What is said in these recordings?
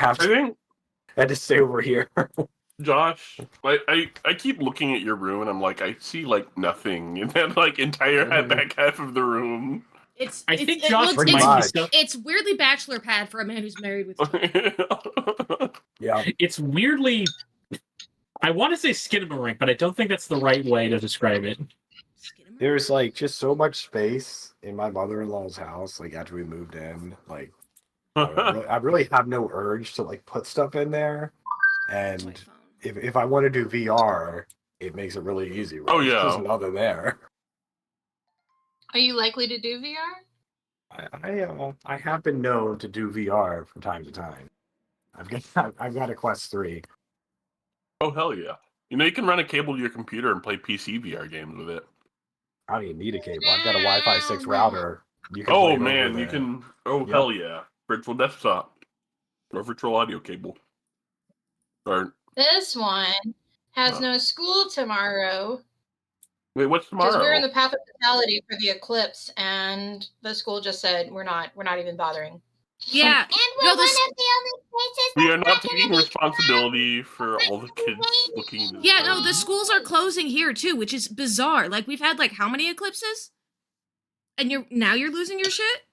have I to, think, I had to stay over here. Josh, I keep looking at your room and I'm like, I see like nothing in that like entire back half of the room. I think Josh pretty might much. be stuff. It's weirdly bachelor pad for a man who's married with children. Yeah. It's weirdly. I want to say skinamarink, but I don't think that's the right way to describe it. There's like just so much space in my mother-in-law's house. Like after we moved in, like I really have no urge to like put stuff in there. And if I want to do VR, it makes it really easy. Right? Oh, yeah. There's nothing there. Are you likely to do VR? I have been known to do VR from time to time. I've got a Quest 3. Oh, hell yeah. You know, you can run a cable to your computer and play PC VR games with it. I don't even need a cable. I've got a Wi-Fi 6 router. You can Oh, play it man, over you there. can... Oh, Yep. hell yeah. Virtual desktop. Or virtual audio cable. Or... This one has no school tomorrow. Wait, what's Because tomorrow? we're in the path of fatality for the eclipse, and the school just said we're not even bothering. Yeah. And we're one of the only places We are that's not gonna taking be responsibility for all the kids looking into Yeah, no, the schools are closing here too, which is bizarre. Like we've had like how many eclipses? And now you're losing your shit?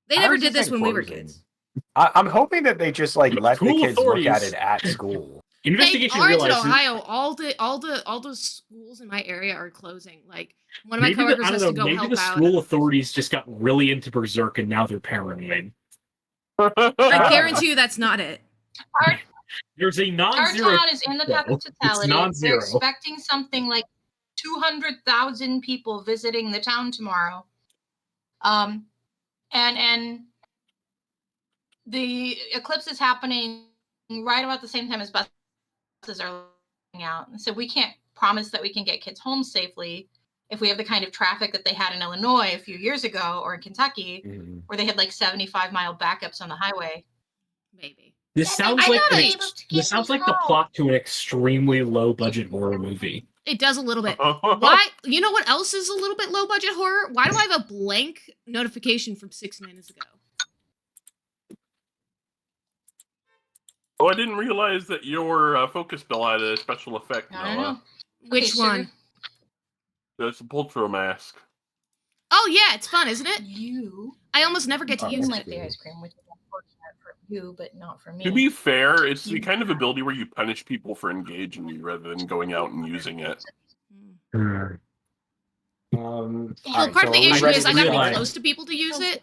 They How never is did this when we were closing? kids. I'm hoping that they just like let the School kids look at authorities- it at school. They Investigation aren't in realizes Ohio. All the schools in my area are closing. Like one of my maybe coworkers I has don't to know. go Maybe help the out. school authorities just got really into berserk and now they're paranoid. I guarantee you that's not it. There's a Our non-zero. town is in the path of It's totality. non-zero. They're expecting something like 200,000 people visiting the town tomorrow. And the eclipse is happening right about the same time as buses are letting out. And so we can't promise that we can get kids home safely if we have the kind of traffic that they had in Illinois a few years ago or in Kentucky, where they had like 75-mile backups on the highway. Maybe. This sounds I like gotta an be ex- able to this get sounds me like the home. plot to an extremely low-budget horror movie. It does a little bit. Why? You know what else is a little bit low budget horror? Why do I have a blank notification from 6 minutes ago? Oh, I didn't realize that your focus bell had a special effect. I don't know. Which Okay, one? sugar. That's a Pultro mask. Oh yeah, it's fun, isn't it? You I almost never get to Oh, use like it. the ice cream, which is unfortunate for you, but not for me. To be fair, it's the kind of ability where you punish people for engaging you rather than going out and using it. Well, Alright, part so of the are we issue ready is I to gotta be realize- close to people to use it.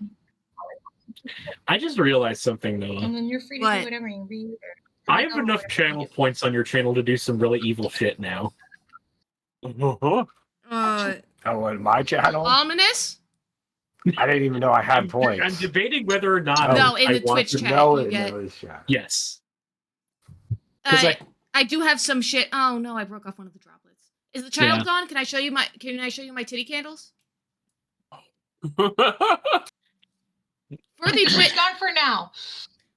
I just realized something though. And then you're free to What? do whatever you read. I have enough channel points on your channel to do some really evil shit now. Uh-huh. Oh, in my channel? Ominous? I didn't even know I had I'm points. debating whether or not. No, in I the want Twitch to- chat. No, you get- no, it's chat. Yes. 'Cause I do have some shit. Oh no, I broke off one of the droplets. Is the child gone? Can I show you my titty candles? For the It's Twitch gone for now.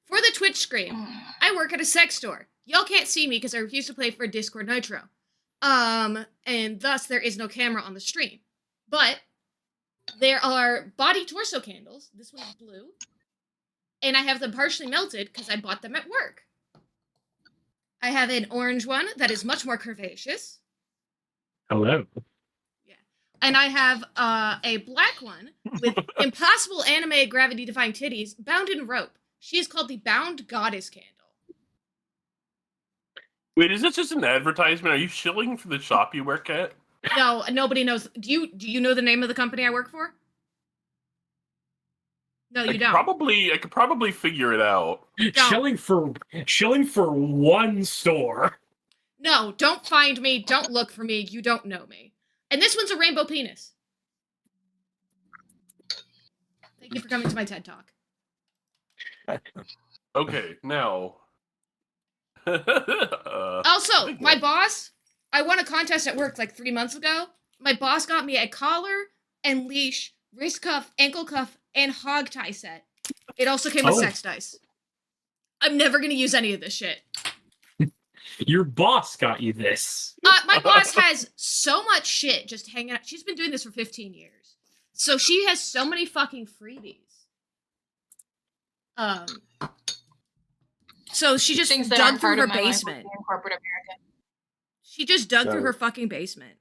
for the Twitch stream, I work at a sex store. Y'all can't see me because I refuse to play for Discord Nitro. And thus there is no camera on the stream. But there are body torso candles. This one's blue. And I have them partially melted because I bought them at work. I have an orange one that is much more curvaceous. Hello. And I have a black one with impossible anime gravity-defying titties bound in rope. She is called the Bound Goddess Candle. Wait, is this just an advertisement? Are you shilling for the shop you work at? No, nobody knows. Do you know the name of the company I work for? No, you don't. I could probably figure it out. Don't. Shilling for one store. No, don't find me. Don't look for me. You don't know me. And this one's a rainbow penis. Thank you for coming to my TED Talk. Okay, now. Also, my boss, I won a contest at work like 3 months ago. My boss got me a collar and leash, wrist cuff, ankle cuff, and hog tie set. It also came with sex dice. I'm never gonna use any of this shit. Your boss got you this. My boss has so much shit just hanging out. She's been doing this for 15 years. So she has so many fucking freebies. So she just Things that dug aren't through part her of my life basement. working in corporate America. She just dug through So- her fucking basement.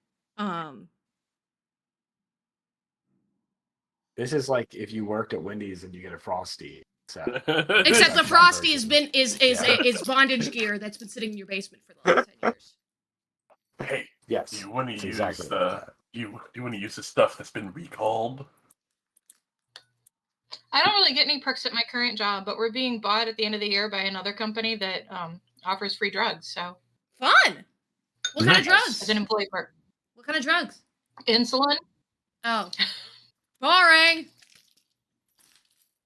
This is like if you worked at Wendy's and you get a Frosty. So Except the That's Frosty one has version. been is bondage gear that's been sitting in your basement for the last 10 years. Hey, yes, you want to it's use exactly like that. you want to use the stuff that's been recalled? I don't really get any perks at my current job, but we're being bought at the end of the year by another company that offers free drugs. So Fun. What kind of Nice. drugs? as an employee perk, What kind of drugs? insulin, Oh, boring.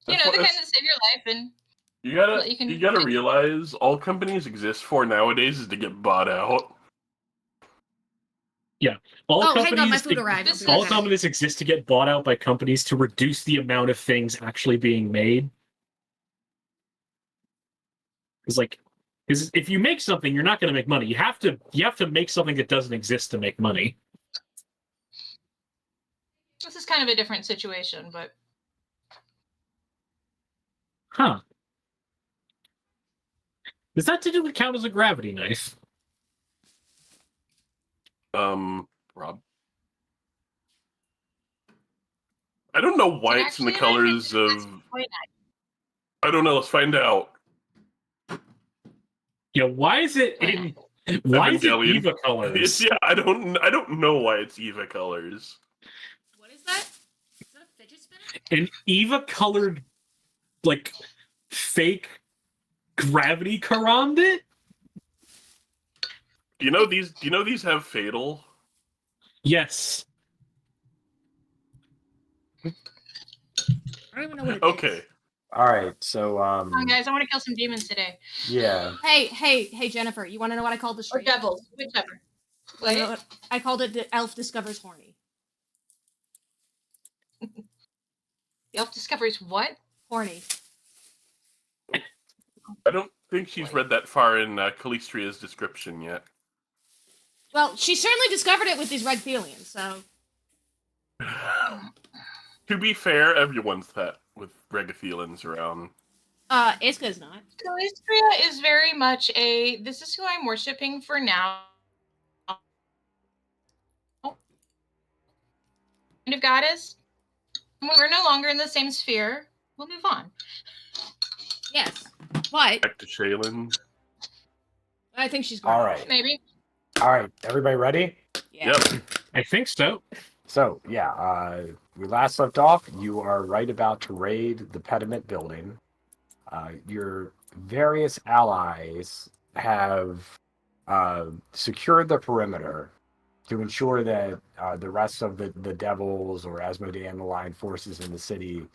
you know, the kind that save your life. And You gotta Well, you can- realize all companies exist for nowadays is to get bought out. All Oh, hang on, my companies, food arrived. I'll be all right back. companies exist to get bought out by companies to reduce the amount of things actually being made. Because if you make something, you're not going to make money. You have to make something that doesn't exist to make money. this is kind of a different situation, but Huh. Does that to do with count as a gravity knife? Rob. I don't know why it's in the actually, colors of. wait, I don't know. Let's find out. Yeah, why is it in? Why is it Evangelion. Eva colors? Yeah, I don't know why it's Eva colors. What is that? Is that a fidget spinner? An Eva colored, like, fake gravity karambit? Do you know these have fatal? Yes. I don't even know what it is. Okay. All right, so come on, guys, I want to kill some demons today. yeah, Hey, Jennifer, you want to know what I called the Or stream? devils, whichever. You know Wait, what? I called it the Elf Discovers Horny. the elf discovers what? Horny. I don't think she's read that far in Calistria's description yet. Well, she certainly discovered it with these red Thelians, so. To be fair, everyone's that with Regathelans around. Iska's not. Calistria is very much this is who I'm worshipping for now. Kind of goddess. When we're no longer in the same sphere, we'll move on. Yes. But Back to Shaylin. I think she's great. all right, Maybe. all right. Everybody ready? Yeah. Yep. I think so. So yeah, we last left off. You are right about to raid the pediment building. Your various allies have secured the perimeter to ensure that the rest of the devils or Asmodee and the line forces in the city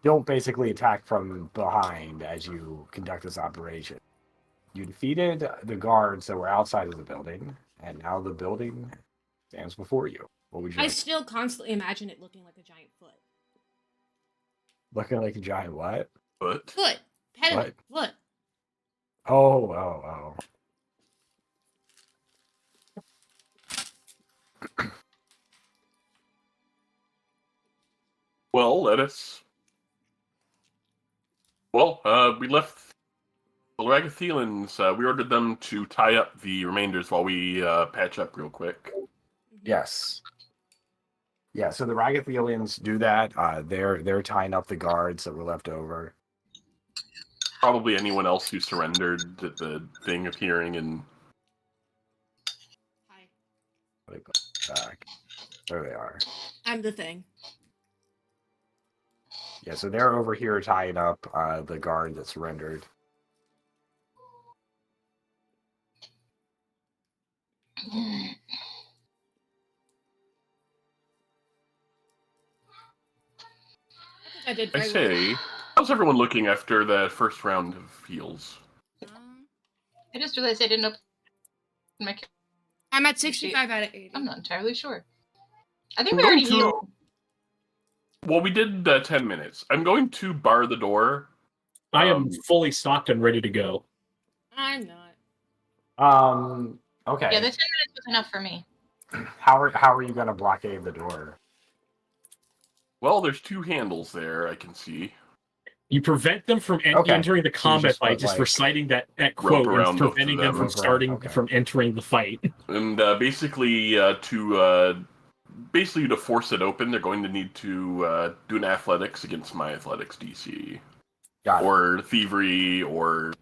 don't basically attack from behind as you conduct this operation. You defeated the guards that were outside of the building, and now the building stands before you. What would you I like? still constantly imagine it looking like a giant foot. Looking like a giant what? But Foot. Pediment. Foot. Oh. well, let us. Well, we left the Regathelans. We ordered them to tie up the remainders while we patch up real quick. Yes. Yeah, so the Ragathelians do that. They're tying up the guards that were left over. Probably anyone else who surrendered at the thing appearing and Hi. Let me go back. There they are. I'm the thing. Yeah, so they're over here tying up the guard that surrendered. I think I did I very say, how's everyone looking after the first round of heals? well. I just realized I didn't open my. I'm at 65 out of 80. I'm not entirely sure. I think I'm we already going to- healed. Well, we did 10 minutes. I'm going to bar the door. I am fully stocked and ready to go. I'm not. Okay. Yeah, the 10 minutes was enough for me. How are you gonna blockade the door? Well, there's two handles there I can see. You prevent them from Okay. entering the So you combat just fight put, just like, reciting that quote around and both of preventing them them. from Rope around, starting okay. from entering the fight. And basically, to force it open, they're going to need to do an athletics against my athletics DC, Got it. or thievery, or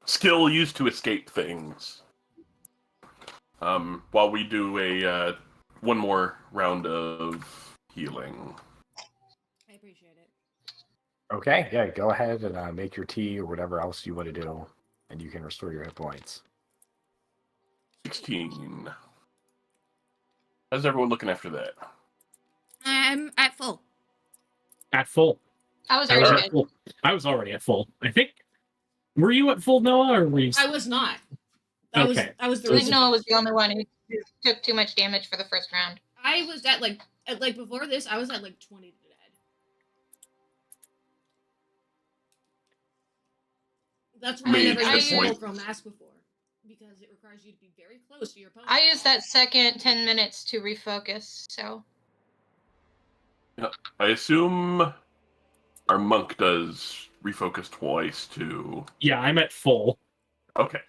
skill used to escape things. While we do a one more round of healing. I appreciate it. Okay, yeah, go ahead and make your tea or whatever else you want to do, and you can restore your hit points. 16. How's everyone looking after that? I'm at full. At full. I was I was already at good. full. I was already at full. I think. Were you at full, Noah, or were you? I was not. Okay. I was the I think reason. Noah was the only one who took too much damage for the first round. I was at like before this, I was at like 20 dead. That's why I Mage never at used point. Soul from Mask before. Because it requires you to be very close to your opponent. I used that second 10 minutes to refocus, so. I assume our monk does refocus twice too. Yeah, I'm at full. Okay.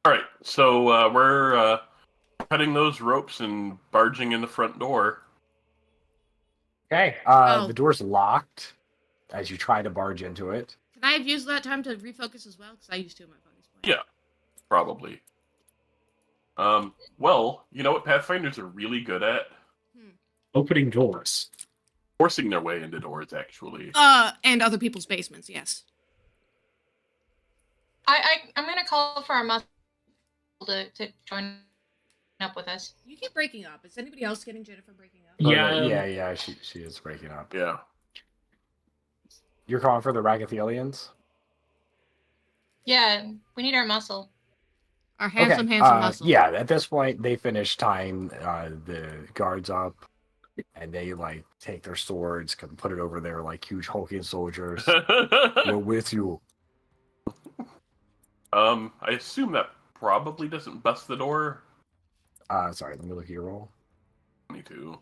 All right. So we're cutting those ropes and barging in the front door. Okay, Oh. the door's locked as you try to barge into it. Can I have used that time to refocus as well? Because I used to in my focus point. Yeah. Probably. Well, you know what Pathfinders are really good at? Opening doors. Forcing their way into doors, actually. And other people's basements, yes. I'm going to call for our muscle to join up with us. You keep breaking up. Is anybody else getting Jennifer breaking up? Yeah. Yeah, she is breaking up. Yeah. You're calling for the Ragathelians? Yeah, we need our muscle. Our handsome muscle. Yeah, at this point, they finish tying the guards up, and they, like, take their swords, put it over their, like, huge hulking soldiers. We're with you. I assume that probably doesn't bust the door. Sorry, let me look at your roll. 22.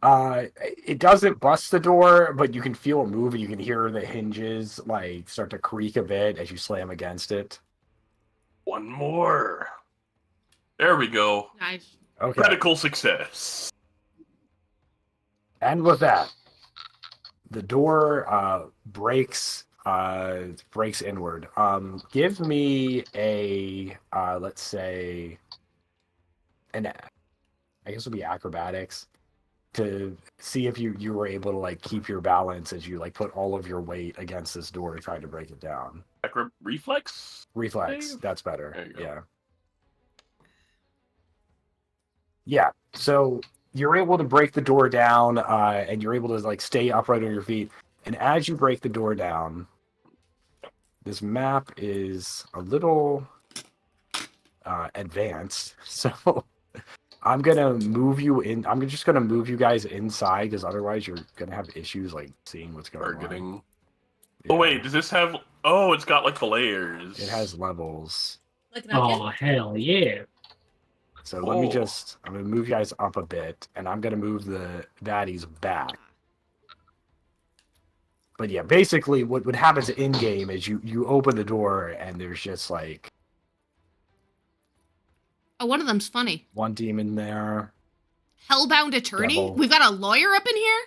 It doesn't bust the door, but you can feel it move, and you can hear the hinges, like, start to creak a bit as you slam against it. One more. There we go. Nice. Okay. Critical success. And with that, the door breaks inward. Give me a let's say I guess it'll be acrobatics to see if you were able to, like, keep your balance as you, like, put all of your weight against this door and try to break it down. Reflex? Reflex, Save? that's better. There you go. Yeah. Yeah. So you're able to break the door down, and you're able to, like, stay upright on your feet. And as you break the door down, this map is a little advanced. So I'm gonna move you in. I'm just gonna move you guys inside, because otherwise you're gonna have issues, like, seeing what's going on. Targeting. Yeah. Oh wait, does this have? Oh, it's got like the layers. It has levels. Like an onion? Oh, hell yeah. So let me Oh. I'm gonna move you guys up a bit, and I'm gonna move the baddies back. But yeah, basically what happens in game is you open the door, and there's just, like, Oh, one of them's funny. one demon there. Hellbound attorney? Devil. We've got a lawyer up in here?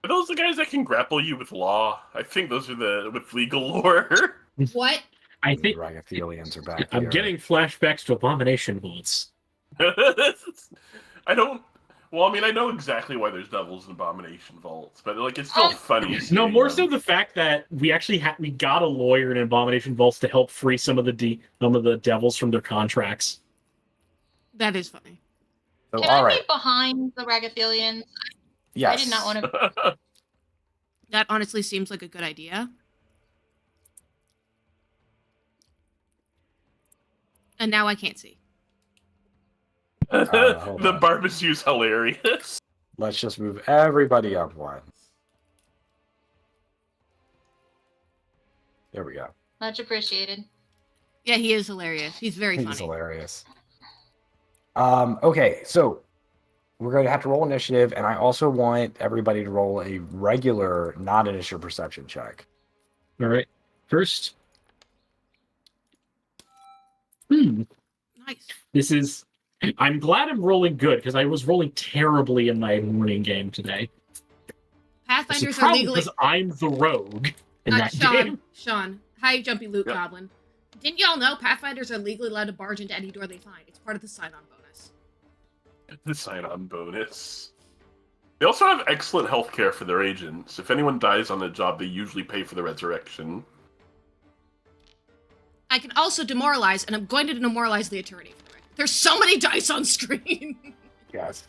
Are those the guys that can grapple you with law? I think those are with legal lore. What? I The think Ragathelians are back I'm here. getting flashbacks to Abomination Vaults. I don't. Well, I mean, I know exactly why there's devils in abomination vaults, but, like, it's still funny. No, seeing more them. so the fact that we actually we got a lawyer in Abomination Vaults to help free some of the devils from their contracts. That is funny. So, Can all I right. be behind the Ragathelians? Yes. I did not want to. That honestly seems like a good idea. And now I can't see. hold The on. barbecue's hilarious. Let's just move everybody up one. There we go. Much appreciated. Yeah, he is hilarious. He's very He's funny. hilarious. Okay, so we're going to have to roll initiative, and I also want everybody to roll a regular non-initiative perception check. All right. First. Nice. This is. I'm glad I'm rolling good because I was rolling terribly in my morning game today. Pathfinders are Probably legally. because I'm the rogue in that game. Sean, hi, Jumpy Loot Yep. Goblin. Didn't y'all know Pathfinders are legally allowed to barge into any door they find? It's part of the sign-on bonus. The sign-on bonus. They also have excellent health care for their agents. If anyone dies on the job, they usually pay for the resurrection. I can also demoralize, and I'm going to demoralize the attorney. For the record. There's so many dice on screen. Yes.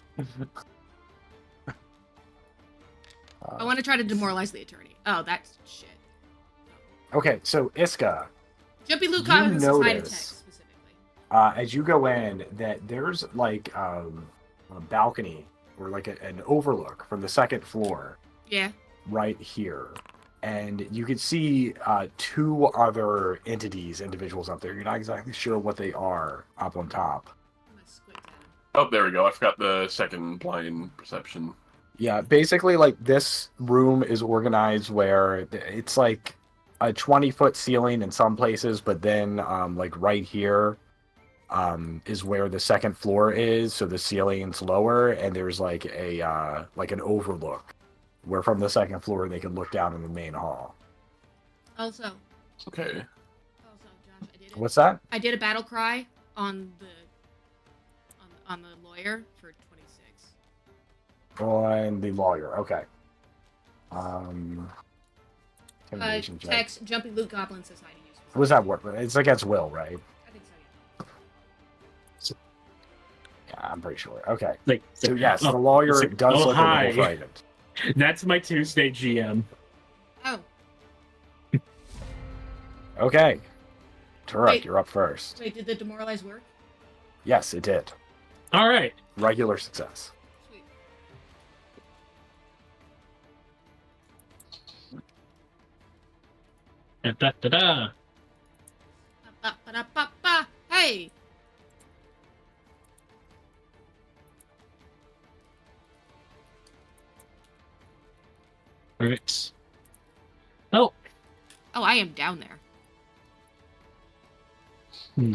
I want to try to demoralize the attorney. Oh, that's shit. Okay, so Iska, Jumpy Loot You Goblin is high to notice- text specifically. as you go in, that there's like a balcony or like an overlook from the second floor Yeah. right here. And you can see two other individuals up there. You're not exactly sure what they are up on top. I'm gonna squint at him. Oh, there we go. I forgot the second blind perception. Yeah, basically, like, this room is organized where it's like a 20-foot ceiling in some places, but then, like, right here is where the second floor is, so the ceiling's lower, and there's, like, an overlook, where from the second floor they can look down in the main hall. Also, Okay. Josh, I did it. What's that? I did a battle cry on the lawyer for 26. On the lawyer, okay. Intimidation check. Text Jumpy Loot Goblin says hi to you. What does that work? It's against will, right? I think so, yeah. Yeah, I'm pretty sure. Okay. Like, So, yes, oh, the lawyer it's like, does oh, look a hi. little frightened. That's my Tuesday GM. Oh, Okay. Turek, Wait. you're up first. wait, did the demoralize work? Yes, it did. All right. Regular success. Sweet. Da-da-da-da. Ba-ba-da-ba-ba. Hey! All right. Oh, Oh, I am down there. Hmm.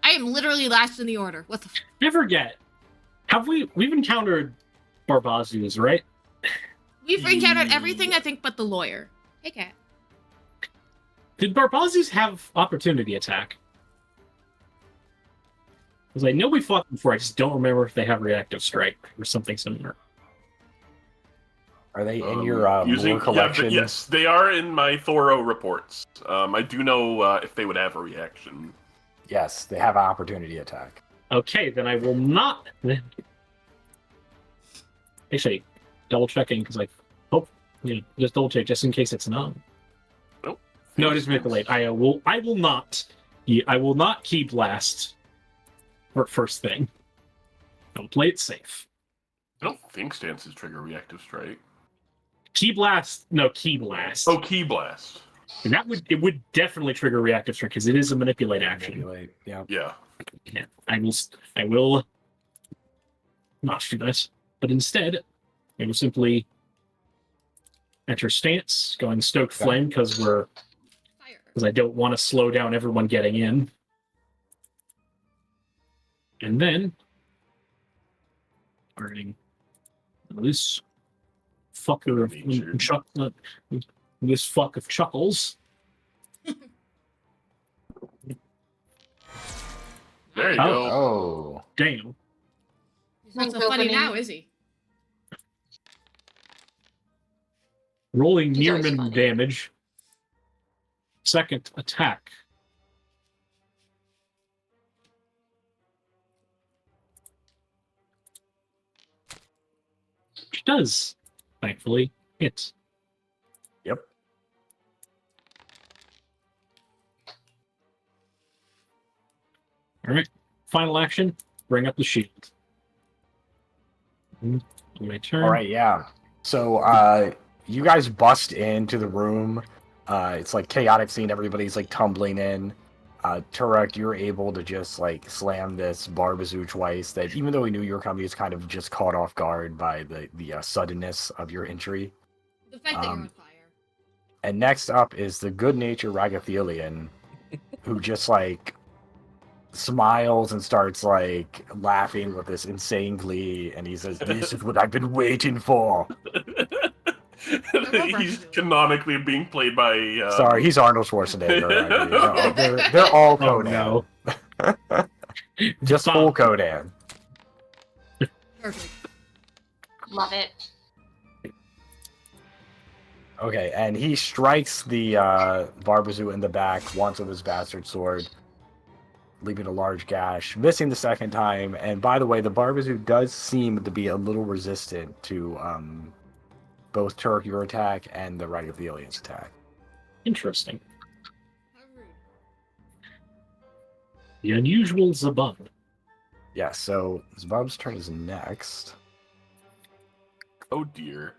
I am literally last in the order. What the f- I forget. We've encountered Barbazus, right? We've encountered everything, I think, but the lawyer. Hey, cat. Did Barbazus have opportunity attack? Because I know we fought them before, I just don't remember if they have reactive strike or something similar. Are they in your lore collection? Yes, they are in my thorough reports. I do know if they would have a reaction. Yes, they have an opportunity attack. Okay, then I will not. Actually, double checking because I hope just double check just in case it's not. Nope. No, it is manipulate. I will not. I will not key blast. For first thing, don't play it safe. I don't think stances trigger reactive strike. Key blast, no key blast. Oh, key blast. And it would definitely trigger reactive strike because it is a manipulate action. Manipulate, yeah. Yeah. Yeah, I will not do that, but instead, I will simply enter stance, going stoke Okay. flame because Fire. I don't want to slow down everyone getting in, and then targeting this fucker of this fuck of Chuckles. There you Oh. go. Oh. Damn. He's not so Thanks, funny opening. now, is he? Rolling He's always Nearman funny. damage. Second attack. Which does, thankfully, hit. Yep. Alright. Final action, bring up the shield. My turn. All right, yeah. So, you guys bust into the room. It's like chaotic scene. Everybody's like tumbling in. Turek, you're able to just like slam this Barbazoo twice. That even though he knew you were coming, he's kind of just caught off guard by the suddenness of your entry. The fact that you're on fire. And next up is the good-natured Ragathelian, who just like smiles and starts like laughing with this insane glee, and he says, "This is what I've been waiting for." He's canonically being played by. Sorry, he's Arnold Schwarzenegger. I mean, no, they're all Conan. Oh, no. Just full Conan. Perfect. Love it. Okay, and he strikes the Barbazoo in the back once with his bastard sword, leaving a large gash, missing the second time. And by the way, the Barbazoo does seem to be a little resistant to both Turek, your attack, and the Ragathelian's attack. Interesting. How rude. The unusual Zabub. Yeah, so Zabub's turn is next. Oh dear.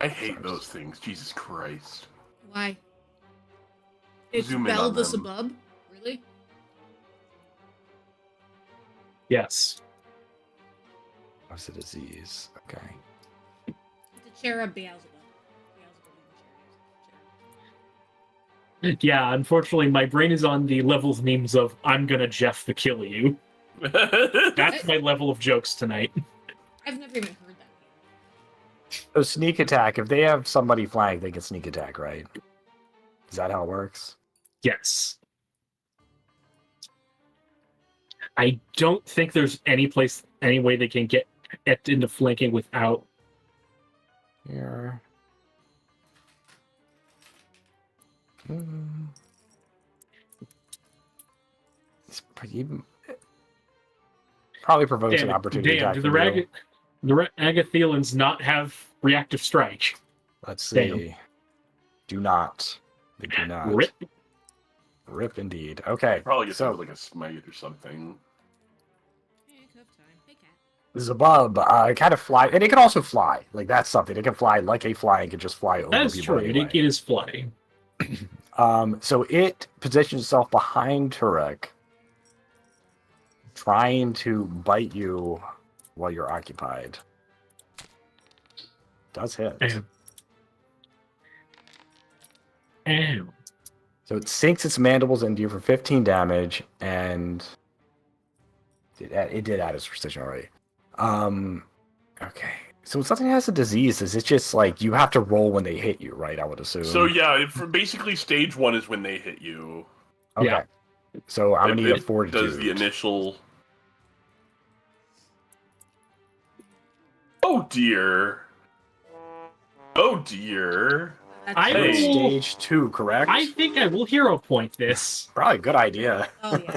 I hate those things. Jesus Christ. Why? It's Zoom in Bell on the them. Sabub? Really? Yes. What's a disease? Okay. It's a cherub Beelzebub. Yeah, unfortunately, my brain is on the level of memes of "I'm gonna Jeff the kill you." That's my level of jokes tonight. I've never even heard that. So sneak attack, if they have somebody flanked, they can sneak attack, right? Is that how it works? Yes. I don't think there's any way they can get into flanking without. Here. It's probably provokes an opportunity attack. Do the from you. Agathelians not have reactive strike? Let's see. Damn. Do not. They do not. Rip. Rip indeed. Okay. Probably get So like a smite or something. Hey, cup time. Hey, cat. Zabub kind of fly, and it can also fly. Like that's something. It can fly like a fly. It can just fly over That's people true. anyway. It is flying. So it positions itself behind Turek, trying to bite you while you're occupied. Does hit. Ow. So it sinks its mandibles into you for 15 damage, and it did add its precision already. Okay. So when something has a disease, is it just like you have to roll when they hit you, right? I would assume. So yeah, basically stage 1 is when they hit you. Okay. Yeah. So I'm gonna need a It fortitude. does the initial. Oh dear. Oh dear. I So it's will- stage 2, correct? I think I will hero point this. Probably a good idea. Oh, yeah.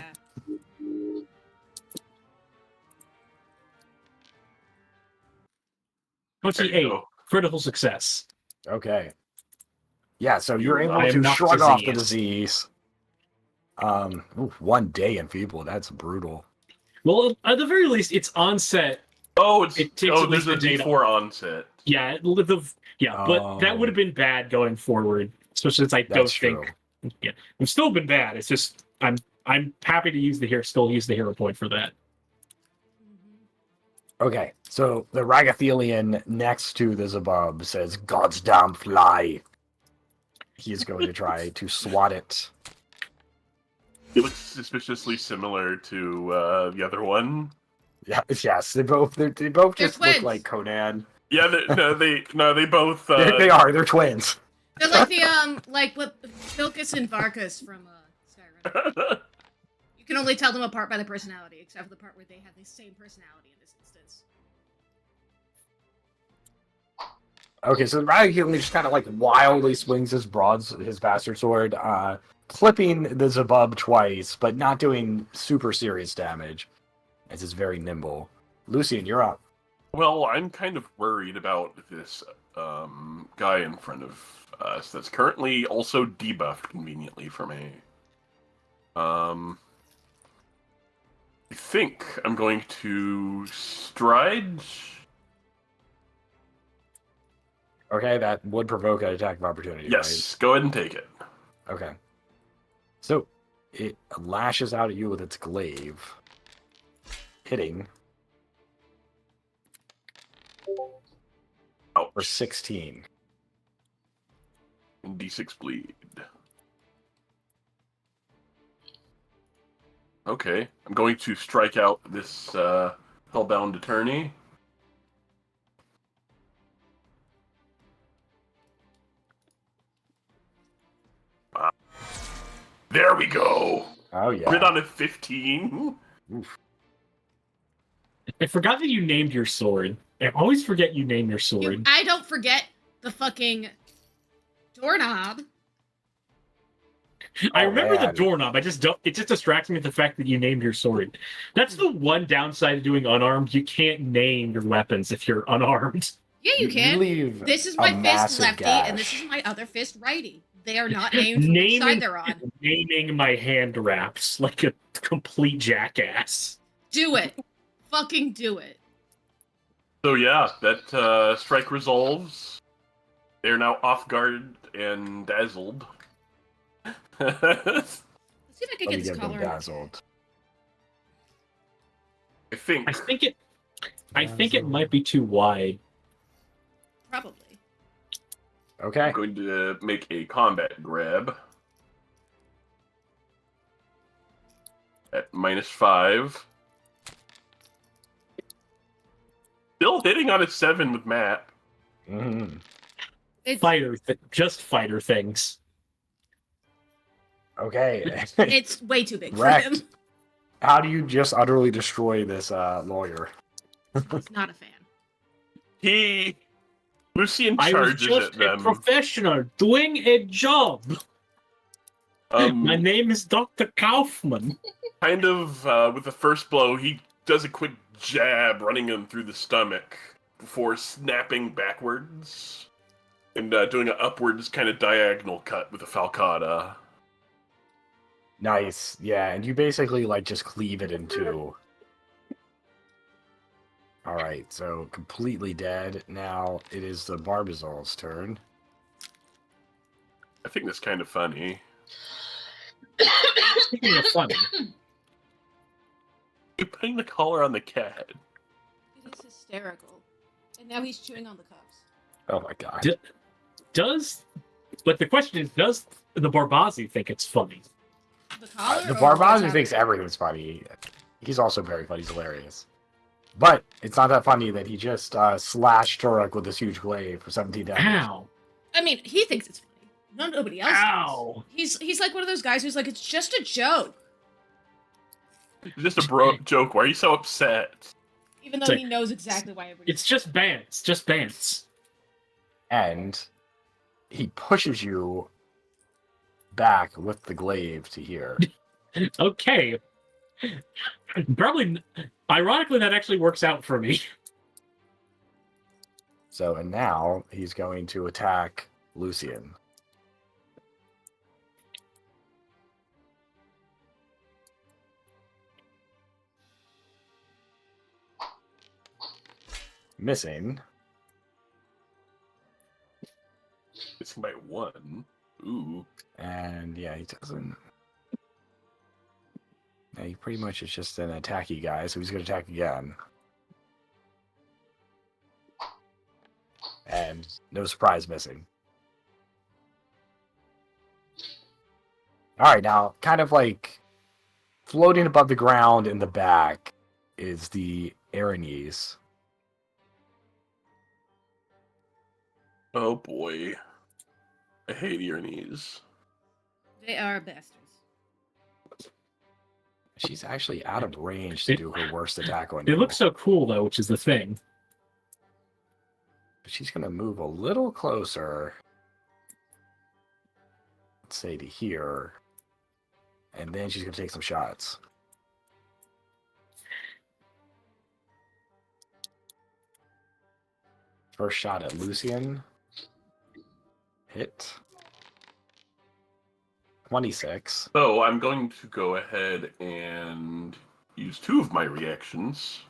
28. go. Critical success. Okay. Yeah, so you're able I am to not shrug off the diseased. disease. 1 day enfeebled. That's brutal. Well, at the very least, it's onset. Oh, It takes at there's least a a day to- D4 onset. Yeah, but that would have been bad going forward. Especially since I don't That's true. think. Yeah, it's still been bad. It's just I'm happy to use the hero point for that. Okay, so the Ragathelian next to the Zabub says, "God's damn fly." He's going to try to swat it. It looks suspiciously similar to the other one. Yeah, yes, they both just look twins. like Conan. Yeah, they both. They are. They're twins. They're like the, like what Vilcus and Varkas from, Skyrim. You can only tell them apart by the personality, except for the part where they have the same personality in this instance. Okay, so the Ragathelian just kind of like wildly swings his bastard sword, clipping the Zabub twice, but not doing super serious damage, as it's very nimble. Lucian, you're up. Well, I'm kind of worried about this guy in front of us that's currently also debuffed conveniently for me. I think I'm going to stride. Okay, that would provoke an attack of opportunity, Yes, go ahead and take it. right? Okay. So it lashes out at you with its glaive, hitting Ouch. for 16. And D6 bleed. Okay, I'm going to strike out this hellbound attorney. There we go. Oh yeah. Crit on a 15. Oof. I forgot that you named your sword. I always forget you name your sword. I don't forget the fucking doorknob. I Oh, remember the man. doorknob. I just don't. It just distracts me with the fact that you named your sword. That's the one downside of doing unarmed. You can't name your weapons if you're unarmed. Yeah, you can. leave This is a my fist massive lefty, gash. and this is my other fist righty. They are not named from which side they're on. Naming my hand wraps like a complete jackass. Do it. Fucking do it. So yeah, that strike resolves. They're now off guard and dazzled. Let's see if I can Let get me this get them collar. dazzled. I think. I think it might be too wide. Probably. Okay. I'm going to make a combat grab. At -5. Still hitting on a 7 with Matt. Mhm. It's, Just fighter things. Okay. it's way too big for Wrecked. him. How do you just utterly destroy this lawyer? He's not a fan. Lucian I was charges just at a them. professional doing a job. My name is Dr. Kaufman. Kind of with the first blow, he does a quick jab, running him through the stomach before snapping backwards and doing an upwards kind of diagonal cut with a falcata. Nice. Yeah, and you basically like just cleave it in two. All right, so completely dead. Now it is the Barbazol's turn. I think that's kind of funny. Speaking of funny, You're putting the collar on the cat. It is hysterical. And now he's chewing on the cuffs. Oh my god. but the question is, does the Barbazi think it's funny? The collar? The or Barbazi what's thinks happening? everything's funny. He's also very funny. He's hilarious. But it's not that funny that he just slashed Turek with this huge glaive for 17 damage. Ow! I mean, he thinks it's funny. Nobody else Ow! does. He's like one of those guys who's like, it's just a joke. It's just a joke. Why are you so upset? Even though So- he knows exactly why everybody. It's just Bants. Just Bants. And he pushes you back with the glaive to here. Okay. Probably, ironically, that actually works out for me. So, and now he's going to attack Lucian. Missing. It's by 1. Ooh. And yeah, he doesn't. Yeah, he pretty much is just an attacky guy, so he's going to attack again. And no surprise, missing. All right, now kind of like floating above the ground in the back is the Aranese. Oh boy. I hate your knees. They are bastards. She's actually out of range to do her worst attack on It you. looks so cool, though, which is the thing. But she's going to move a little closer. Let's say to here. And then she's going to take some shots. First shot at Lucian. Hit. 26. So I'm going to go ahead and use 2 of my reactions.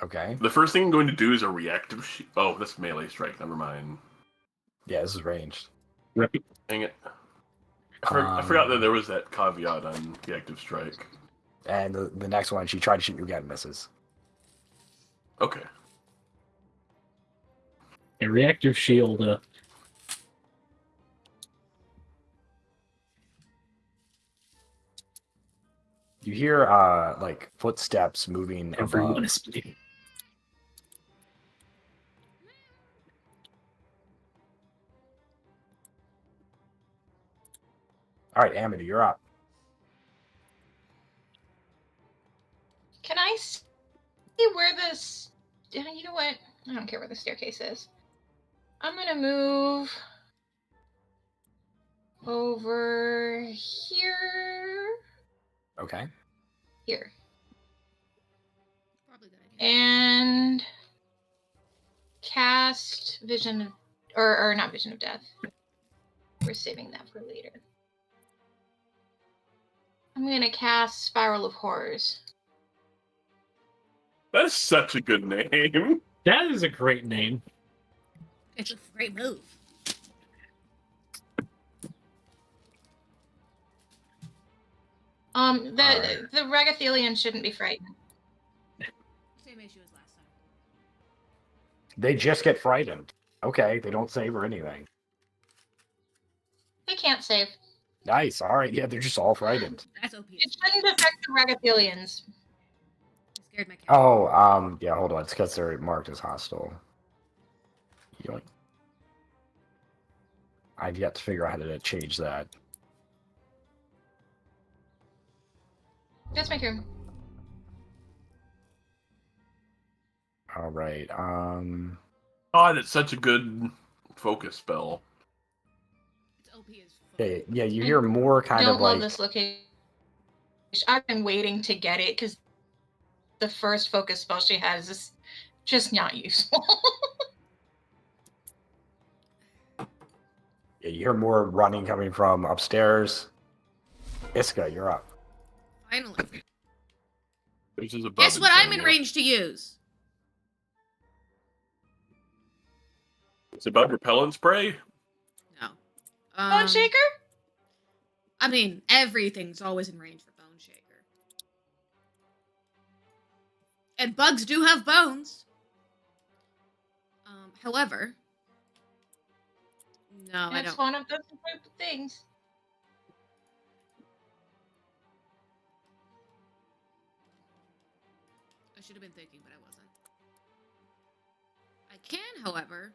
Okay. The first thing I'm going to do is a reactive oh, that's melee strike. Never mind. Yeah, this is ranged. Rep- Dang it. I forgot that there was that caveat on the active strike. And the next one, she tried to shoot you again, misses. Okay. A reactive shield. You hear like footsteps moving Everyone above. is bleeding. All right, Amity, you're up. Can I see where this? You know what? I don't care where the staircase is. I'm gonna move over here. Okay. Here. Probably a good idea. And cast Vision of, or not Vision of Death. We're saving that for later. I'm gonna cast Spiral of Horrors. That's such a good name. That is a great name. It's a great move. The Ragathelian shouldn't be frightened. Same issue as last time. They just get frightened. Okay, they don't save or anything. They can't save. Nice. All right. Yeah, they're just all frightened. That's OP. It shouldn't affect the Ragathelians. I scared my cat. Oh, yeah, hold on. It's because they're marked as hostile. Yoink. I've yet to figure out how to change that. That's my turn. All right. Oh, that's such a good focus spell. It's OP as fuck. Yeah, you hear more kind Don't of love like this location. I've been waiting to get it because the first focus spell she has is just not useful. yeah, you hear more running coming from upstairs. Iska, you're up. Finally. This is above Guess what I'm in Antonio. range to use? It's above repellent spray? No. Bone Shaker? I mean, everything's always in range for Bone Shaker. And bugs do have bones. However, no, I It's don't. one of those things. I should have been thinking, but I wasn't. I can, however,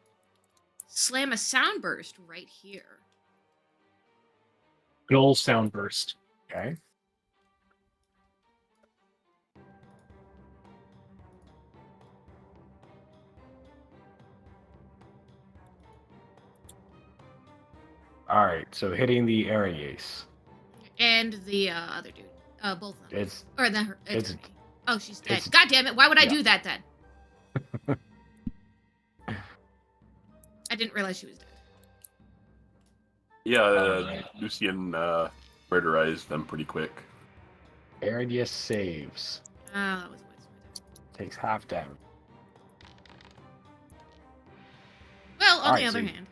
slam a sound burst right here. Good old sound burst. Okay. All right, so hitting the Arayace. And the other dude. Both of them. It's Or the it's- oh, she's dead. it's- God damn it! Why would I yeah. do that then? I didn't realize she was dead. Yeah, Lucian murderized them pretty quick. Arayace saves. Oh, that was a waste of my time. Takes half damage. Well, on Alright, the other so- hand,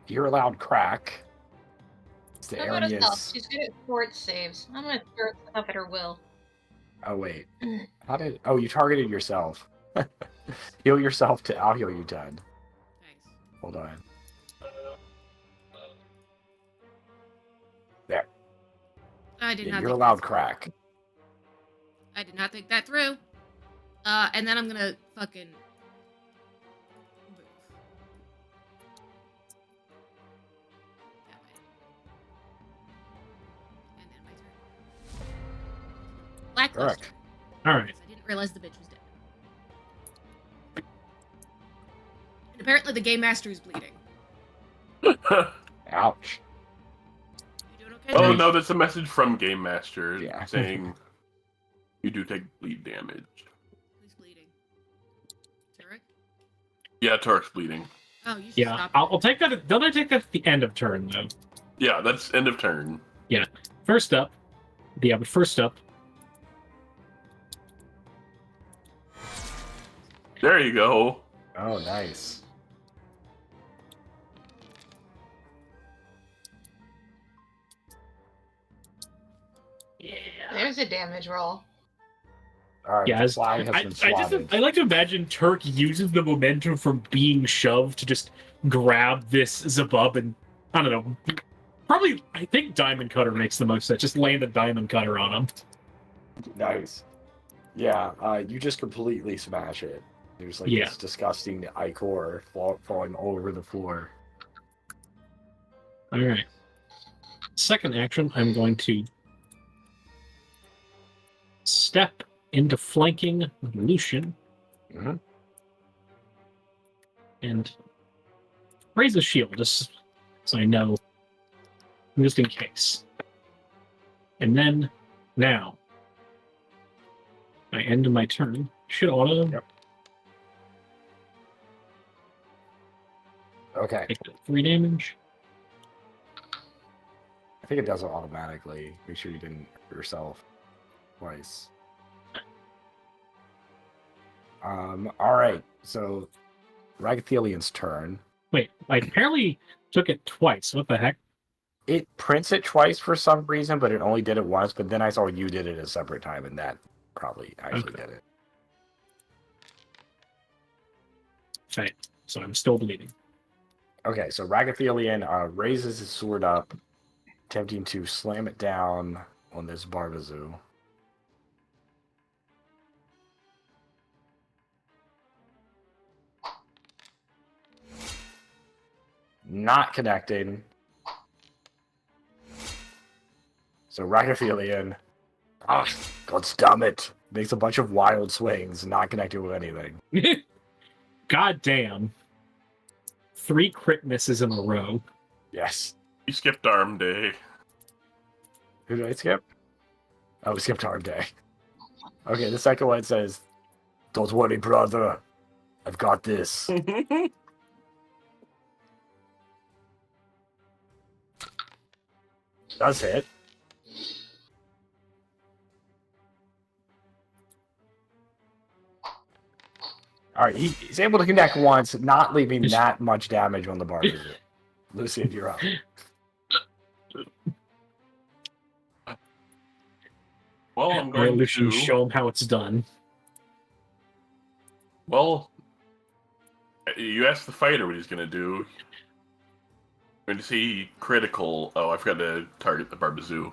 You hear a loud crack. It's the How about a stealth? Arayace. She's good at fort saves. I'm gonna throw stuff at her will. Oh wait. How did? Oh, you targeted yourself. Heal yourself to. I'll heal you 10. thanks. Hold on. I did Yeah, not. you hear a think loud that through. crack. I did not think that through. And then I'm gonna fucking move. That way. And then my turn. Lackluster. Correct. All right. Because I didn't realize the bitch was dead. And apparently the game master is bleeding. Ouch. You doing okay? Oh Josh? no, that's a message from Game Master Yeah. saying you do take bleed damage. Who's bleeding? Turek? Yeah, Turk's bleeding. Oh, you should Yeah, stop. I'll take that. Don't I take that at the end of turn though? Yeah, that's end of turn. First up, but first up, There you go. Oh, nice. is a damage roll? All right, Yeah, the flag has been swatted. I like to imagine Turk uses the momentum from being shoved to just grab this Zabub and, I don't know, probably, I think Diamond Cutter makes the most sense. Just land a Diamond Cutter on him. Nice. Yeah, you just completely smash it. There's like Yeah. this disgusting ichor falling all over the floor. All right. Second action, I'm going to step into flanking Lucian Mm-hmm. and raise the shield just so I know, just in case. And then, now, I end my turn. Should auto Yep. Okay. take 3 damage. I think it does it automatically. Make sure you didn't hurt yourself twice. All right. So, Ragathelian's turn. Wait, I apparently took it twice. What the heck? It prints it twice for some reason, but it only did it once. But then I saw you did it a separate time, and that probably actually Okay. did it. Fine. So I'm still bleeding. Okay, so Ragathelian raises his sword up, attempting to slam it down on this Barbazoo. Not connecting. So Ragathelian, God damn it, makes a bunch of wild swings, not connected with anything. God damn. 3 crit misses in a row. Yes. You skipped arm day. Who did I skip? Oh, we skipped arm day. Okay, the second one says, "Don't worry, brother. I've got this." Does hit. Alright, he's able to connect once, not leaving that much damage on the Barbazoo. Lucian, you're up. Well, I'm All right, going Lucian, to show him how it's done. Well, you asked the fighter what he's going to do. Going to see critical. Oh, I forgot to target the Barbazoo.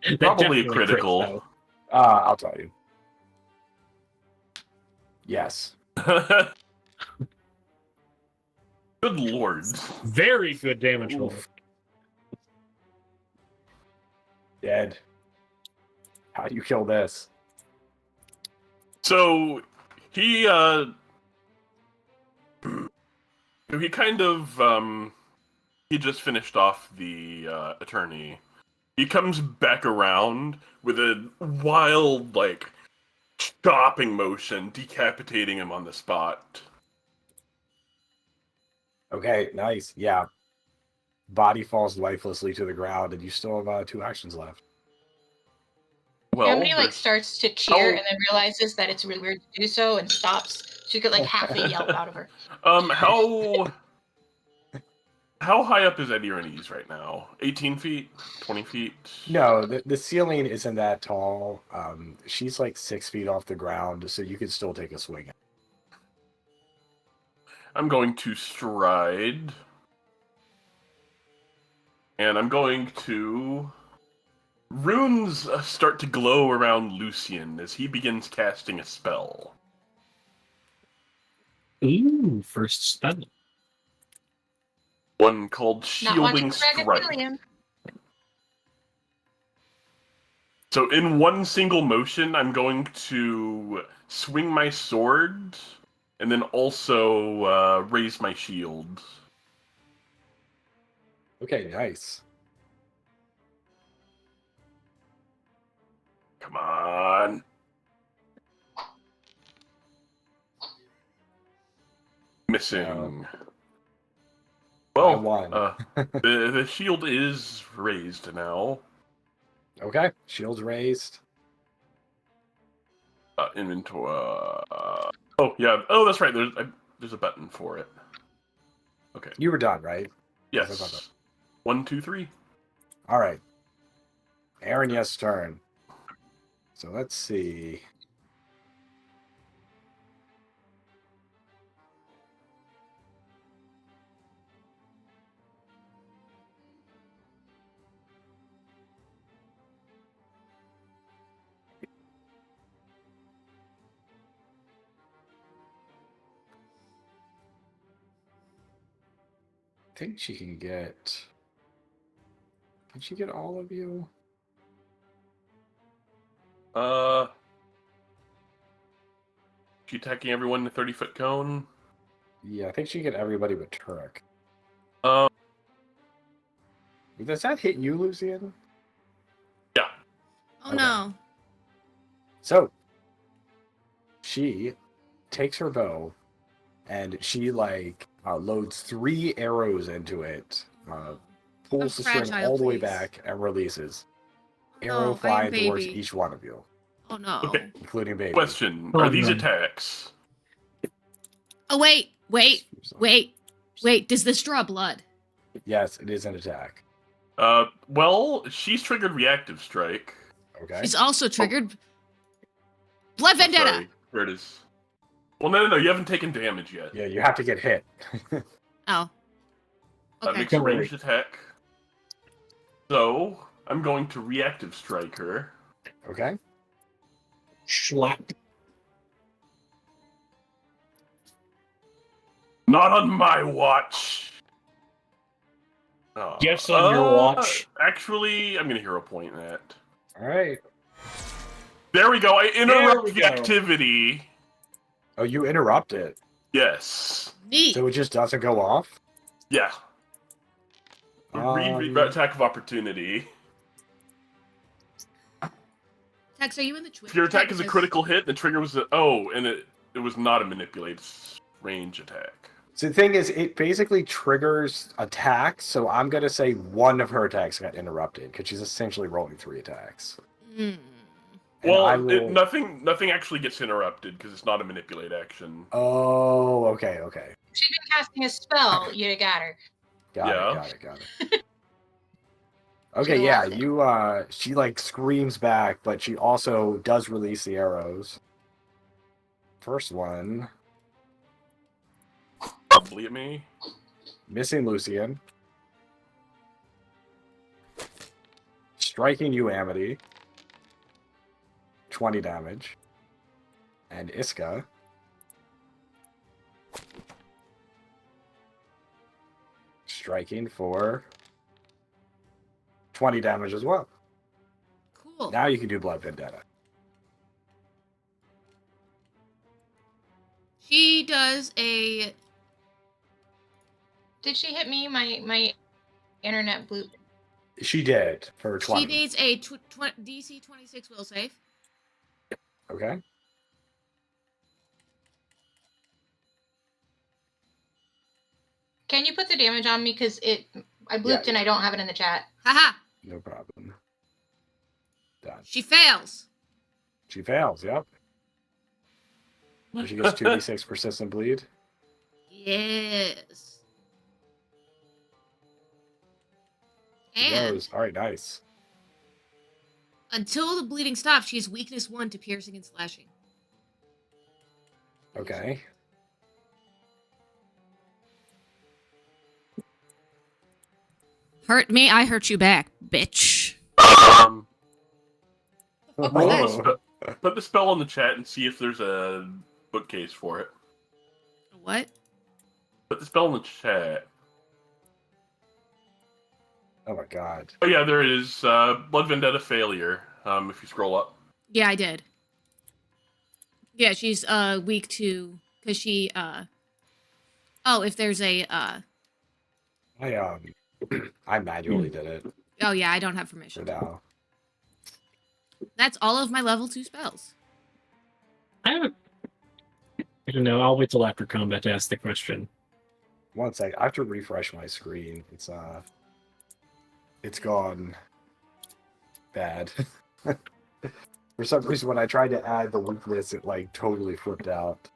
That Probably a definitely crits, critical. though. I'll tell you. Yes. Good lord. Very good damage roll. Oof. Dead. How do you kill this? So he kind of he just finished off the attorney. He comes back around with a wild, like, chopping motion, decapitating him on the spot. Okay, nice. Yeah. Body falls lifelessly to the ground, and you still have 2 actions left. Well, Somebody like there's- starts to cheer Oh. and then realizes that it's really weird to do so and stops. So you get like half a yelp out of her. How high up is Eddie Rennie's right now? 18 feet? 20 feet? No, the ceiling isn't that tall. She's like 6 feet off the ground, so you can still take a swing. I'm going to stride. And I'm going to... Runes start to glow around Lucian as he begins casting a spell. Ooh, first spell. One called Not watching Shielding Strike. Dragon So in one single motion, I'm going to swing my sword and then also raise my shield. Okay, nice. Come on. Missing. I Well, won. the shield is raised now. Okay, shield's raised. Inventory. Oh yeah. Oh, that's right. There's a button for it. Okay. You were done, right? Yes, I thought Yes. 1, 2, 3. All right. Aaron, yes, turn. So let's see. I think she can get. Can she get all of you? She attacking everyone in a 30-foot cone. Yeah, I think she can get everybody but Turek. Um, Does that hit you, Lucian? yeah. Oh Okay. no. So she takes her bow and she loads 3 arrows into it, pulls the string fragile, all the way please. back, and releases. Oh, Arrow no, I am flying towards baby. each one of you, Oh no. Okay. including baby. Question: Oh, Are these no. attacks? Oh wait. Does this draw blood? Yes, it is an attack. Well, she's triggered reactive strike. Okay. She's also triggered Blood Oh, Vendetta. sorry. There it is. Well, no, you haven't taken damage yet. Yeah, you have to get hit. Oh. That Okay. makes a Don't worry. ranged attack. So, I'm going to reactive strike her. Okay. Schlap. Not on my watch! Yes, on your watch. Actually, I'm going to hero point that. All right. There we go. I interrupt we the go. activity. Oh, you interrupt it, Yes. Neat. so it just doesn't go off. Yeah. Read attack of opportunity. Tex, are you in the Twitch? If your attack chat? is a Because- critical hit, the trigger was it was not a manipulated range attack. So the thing is, it basically triggers attacks. So I'm gonna say one of her attacks got interrupted because she's essentially rolling 3 attacks. Hmm. And I Well, will... nothing actually gets interrupted because it's not a manipulate action. Oh, okay. She's been casting a spell. You'd have got her. Got it. Okay, She yeah, lost it. you she screams back, but she also does release the arrows. First one, Probably at me. missing Lucian. Striking you, Amity. 20 damage. And Iska. Striking for 20 damage as well. Cool. Now you can do Blood Vendetta. She does a. Did she hit me? My internet blew. She did for 20. She needs a DC 26 will save. Okay. Can you put the damage on me? Because I blooped Yeah. and I don't have it in the chat. Haha. No problem. Done. She fails. She fails, yep. So she gets 2d6 persistent bleed. Yes. She And goes. Alright, nice. until the bleeding stops, she has weakness 1 to piercing and slashing. Okay. Hurt me, I hurt you back, bitch. Put the spell in the chat and see if there's a bookcase for it. What? Put the spell in the chat. Oh my god. Oh yeah, there it is. Blood Vendetta failure. If you scroll up. Yeah, I did. Yeah, she's weak to because she oh, if there's a I manually did it oh yeah, I don't have for permission. now. That's all of my level 2 spells. I don't know. I'll wait till after combat to ask the question. One sec. I have to refresh my screen. It's gone bad. For some reason, when I tried to add the weakness, it totally flipped out.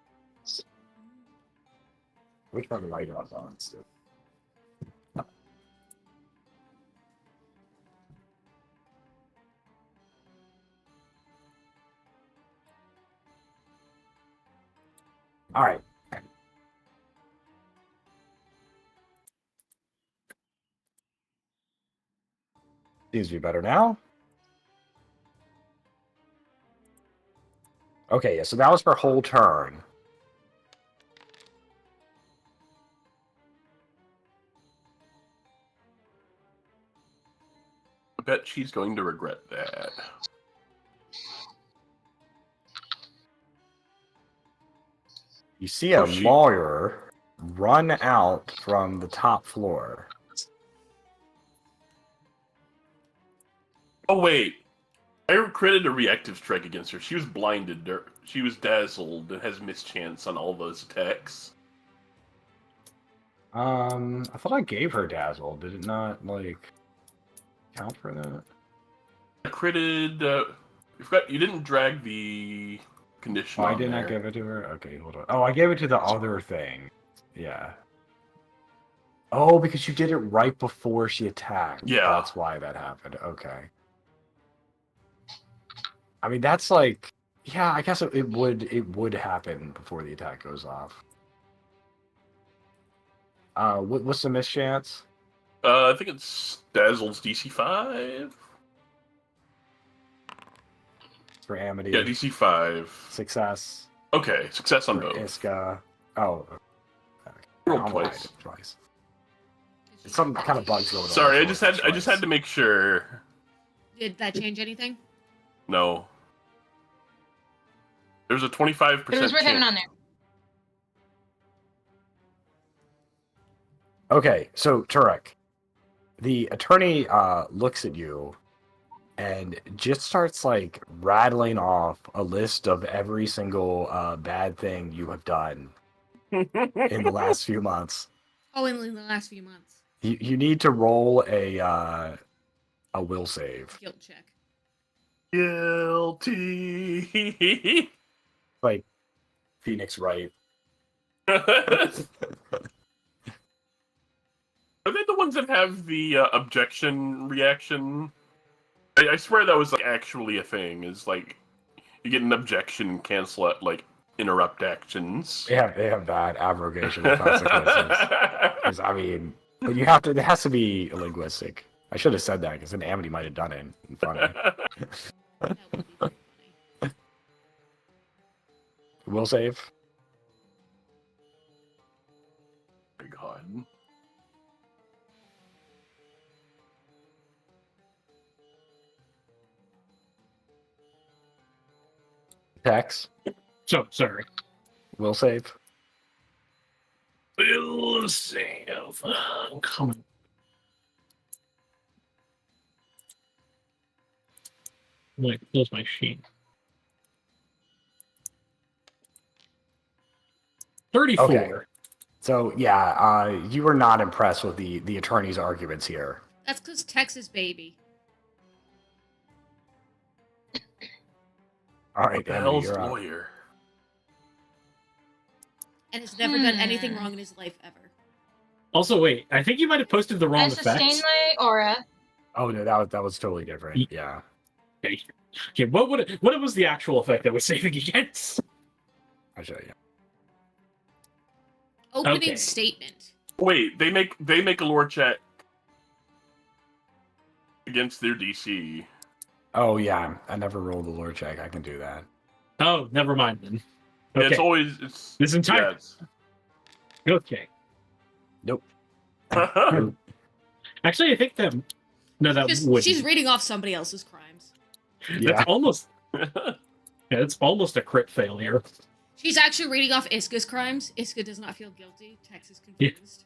Which one do I got on still? All right. Seems to be better now. Okay, yeah, so that was her whole turn. I bet she's going to regret that. You see a lawyer run out from the top floor. Oh, wait. I credited a reactive strike against her. She was blinded. She was dazzled and has mischance on all those attacks. I thought I gave her dazzle. Did it not, like, count for that? I critted... you didn't drag the condition Oh, I on did there. not give it to her? Okay, hold on. Oh, I gave it to the other thing. Yeah. Oh, because you did it right before she attacked. Yeah. That's why that happened. Okay. I mean, that's like... Yeah, I guess it would happen before the attack goes off. What's the mischance? I think it's Dazzle's DC 5. For Amity. Yeah, DC 5. Success. Okay, success on For both. Iska. Oh. Roll I'll twice. hide it twice. Some kind of bugs going on. Sorry, I just had to make sure. Did that change anything? No. There's a 25% But it was worth having chance. on there. Okay, so Turek, the attorney looks at you and just starts like rattling off a list of every single bad thing you have done in the last few months. Oh, in the last few months. You need to roll a will save. Guilt check. Guilty. Like Phoenix Wright. Are they the ones that have the objection reaction? I swear that was like actually a thing. Is like you get an objection, cancel it, like interrupt actions. They have bad abrogation of consequences. 'Cause, I mean, but you have to. It has to be linguistic. I should have said that because then Amity might have done it in front of me. That would be very funny. Will save. My God. Tex. So sorry. Will save. Will save. Come on. I'm gonna close my sheet. 34. Okay. So yeah, you were not impressed with the attorney's arguments here. That's because Texas baby. All right, What the Amity, hell's you're up. lawyer? And has never done anything wrong in his life ever. Also, wait. I think you might have posted the I wrong sustain effects. my aura. Oh no, that was totally different. Yeah. Okay. Okay. What was the actual effect that was saving against? I'll show you. Opening Okay. statement. Wait, they make a lore check against their DC. Oh yeah, I never rolled the lore check. I can do that. Oh, never mind then. Yeah, Okay. it's This entire- yeah, it's- Okay. Nope. Actually, I think that no, that would. She's reading off somebody else's crimes. Yeah. That's almost. Yeah, it's almost a crit failure. She's actually reading off Iska's crimes. Iska does not feel guilty. Tex is confused.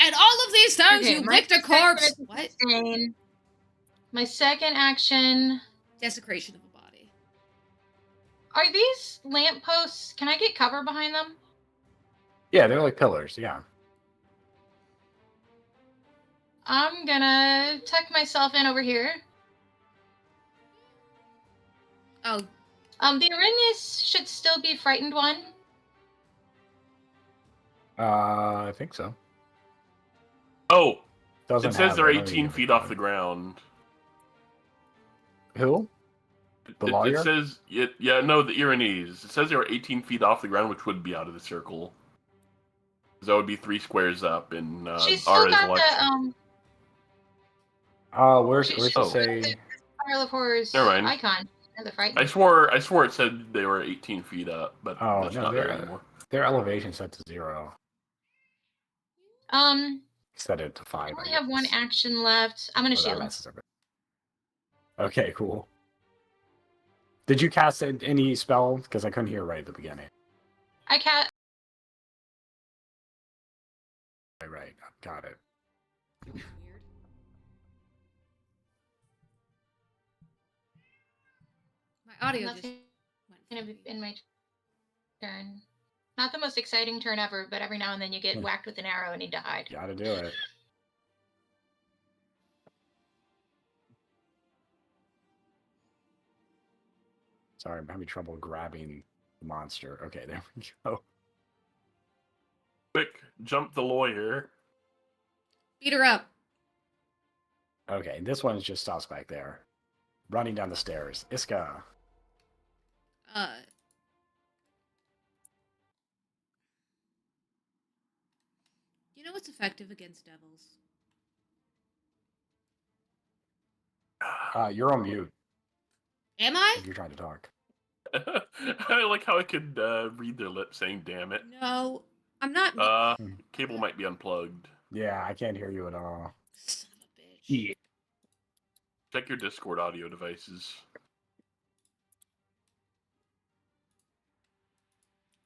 And all of these times Okay, you my licked a second corpse. is What? sustain. My second action. Desecration of a body. Are these lampposts? Can I get cover behind them? Yeah, they're like pillars. Yeah. I'm gonna tuck myself in over here. Oh, The Arrhenius should still be frightened one. I think so. Oh, Doesn't it says have they're it. Let me 18 give it feet to off you. the ground. Who? The It lawyer? says, the Iranese. It says they were 18 feet off the ground, which would be out of the circle. That would be 3 squares up in She's still Ara's got election. Where's She- it oh. say? Pile of Horrors Never mind. icon. The frightened. I swore it said they were 18 feet up, but Oh, that's no, not there they're- anymore. Their elevation set to 0. Set it to 5. I only have one action left. I'm gonna Oh, that shield. messes everything. Okay, cool. Did you cast any spell? Because I couldn't hear right at the beginning. I can't. Right, got it. Weird. My audio just Nothing went gonna be funny. in my turn. Not the most exciting turn ever, but every now and then you get whacked with an arrow and need to hide. Gotta do it. Sorry, I'm having trouble grabbing the monster. Okay, there we go. Quick, jump the lawyer. Beat her up. Okay, this one just stops back there. Running down the stairs. Iska. You know what's effective against devils? You're on mute Am I? if you're trying to talk. I like how I could read their lips saying "damn it." No, I'm not. Cable might be unplugged. Yeah, I can't hear you at all. Son of a bitch. Yeah. Check your Discord audio devices.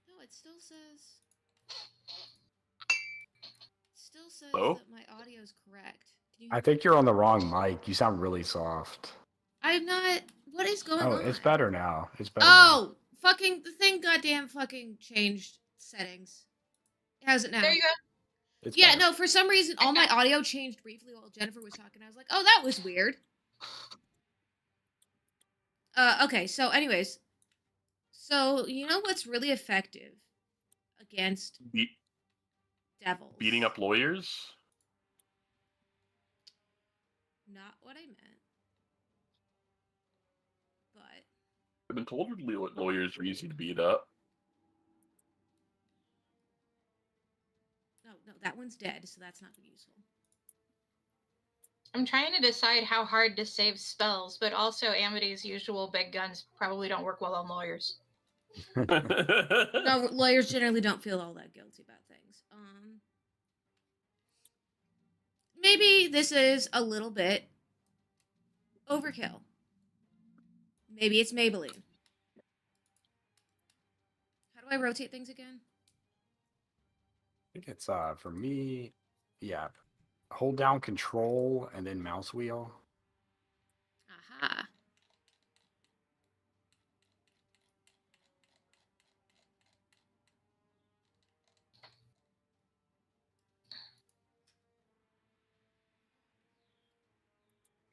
No, it still says. It still says Hello? that my audio is correct. Can you... I think you're on the wrong mic. You sound really soft. I'm not. What is going Oh, on? it's better now. It's better Oh, fucking the thing! Goddamn, fucking changed settings. How's it now? There you go. now. It's Yeah, better. no, for some reason, all my audio changed briefly while Jennifer was talking. I was like, oh, that was weird. Okay, so anyways. So, you know what's really effective against devils? Beating up lawyers. Not what I meant. But, I've been told lawyers are easy to beat up. no, that one's dead, so that's not useful. I'm trying to decide how hard to save spells, but also Amity's usual big guns probably don't work well on lawyers. No, lawyers generally don't feel all that guilty about things. Maybe this is a little bit overkill. Maybe it's Maybelline. How do I rotate things again? I think it's for me, yeah. Hold down control and then mouse wheel. Aha.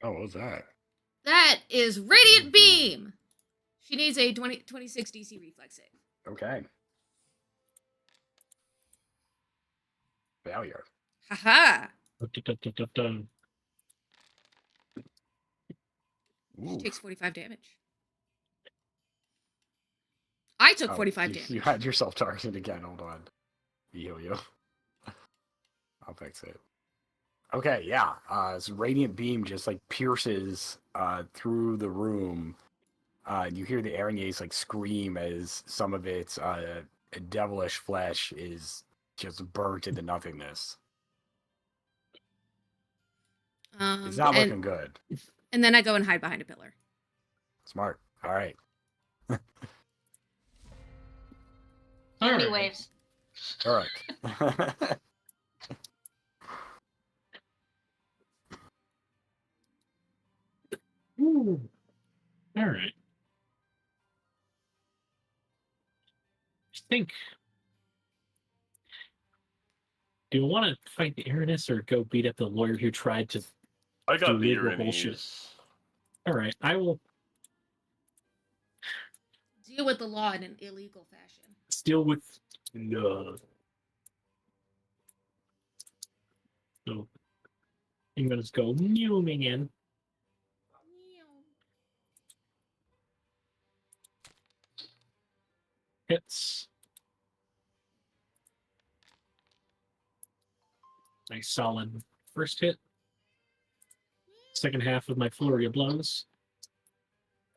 Oh, what was that? That is Radiant Beam! She needs a 26 DC reflex save. Okay. Failure. Haha! Dun. She Ooh. takes 45 damage. I took Oh, 45 you, damage. You had yourself targeted again. Hold on. Heal you. I'll fix it. Okay, yeah. This radiant beam just like pierces through the room. You hear the Araignées like scream as some of its devilish flesh is just burnt into nothingness. It's not looking good. And then I go and hide behind a pillar. Smart. All right. Amity Alright. waves. All right. Ooh. All right. I think. Do you want to fight the Aranus or go beat up the lawyer who tried to? I got the Illegal bullshit. Iranese. All right, I will Deal with the law in an illegal fashion. deal with. No. So I'm gonna just go zooming in. Hits. Nice solid first hit. Second half of my flurry of blows.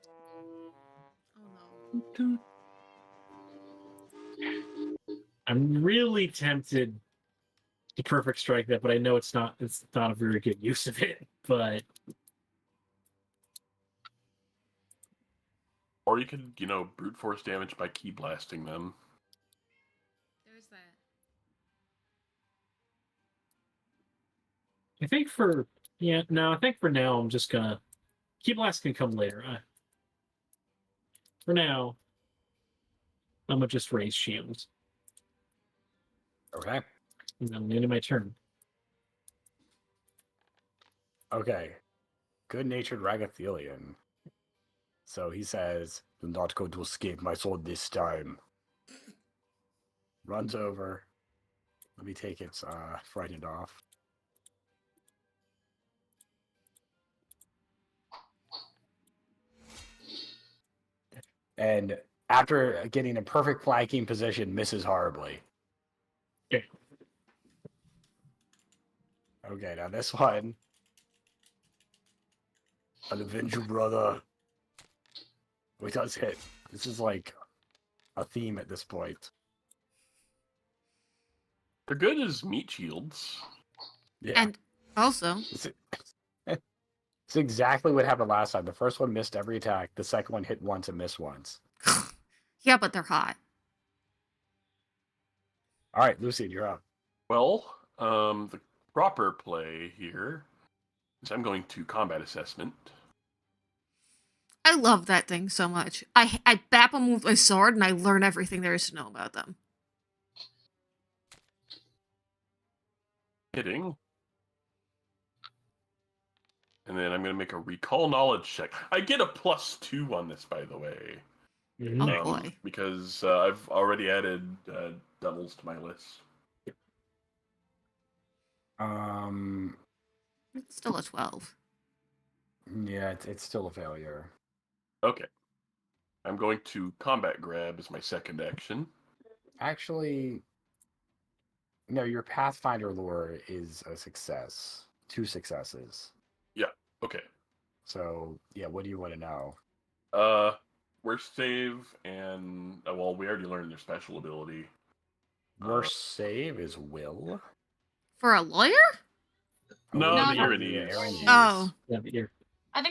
Oh no. I'm really tempted to perfect strike that, but I know it's not a very good use of it. But Or you could, brute force damage by key blasting them. There's that. I think for now I'm just gonna key blast can come later. For now, I'm gonna just raise shields. Okay. And then the end of my turn. Okay. Good-natured Ragathelion. So he says, "You're not going to escape my sword this time." Runs over. Let me take its frightened off. And after getting a perfect flanking position, misses horribly. Okay. Okay, now this one. I'll avenge you, brother. Oh, he does hit. This is like a theme at this point. They're good as meat shields. Yeah. And also, It's exactly what happened last time. The first one missed every attack. The second one hit once and missed once. yeah, but they're hot. All right, Lucy, you're up. Well, the proper play here is I'm going to combat assessment. I love that thing so much. I bap them with my sword and I learn everything there is to know about them. Hitting. And then I'm going to make a recall knowledge check. I get a +2 on this, by the way. Oh boy. Because I've already added doubles to my list. It's still a 12. Yeah, it's still a failure. Okay. I'm going to combat grab as my second action. Actually, no, your Pathfinder lore is a success. 2 successes. Okay. So, yeah, what do you want to know? Worst save and well, we already learned their special ability. Worst save is will. For a lawyer? No, No, the no. Erinese. Oh. Yeah, but you're I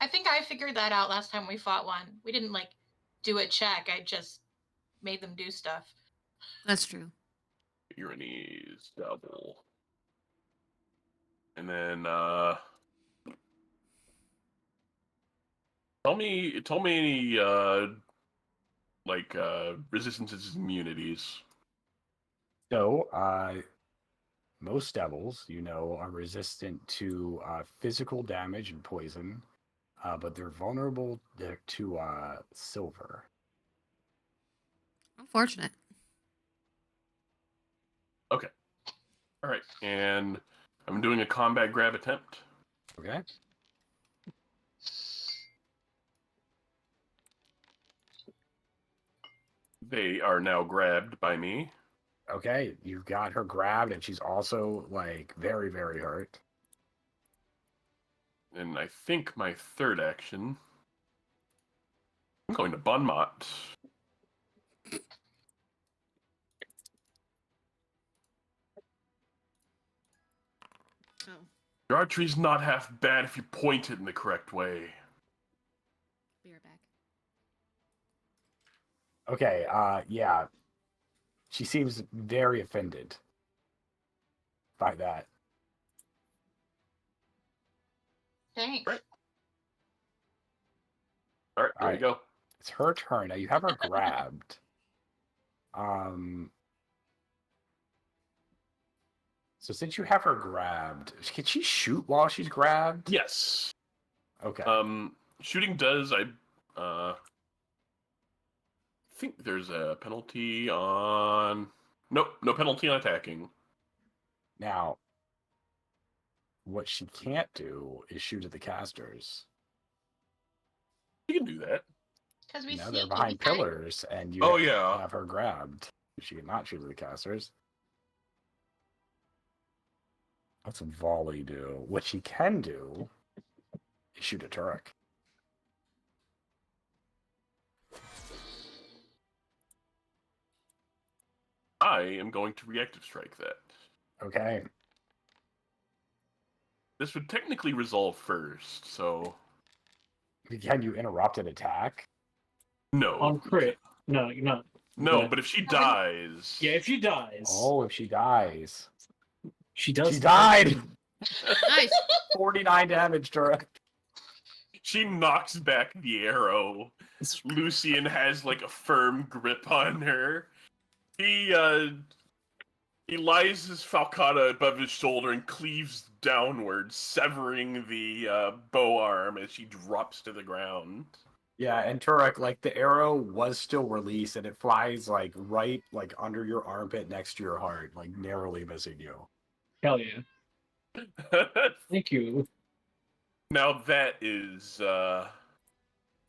think I figured that out last time we fought one. We didn't do a check. I just made them do stuff. That's true. Erinese double. And then tell me any resistances and immunities. So, most devils, are resistant to physical damage and poison, but they're vulnerable to silver. Unfortunate. Okay. All right, and I'm doing a combat grab attempt. Okay. They are now grabbed by me. Okay, you've got her grabbed, and she's also very, very hurt. And I think my third action, I'm going to Bunmot. Oh. Your archery's not half bad if you point it in the correct way. Be right back. Okay, yeah. She seems very offended by that. Thanks. Right. All right, there you go. It's her turn. Now you have her grabbed. So since you have her grabbed, can she shoot while she's grabbed? Yes. Okay. Shooting does. I think there's a penalty on. Nope, no penalty on attacking. Now, what she can't do is shoot at the casters. You can do that. Because we Now see they're behind behind- pillars, and you Oh, yeah. have her grabbed. She cannot shoot at the casters. What's a volley do? What she can do is shoot a Turek. I am going to reactive strike that. Okay. This would technically resolve first, so Can you interrupt an attack? no. On crit. No, you're not. No, Yeah. but if she dies, Yeah, if she dies, Oh, if she dies. she does. She died! Nice. 49 damage, Turek. she knocks back the arrow. Lucian has like a firm grip on her. He lies his falcata above his shoulder and cleaves downward, severing the bow arm as she drops to the ground. Yeah, and Turek, like, the arrow was still released, and it flies, like, right, like, under your armpit next to your heart, like, narrowly missing you. Hell yeah. Thank you. Now that is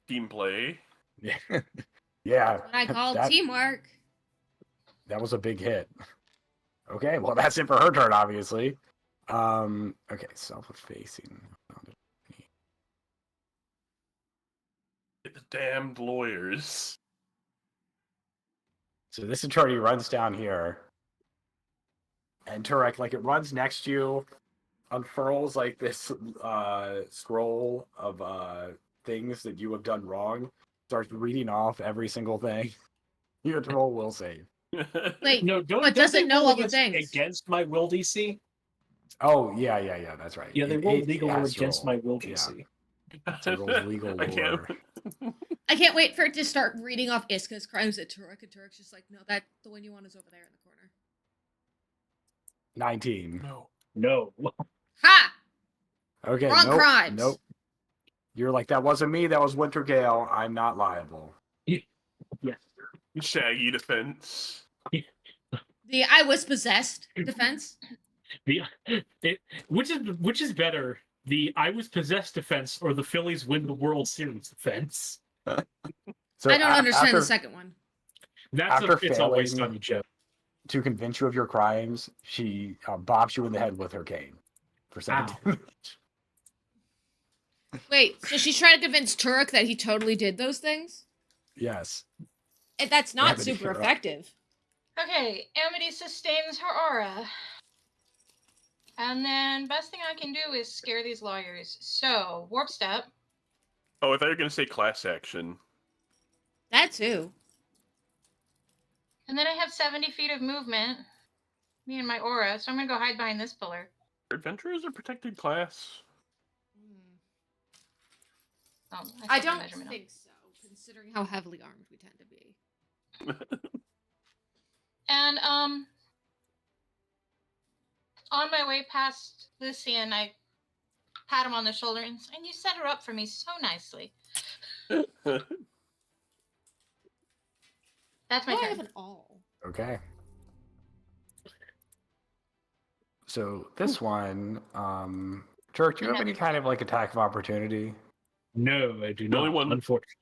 team play. Yeah. Yeah. What I call that, teamwork. that was a big hit. Okay, well, that's it for her turn, obviously. Okay, self-effacing. The damned lawyers. So this attorney runs down here, and Turek, like, it runs next to you, unfurls, like, this scroll of things that you have done wrong, starts reading off every single thing. You have to roll will save. Wait, No, don't. but don't doesn't they know roll all the against- things. against my will DC. Oh, yeah, that's right. Yeah, they It- roll it legal has to against roll. my will Yeah. DC. So it rolls legal I can't. lore. I can't wait for it to start reading off Iska's crimes at Turek, and Turek's just like, no, that the one you want is over there in the corner. 19. No. No. Ha! Okay, Wrong nope, crimes. nope. You're like, that wasn't me, that was Wintergale. I'm not liable. Yes. Shaggy defense. The I was possessed defense. Which is better, the I was possessed defense or the Phillies win the World Series defense? So I don't understand after, the second one. It's always failing- funny joke. To convince you of your crimes, she bops you in the head with her cane. For 17. Wait, so she's trying to convince Turek that he totally did those things? Yes. And that's not Amity, super you're up. effective. Okay, Amity sustains her aura. And then best thing I can do is scare these lawyers. So, warp step. Oh, I thought you were gonna say class action. That too. And then I have 70 feet of movement. Me and my aura, so I'm gonna go hide behind this pillar. Adventurers are protected class. Oh, I set the don't measurement up. think so, considering how heavily armed we tend to be. And on my way past Lucian, I pat him on the shoulder and you set her up for me so nicely. That's my Oh, I turn. have an all. Okay. So this one, Turk, do you have any kind of like attack of opportunity? No, I do The only not. one- Unfortunately,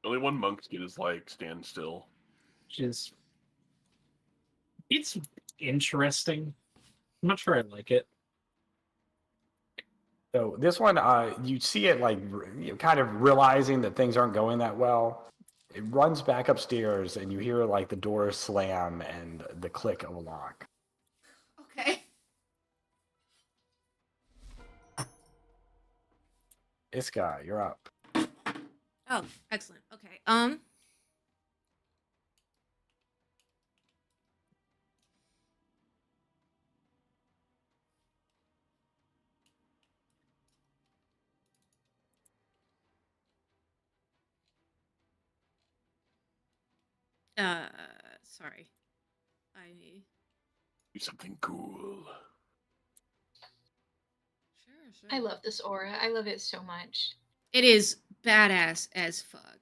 Only one monk's get is like stand still. it's interesting. I'm not sure I like it. So this one, you see it like kind of realizing that things aren't going that well. It runs back upstairs, and you hear like the door slam and the click of a lock. Okay. Iska, you're up. Oh, excellent. Okay. Sorry. Do something cool. Sure. I love this aura. I love it so much. It is badass as fuck.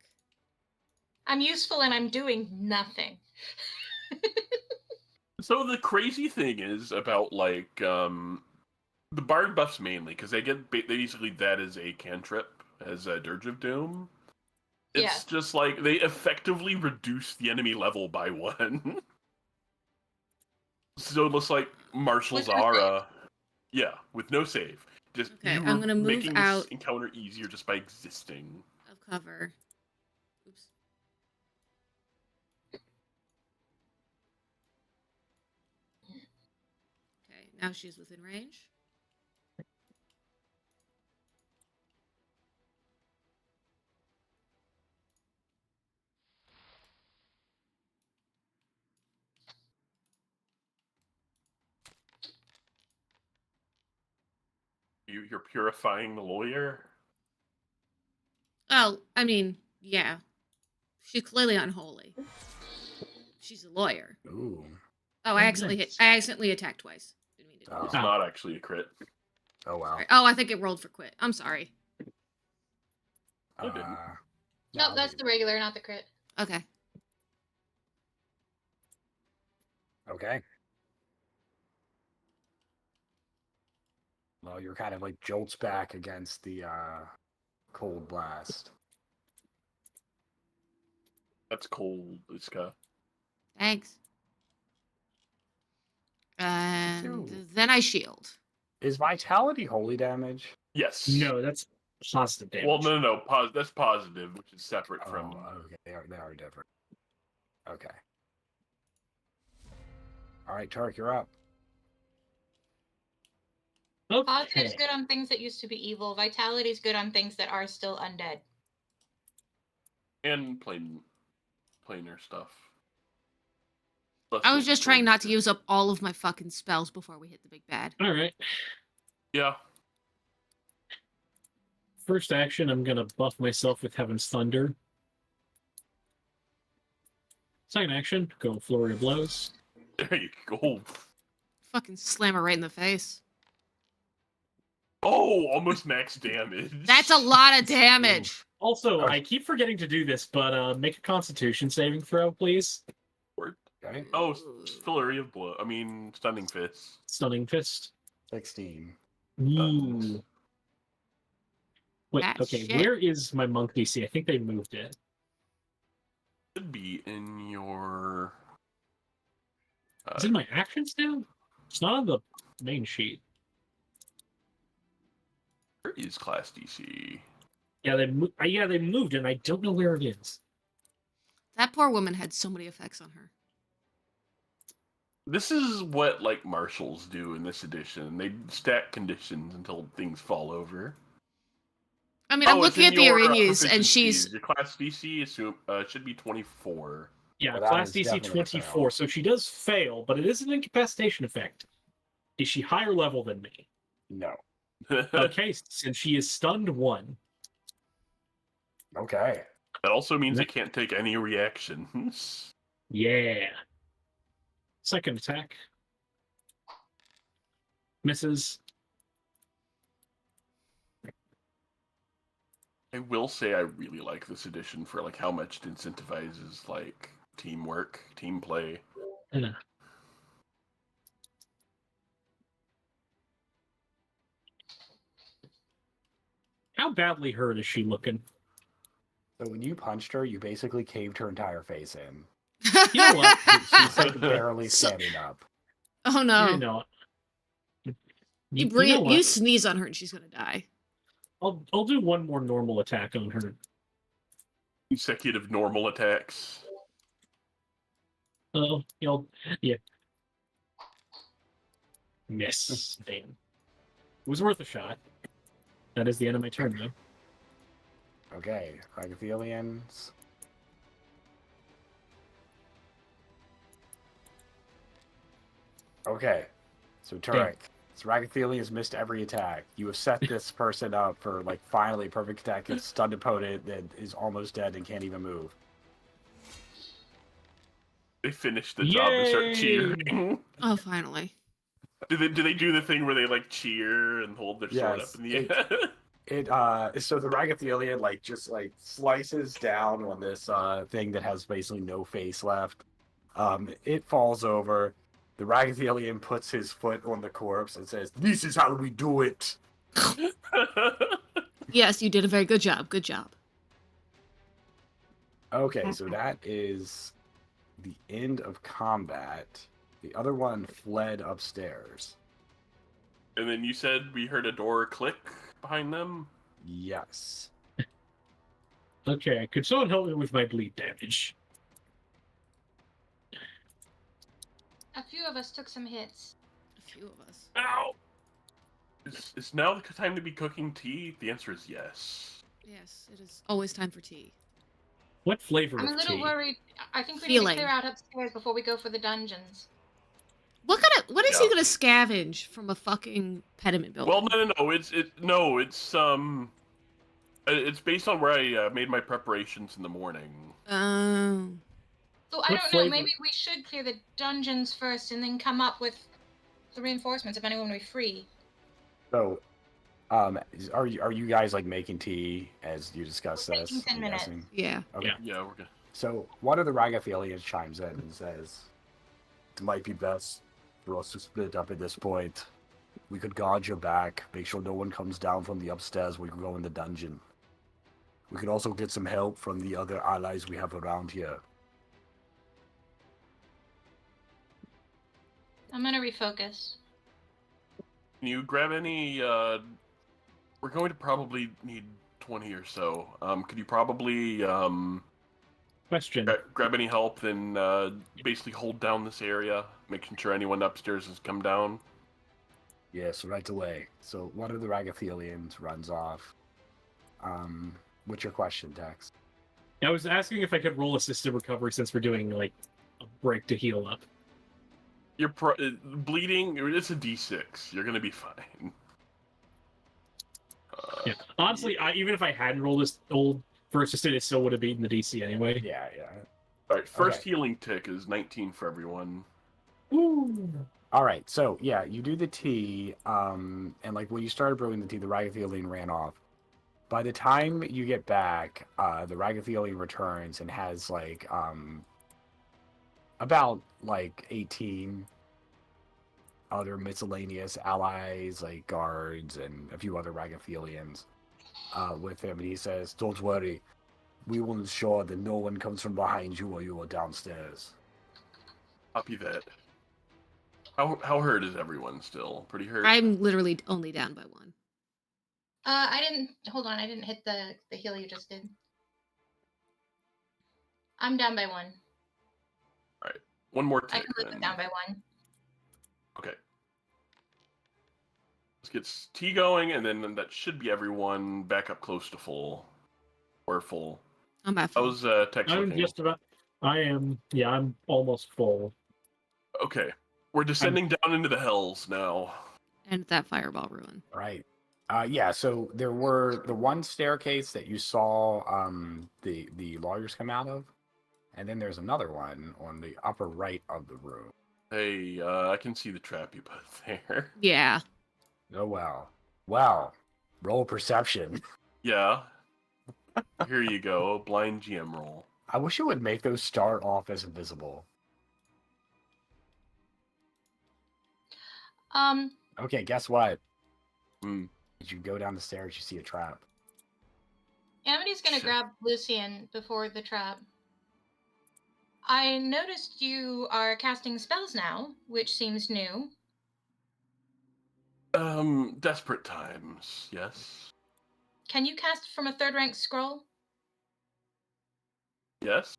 I'm useful and I'm doing nothing. So the crazy thing is about like the bard buffs mainly because they get basically that as a cantrip as a Dirge of Doom. It's just like they effectively reduce the enemy level by 1. So it looks like Marshall's With no aura. Yeah, with no save. Just Okay, you I'm were gonna move making out this encounter easier just by existing. of cover. Oops. Okay, now she's within range. You're purifying the lawyer? Oh, I mean, yeah. She's clearly unholy. She's a lawyer. Ooh. Oh, I accidentally attacked twice. Didn't mean to do Oh. It's that. not actually a crit. Oh wow. Sorry. Oh, I think it rolled for quit. I'm sorry. I didn't. Nope, that's the regular, not the crit. Okay. Okay. Well, you're kind of like jolts back against the cold blast. That's cold, Iska. Thanks. And Ooh. then I shield. Is vitality holy damage? Yes. No, that's positive damage. Well, no. That's positive, which is separate from. Okay, they are different. Okay. All right, Tark, you're up. Positive's Okay. good on things that used to be evil. Vitality's good on things that are still undead. And planar stuff. I was just trying not to use up all of my fucking spells before we hit the big bad. All right. Yeah. First action, I'm gonna buff myself with Heaven's Thunder. Second action, go Flurry of Blows. There you go. Fucking slam her right in the face. Oh, almost max damage. That's a lot of damage. Also, Okay. I keep forgetting to do this, but make a Constitution saving throw, please. Okay. Oh, flurry of blow. I mean, stunning fist. Stunning Fist. 16. Ooh. Wait, That okay, shit. where is my monk DC? I think they moved it. Should be in your. Is it my actions now? It's not on the main sheet. Where is class DC? Yeah, they moved it, and I don't know where it is. That poor woman had so many effects on her. This is what like marshals do in this edition. They stack conditions until things fall over. I mean, I'm it's looking in at the your, Erinyes, and proficiencies. she's... Your class DC should be 24. Yeah, Well, that class is DC definitely a 24, fail. so she does fail, but it is an incapacitation effect. Is she higher level than me? No. Okay, since she is stunned 1. Okay. That also means it can't take any reactions. Yeah. Second attack. Misses. I will say I really like this edition for like how much it incentivizes like teamwork, team play. Yeah. How badly hurt is she looking? So when you punched her, you basically caved her entire face in. You know what? She's like barely standing up. Oh no. You know, You know you what? sneeze on her and she's gonna die. I'll do one more normal attack on her. Consecutive normal attacks. Oh, yeah. Miss. Damn. It was worth a shot. That is the end of my turn, though. Okay, Agathelians. Okay, so Turek. So Ragathelion has missed every attack. You have set this person up for like finally perfect attack against stunned opponent that is almost dead and can't even move. They finish the job and start Yay! cheering. Oh, finally. do they do the thing where they like cheer and hold their sword Yes, up in the air? So the Ragathelion like just like slices down on this thing that has basically no face left. It falls over. The Ragathelion puts his foot on the corpse and says, "This is how we do it." Yes, you did a very good job. Good job. Okay, so that is the end of combat. The other one fled upstairs. And then you said we heard a door click behind them? Yes. Okay, could someone help me with my bleed damage? A few of us took some hits. A few of us. Ow! Is now the time to be cooking tea? The answer is yes. Yes, it is always time for tea. What flavor I'm of a little tea? worried. I think we need Healing. to clear out upstairs before we go for the dungeons. What is Yeah. he gonna scavenge from a fucking pediment building? Well, no. It's based on where I made my preparations in the morning. Oh. So I What don't flavor? know. Maybe we should clear the dungeons first and then come up with the reinforcements if anyone will be free. So, are you guys like making tea as you discuss We're this? taking 10 I'm minutes. guessing? Yeah. Okay. Yeah. Yeah, we're good. So one of the Ragathelians chimes in and says, "It might be best for us to split up at this point. We could guard your back, make sure no one comes down from the upstairs. We could go in the dungeon. We could also get some help from the other allies we have around here." I'm gonna refocus. Can you grab any? We're going to probably need 20 or so. Could you probably Question. grab any help? Then basically hold down this area, making sure anyone upstairs has come down. Yes, right away. So one of the Ragathelians runs off. What's your question, Tex? I was asking if I could roll assisted recovery since we're doing like a break to heal up. You're bleeding. It's a D6. You're gonna be fine. Yeah. Honestly, even if I hadn't rolled this old for assisted, it still would have beaten the DC anyway. Yeah. All right. First Okay. healing tick is 19 for everyone. Ooh. All right, so yeah, you do the tea, and like when you started brewing the tea, the Ragathelian ran off. By the time you get back, the Ragathelian returns and has like about like 18 other miscellaneous allies, like guards and a few other Ragathelians with him, and he says, "Don't worry, we will ensure that no one comes from behind you while you are downstairs." Copy that. How hurt is everyone still? Pretty hurt? I'm literally only down by one. I didn't. Hold on. I didn't hit the heal you just did. I'm down by one. One more I tick. can live then. with down by one. Okay. Let's get tea going, and then that should be everyone back up close to full. Or full. I'm at full. How's Tex I'm looking? just about. I am. Yeah, I'm almost full. Okay. We're descending down into the hells now. And that fireball ruin. Right. Yeah, so there were the one staircase that you saw the lawyers come out of, and then there's another one on the upper right of the room. Hey, I can see the trap you put there. Yeah. Oh well. Well, roll perception. Yeah. Here you go. Blind GM roll. I wish it would make those start off as invisible. Okay, guess what? Hmm. As you go down the stairs, you see a trap. Amity's gonna Shit. grab Lucian before the trap. I noticed you are casting spells now, which seems new. Desperate times, yes. Can you cast from a third rank scroll? Yes?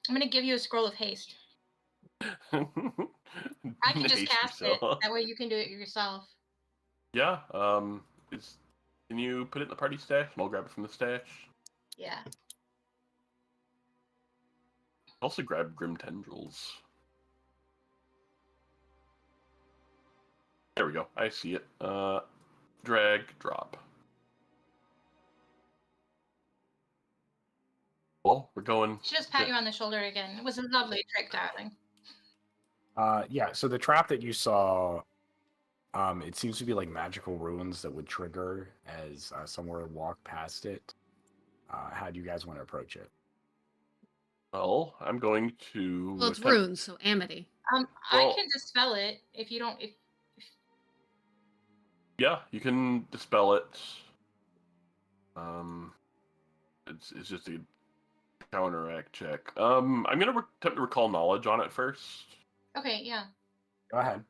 I'm gonna give you a scroll of haste. I can just Haste cast it. yourself. That way you can do it yourself. Yeah, can you put it in the party stash and I'll grab it from the stash? Yeah. Also grab Grim Tendrils. There we go. I see it. Drag, drop. Well, we're going. She just pat you on the shoulder again. It was a lovely trick, darling. Yeah, so the trap that you saw, it seems to be like magical runes that would trigger as someone walk past it. How do you guys want to approach it? Well, I'm going to. Well, it's attempt- runes, so Amity. I Well- can dispel it if you don't. Yeah, you can dispel it. It's just a counteract check. I'm gonna attempt to recall knowledge on it first. Okay, yeah. Go ahead.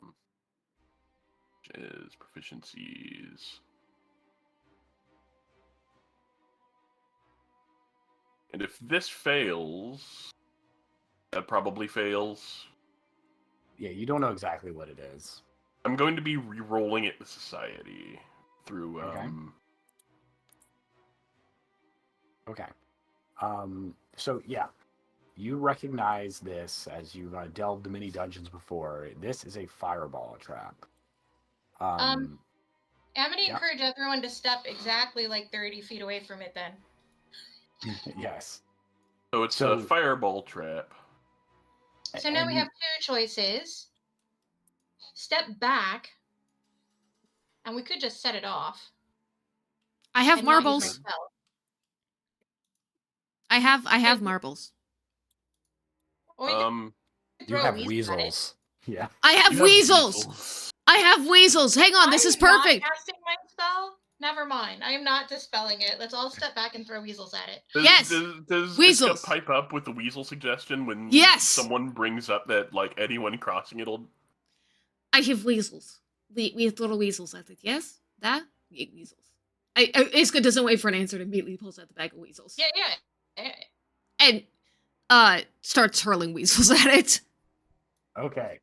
Which is proficiencies. And if this fails, that probably fails. Yeah, you don't know exactly what it is. I'm going to be re-rolling it with society through Okay. Okay. So yeah, you recognize this as you've delved the mini dungeons before. This is a fireball trap. I'm gonna Yeah. encourage everyone to step exactly like 30 feet away from it then. Yes. So it's So- a fireball trap. So now we And- have two choices. Step back, and we could just set it off. I have and not use my marbles. spell. I have marbles. Or we could You throw a have weasel at it. weasels. Yeah. I have You have weasels. I have weasels. Hang on, this I'm is perfect. Not casting my spell? Never mind. I am not dispelling it. Let's all step back and throw weasels at it. Yes! Does Weasels. Iska pipe up with the weasel suggestion when Yes! someone brings up that like anyone crossing it'll? I have weasels. We throw weasels at it. Yes, that weasels. Iska doesn't wait for an answer to immediately pulls out the bag of weasels. Yeah. And starts hurling weasels at it. Okay.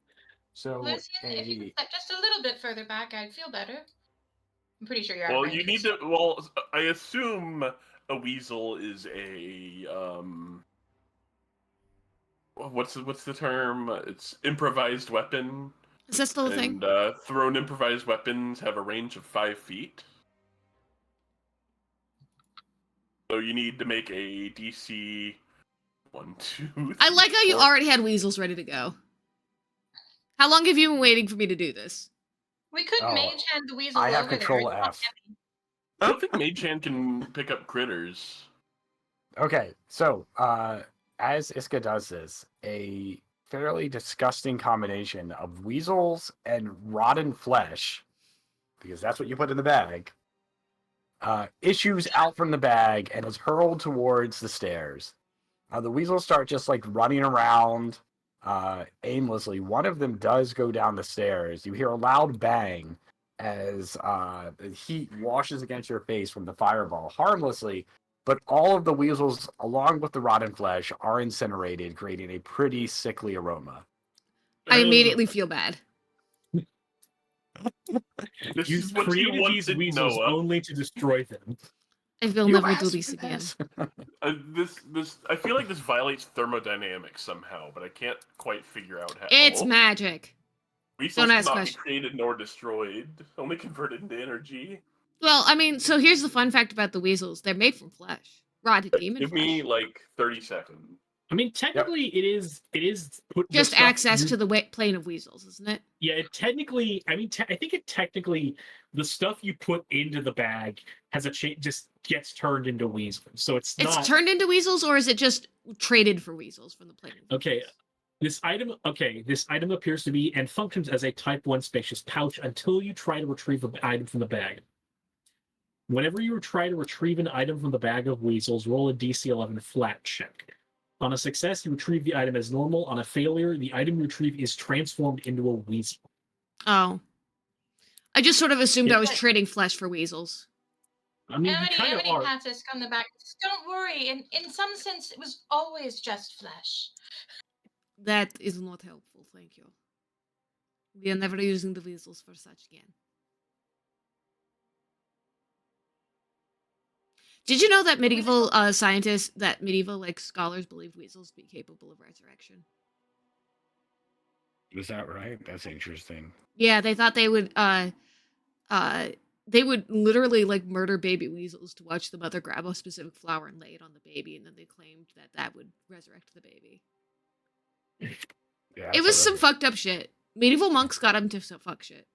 So Lucian, if you could step just a little bit further back, I'd feel better. I'm pretty sure you're out of Well, range. you need to. Well, I assume a weasel is a What's the term? It's improvised weapon. Is that still a thing? And thrown improvised weapons have a range of 5 feet. So you need to make a DC 1, 2. I like how you 4. already had weasels ready to go. How long have you been waiting for me to do this? We could Oh, mage hand the weasel I have over control there. F. I don't think Mage Hand can pick up critters. Okay, so as Iska does this, a fairly disgusting combination of weasels and rotten flesh, because that's what you put in the bag, issues out from the bag and is hurled towards the stairs. The weasels start just like running around aimlessly. One of them does go down the stairs. You hear a loud bang as the heat washes against your face from the fireball harmlessly, but all of the weasels, along with the rotten flesh, are incinerated, creating a pretty sickly aroma. I immediately feel bad. This You is what you created these wanted, weasels Noah. only to destroy them. I will You never do asked this for again. this. This I feel like this violates thermodynamics somehow, but I can't quite figure out how. It's magic. Weasels Don't ask cannot be questions. created nor destroyed, only converted into energy. Well, I mean, so here's the fun fact about the weasels. They're made from flesh. Rotted demon Give flesh. me like 30 seconds. I mean, technically, it is put the Just stuff access you- to the plane of weasels, isn't it? Yeah, it technically. I mean, I think it technically the stuff you put into the bag has a just gets turned into weasels. So it's It's not turned into weasels, or is it just traded for weasels from the plane of okay. weasels? This item appears to be and functions as a Type 1 spacious pouch until you try to retrieve an item from the bag. Whenever you try to retrieve an item from the bag of weasels, roll a DC 11 flat check. On a success, you retrieve the item as normal. On a failure, the item you retrieve is transformed into a weasel. Oh. I just sort of assumed Yeah. I was trading flesh for weasels. I mean, you kind of Emily are. pats us on the back. Don't worry. In some sense, it was always just flesh. That is not helpful, thank you. We are never using the weasels for such again. Did you know that medieval scientists, scholars believed weasels to be capable of resurrection? Is that right? That's interesting. Yeah, they thought they would literally like murder baby weasels to watch the mother grab a specific flower and lay it on the baby, and then they claimed that that would resurrect the baby. Yeah, It was some fucked up shit. Medieval monks got them to some fuck shit.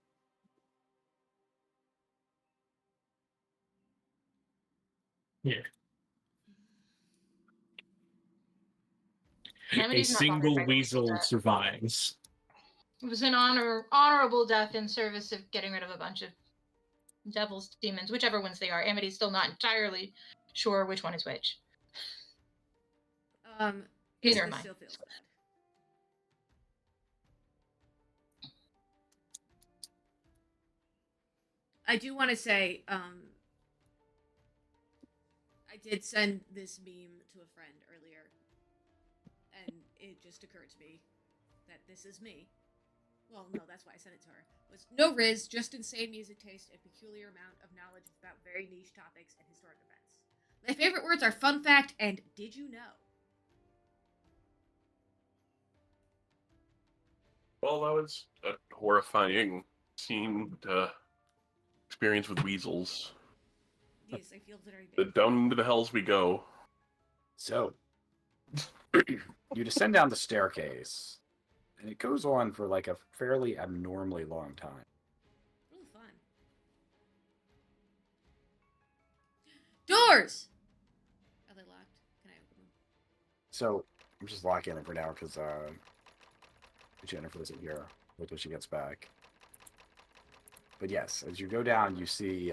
Yeah. A Amity's not single bothered by the weasel death. survives. It was an honorable death in service of getting rid of a bunch of devils, demons, whichever ones they are. Amity's still not entirely sure which one is which. Neither This am I. still feels bad. I do want to say, I did send this meme to a friend earlier, and it just occurred to me that this is me. Well, no, that's why I sent it to her. Was no riz, just insane music taste and peculiar amount of knowledge about very niche topics and historic events. My favorite words are fun fact and did you know? Well, that was a horrifying scene to experience with weasels. Yes, I feel very The big. down into the hells we go. So, you descend down the staircase, and it goes on for like a fairly abnormally long time. Really fun. Doors! Are they locked? Can I open them? So, I'm just locking it for now because Jennifer isn't here. Wait till she gets back. But yes, as you go down, you see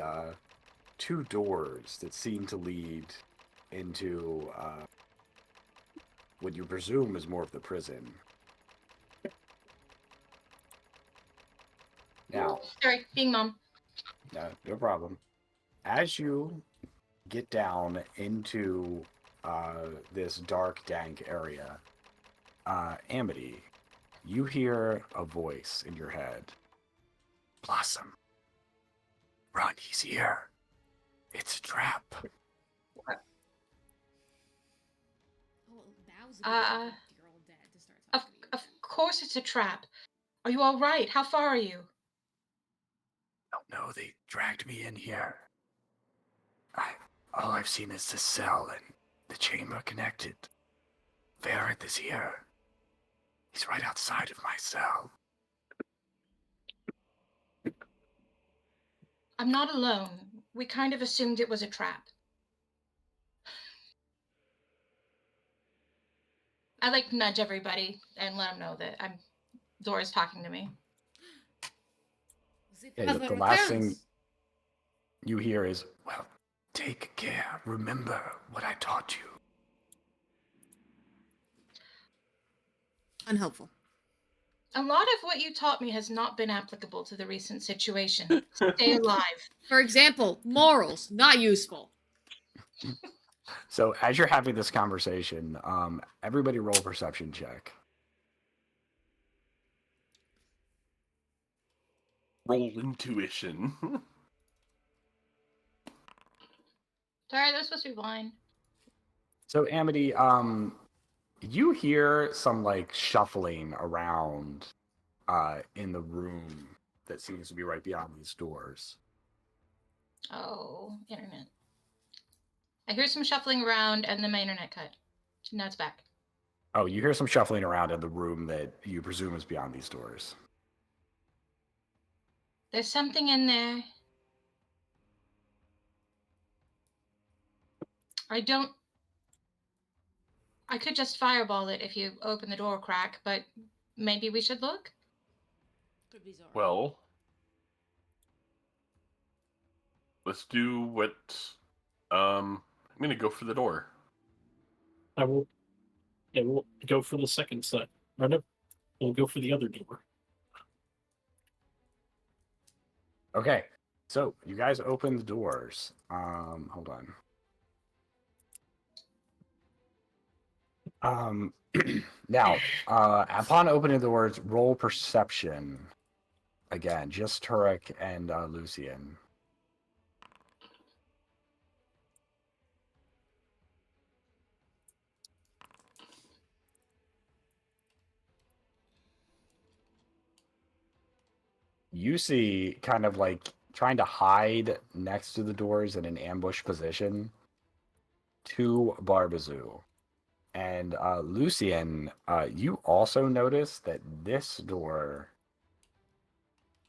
two doors that seem to lead into what you presume is more of the prison. Now, Sorry, being mom. no problem. As you get down into this dark, dank area, Amity, you hear a voice in your head. Blossom, run, he's here. It's a trap. Oh, that was a good your old dad to start Of, talking to you. of course it's a trap. Are you all right? How far are you? Don't know, they dragged me in here. All I've seen is the cell and the chamber connected. Verith is here. He's right outside of my cell. I'm not alone. We kind of assumed it was a trap. I like nudge everybody and let them know that Dora's talking to me. Yeah, the last thing you hear is, well, take care. Remember what I taught you. Unhelpful. A lot of what you taught me has not been applicable to the recent situation. Stay alive. For example, morals, not useful. So as you're having this conversation, everybody roll a perception check. Roll intuition. Sorry, they're supposed to be blind. So Amity, you hear some like shuffling around in the room that seems to be right beyond these doors. Oh, internet. I hear some shuffling around and then my internet cut. Now it's back. Oh, you hear some shuffling around in the room that you presume is beyond these doors. There's something in there. I could just fireball it if you open the door crack, but maybe we should look? Could be Zora. Well, let's do what. I'm gonna go for the door. I will. Yeah, we'll go for the second set. Or no, we'll go for the other door. Okay, so you guys open the doors. Hold on. Now, upon opening the doors, roll perception. Again, just Turek and Lucian. You see kind of like trying to hide next to the doors in an ambush position, two Barbazoo. And Lucian, you also notice that this door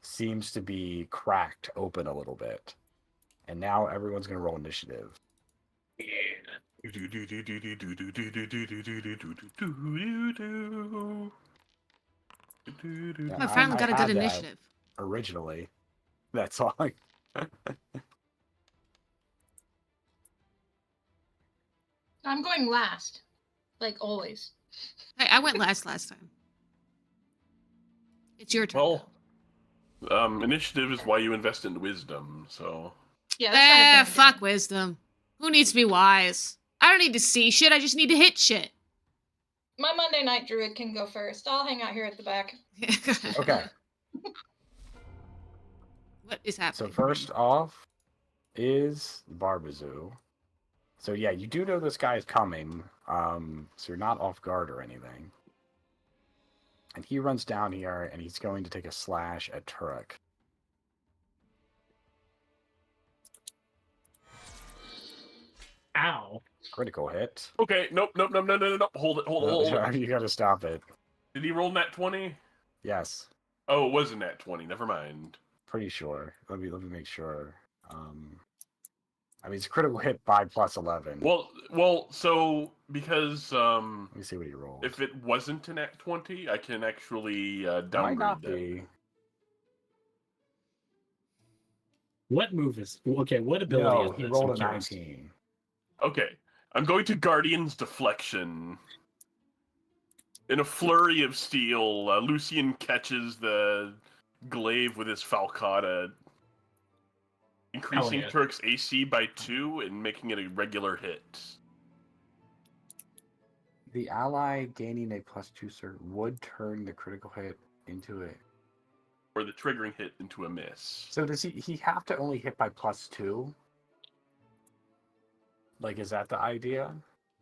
seems to be cracked open a little bit. And now everyone's going to roll initiative. I finally got a good initiative. Originally, that song. I'm going last, like always. Hey, I went last time. It's your turn. Well, initiative is why you invest in wisdom, so... Yeah, that's not a thing I'm Fuck doing. wisdom. Who needs to be wise? I don't need to see shit. I just need to hit shit. My Monday night druid can go first. I'll hang out here at the back. Okay. What is So happening? first off is Barbazoo. So yeah, you do know this guy is coming. So you're not off guard or anything. And he runs down here and he's going to take a slash at Turek. Ow. Critical hit. Okay, nope. Hold it. You gotta stop it. Did he roll nat 20? Yes. Oh, it was a nat 20. Never mind. Pretty sure. Let me make sure. I mean, it's a critical hit by plus 11. Well, so because Let me see what he rolled. if it wasn't a nat 20, I can actually Might downgrade not that. be. What move is... Okay, what ability No, is he this? rolled I'm a curious. 19. Okay, I'm going to Guardian's Deflection. In a flurry of steel, Lucian catches the glaive with his falcata, increasing yeah. Turk's AC by 2 and making it a regular hit. The ally gaining a plus 2 cert would turn the critical hit into a... Or the triggering hit into a miss. So does he have to only hit by plus 2? Like, is that the idea?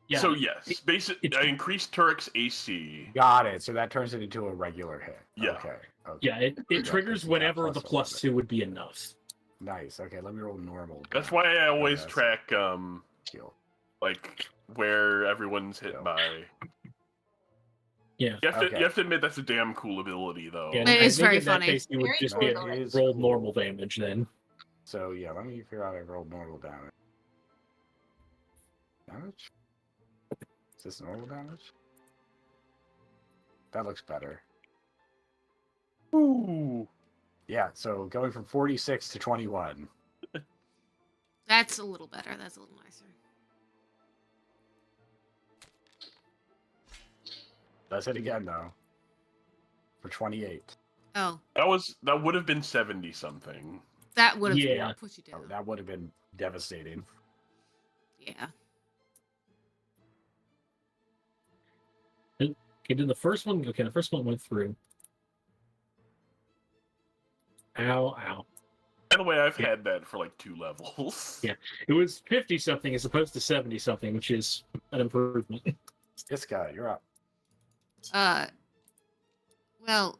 Yeah. So yes, basically, it's- I increased Turk's AC. Got it. So that turns it into a regular hit. Yeah. Okay. Yeah, it triggers because he got whenever the plus plus 11. 2 would be enough. Nice. Okay, let me roll normal. That's why I always that's- track Heal. like where everyone's hit Yeah. by. Yeah. You Okay. have to admit that's a damn cool ability, though. Yeah, It I is think very in that funny. case, you would Very just cool. get It is rolled cool. normal damage then. So yeah, let me figure out I rolled normal damage. Damage? Is this normal damage? That looks better. Ooh. Yeah, so going from 46 to 21. That's a little better. That's a little nicer. That's it again though. For 28. Oh, That would have been 70 something. that would have Yeah. put you Oh, down. that would have been devastating. Yeah. Okay, did the first one... Okay, the first one went through. Ow. By the way, I've Yeah. had that for like 2 levels. Yeah. It was 50-something as opposed to 70-something, which is an improvement. This guy, you're up. Well,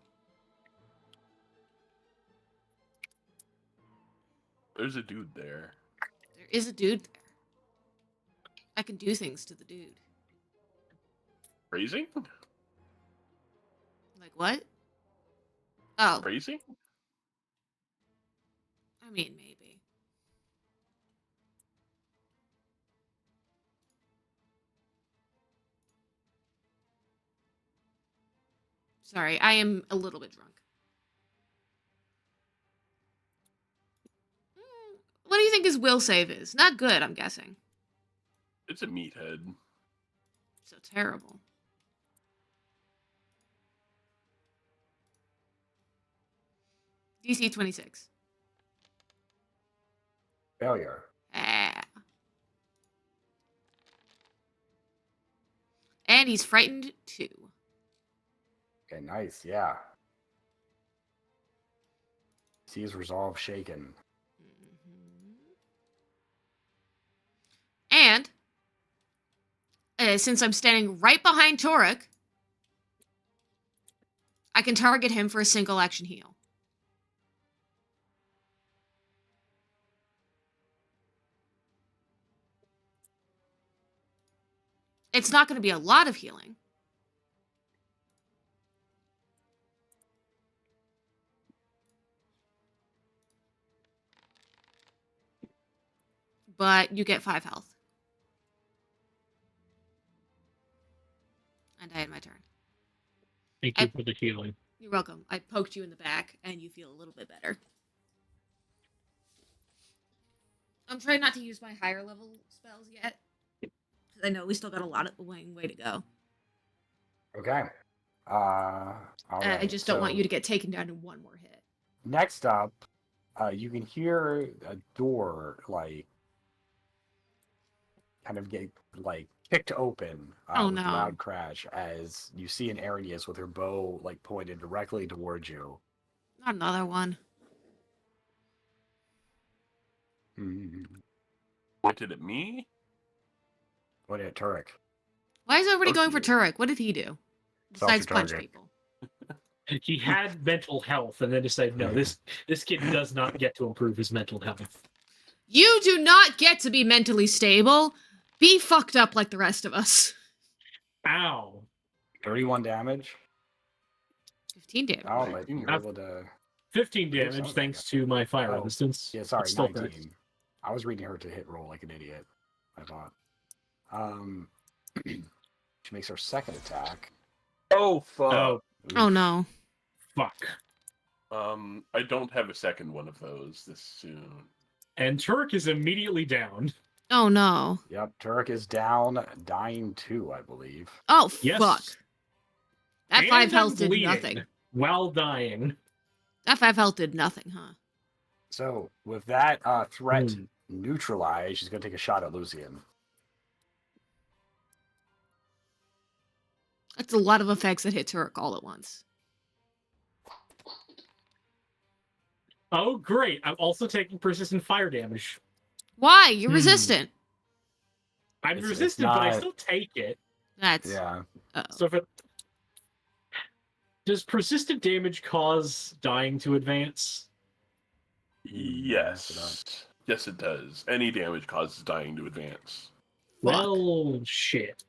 There's a dude there. there is a dude there. I can do things to the dude. Crazy? Like what? Oh, Crazy? I mean, maybe. Sorry, I am a little bit drunk. What do you think his will save is? Not good, I'm guessing. It's a meathead. So terrible. DC 26. Failure. Ah. And he's frightened too. Okay, nice, yeah. See his resolve shaken. And since I'm standing right behind Torek, I can target him for a single action heal. It's not going to be a lot of healing. But you get 5 health. And I had my turn. Thank you for the healing. You're welcome. I poked you in the back, and you feel a little bit better. I'm trying not to use my higher level spells yet. Because I know we still got a lot of way to go. Okay. All right. I just don't want you to get taken down in one more hit. Next up, you can hear a door like kind of get like kicked open Oh, with no. a loud crash as you see an Arrhenius with her bow like pointed directly towards you. Not another one. Pointed at me? Pointed at Turek. Why is everybody Oh, going for dear. Turek? What did he do? Besides punch target. people. He had mental health and then decided, no, this kid does not get to improve his mental health. You do not get to be mentally stable. Be fucked up like the rest of us. Ow. 31 damage. 15 damage. Oh, but you're Uh, able to. 15 Reduce damage some, thanks to my fire Oh, resistance. Yeah, sorry, It's still 19. correct. I was reading her to hit roll like an idiot. I thought. She makes her second attack. Oh, fuck. Oh, Oh no. fuck. I don't have a second one of those this soon. And Turk is immediately down. Oh no. Yep, Turek is down, dying 2, I believe. Oh Yes. fuck. That And 5 health did bleeding nothing. while dying. That 5 health did nothing, huh? So with that threat Hmm. neutralized, she's gonna take a shot at Lucian. That's a lot of effects that hit Turek all at once. Oh, great. I'm also taking persistent fire damage. Why? You're Hmm. resistant. I'm It's resistant, but I not- still take it. That's Yeah. So if it... Does persistent damage cause dying to advance? Yes. Yes, it does. Any damage causes dying to advance. Well, shit.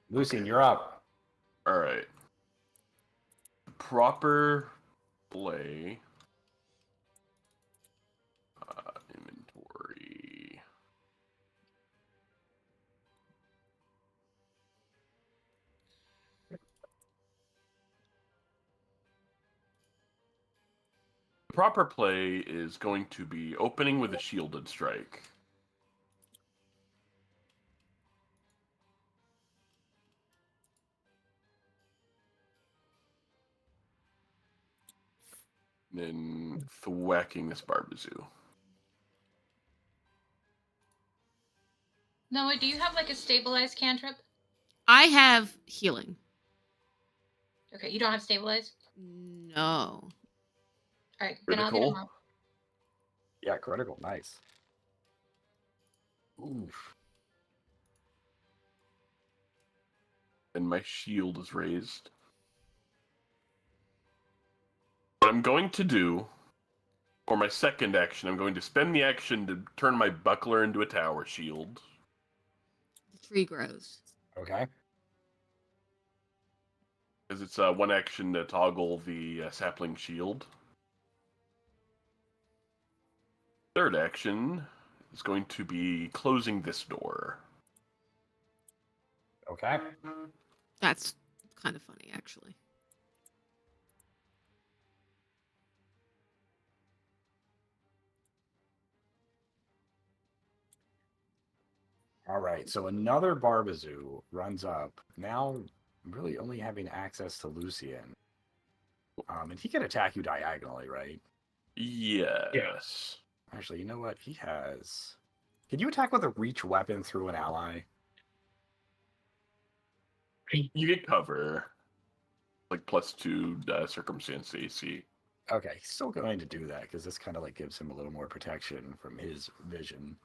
Lucian, you're up. Alright. Proper play. Inventory. Proper play is going to be opening with a shielded strike. Then thwacking this Barbazoo. Noah, do you have like a stabilized cantrip? I have healing. Okay, you don't have stabilized? No. All right, then I'll get Critical. him up. Yeah, critical. Nice. Oof. And my shield is raised. What I'm going to do, for my second action, I'm going to spend the action to turn my buckler into a tower shield. The tree grows. Okay. Because it's one action to toggle the sapling shield. Third action is going to be closing this door. Okay. That's kind of funny, actually. All right. So another Barbazoo runs up. Now, really only having access to Lucian. And he can attack you diagonally, right? Yes. Actually, you know what? He has. Can you attack with a reach weapon through an ally? You get cover. Like +2 circumstance AC. Okay, he's still going to do that because this kind of like gives him a little more protection from his vision.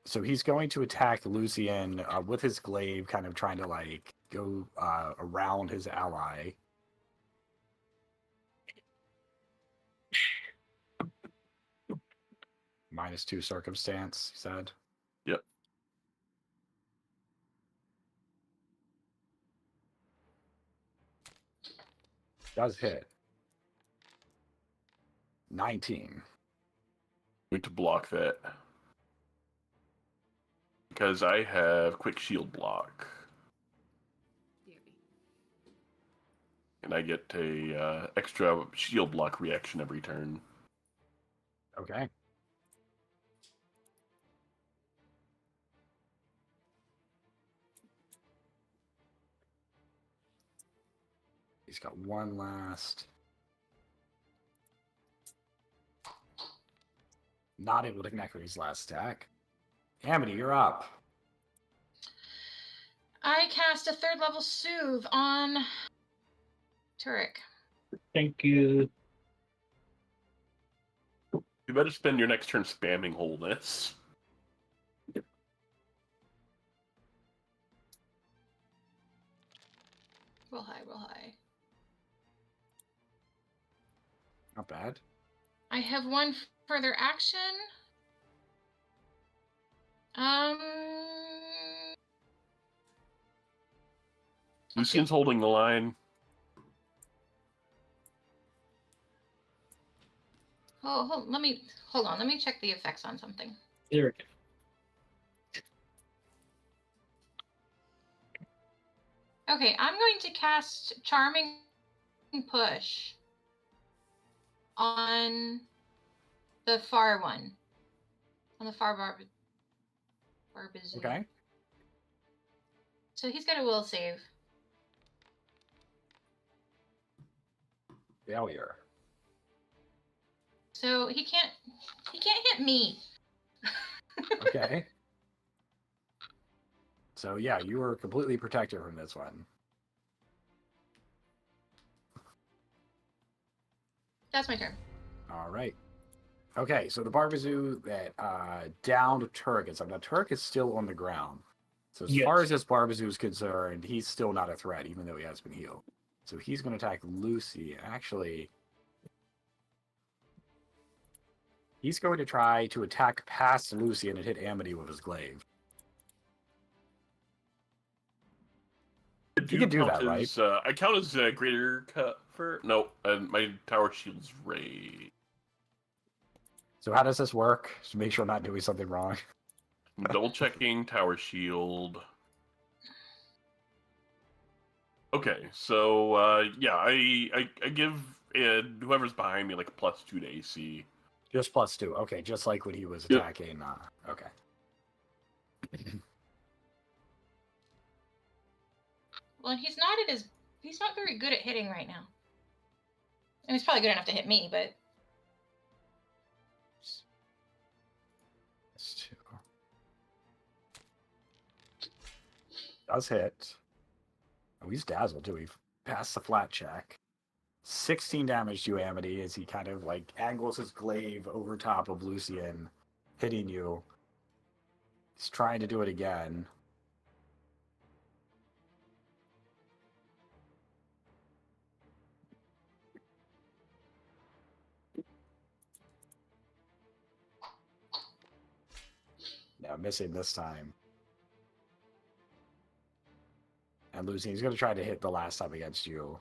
So he's going to attack Lucian with his glaive, kind of trying to like go around his ally. -2 circumstance, he said. Yep. Does hit. 19. Going to block that. Because I have quick shield block. And I get a extra shield block reaction every turn. Okay. He's got one last. Not able to connect with his last attack. Amity, you're up. I cast a 3rd level Soothe on Turek. Thank you. You better spend your next turn spamming wholeness. Roll high, roll high. Not bad. I have one further action. Lucian's holding the line. Hold on. Let me check the effects on something. There we go. Okay, I'm going to cast Charming Push on the far one. On the far Barbazoo. Okay. So he's got a will save. Failure. So he can't hit me. Okay. So yeah, you are completely protected from this one. That's my turn. All right. Okay, so the Barbazoo that downed Turk is up. Now Turk is still on the ground. So as far as this Barbazoo is concerned, he's still not a threat, even though he has been healed. So he's going to attack Lucy. Actually, he's going to try to attack past Lucy and hit Amity with his glaive. You can do that, right? I count as a greater cut for... No, my tower shield's raised. So how does this work? Just make sure I'm not doing something wrong. I'm double checking tower shield. Okay, so yeah, I give whoever's behind me like a +2 to AC. Just +2. Okay, just like when he was attacking. Okay. Well, he's not very good at hitting right now. And he's probably good enough to hit me, but +2. Does hit. Oh, he's dazzled too. He passed the flat check. 16 damage to Amity as he kind of like angles his glaive over top of Lucian, hitting you. He's trying to do it again. Yeah, missing this time. And Lucian, he's going to try to hit the last time against you.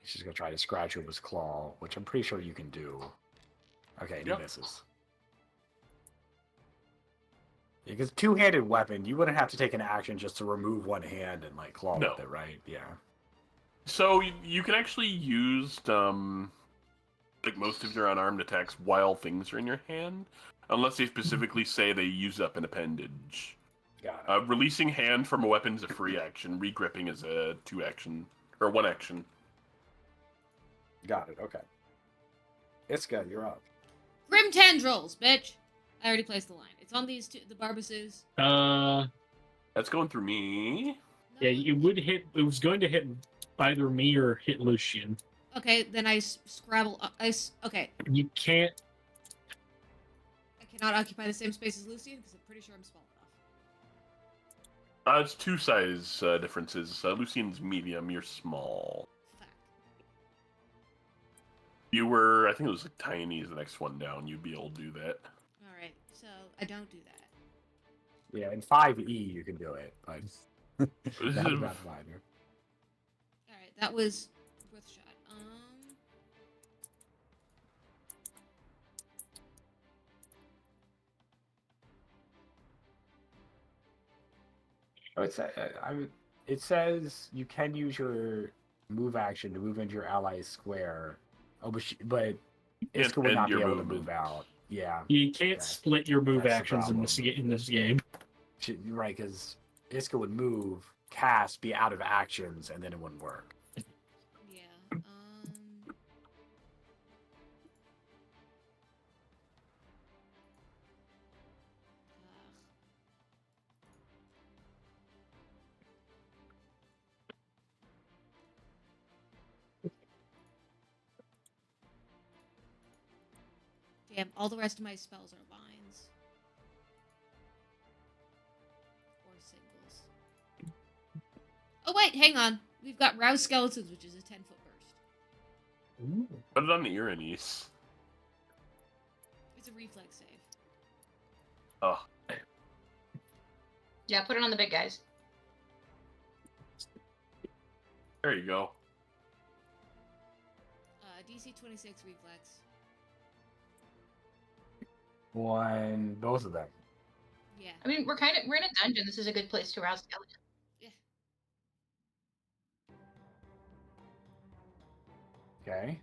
He's just going to try to scratch you with his claw, which I'm pretty sure you can do. Okay, and he misses. Because two-handed weapon, you wouldn't have to take an action just to remove one hand and like claw with it, right? Yeah. So you can actually use like most of your unarmed attacks while things are in your hand, unless they specifically say they use up an appendage. Got it. Releasing hand from a weapon is a free action. Regripping is a 2-action or 1 action. Got it. Okay. Iska, you're up. Grim Tendrils, bitch. I already placed the line. It's on these two, the Barbazoos. That's going through me. Yeah, it would hit. It was going to hit either me or hit Lucian. Okay, then I scrabble. Okay. You can't. I cannot occupy the same space as Lucian because I'm pretty sure I'm small enough. It's 2 size differences. Lucian's medium, you're small. Fuck. You were, I think it was like tiny as the next one down. You'd be able to do that. All right, so I don't do that. Yeah, in 5e you can do it, but not minor. All right, that was worth a shot. Oh, it says you can use your move action to move into your ally's square. Oh, but Iska would end not be your able to movement. move out. Yeah. You can't Okay. split your move That's the actions in this game. Right, because Iska would move, cast, be out of actions, and then it wouldn't work. Yeah. Damn, all the rest of my spells are lines. Or singles. Oh, wait, hang on. We've got Rouse Skeletons, which is a 10-foot burst. Ooh. Put it on the Uranus. It's a reflex save. Oh, Yeah, put it on the big guys. there you go. DC 26 reflex. One, both of them. Yeah. I mean, we're in a dungeon. This is a good place to rouse skeletons. Okay.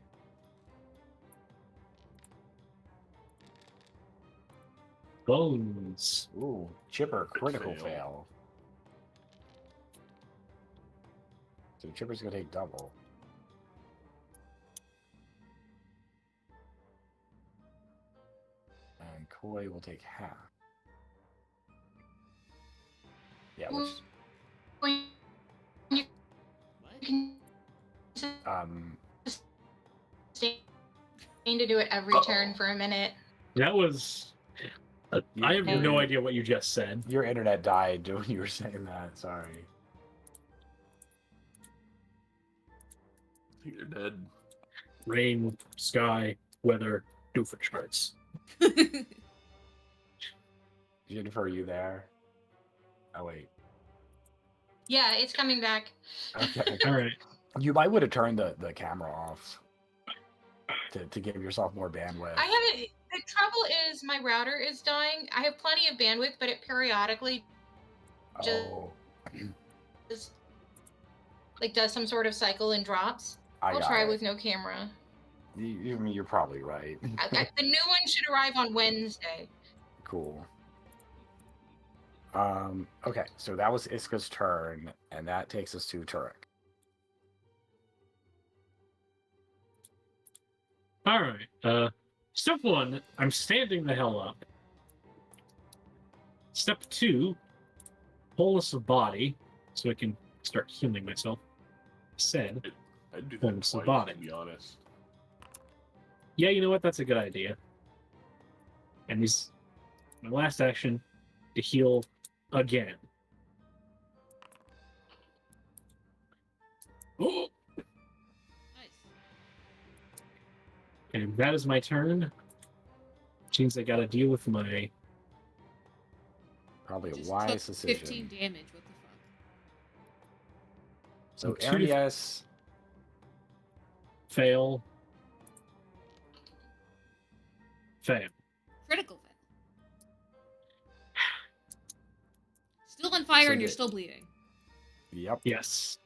Bones. Ooh, chipper, critical Fail. fail. So chipper's gonna take double. And Koi will take half. Yeah, which Well, you What? can sustain to do it every turn for a minute. That was. I have no idea what you just said. your internet died when you were saying that. Sorry. I think they're dead. Rain, sky, weather, Doofenshmirtz. Jennifer, are you there? Oh wait. Yeah, it's coming back. Okay. All right. You might would have turned the camera off to give yourself more bandwidth. I haven't. The trouble is my router is dying. I have plenty of bandwidth, but it periodically Oh, just like does some sort of cycle and drops. I'll got try it. with no camera. You're probably right. The new one should arrive on Wednesday. Cool. Okay, so that was Iska's turn, and that takes us to Turek. All right. Step 1, I'm standing the hell up. Step 2, wholeness of body, so I can start healing myself. Said, I'd do that Wholeness twice, of body. to be honest. yeah, you know what? That's a good idea. And my last action to heal again. Oh, Nice. and that is my turn. Which means I gotta deal with my. Probably a Just wise took decision. 15 damage. What the fuck? So Two Aaron, dif- yes. Fail. Fail. Critical fail. Still on fire So and you're the- still bleeding. Yep. Yes.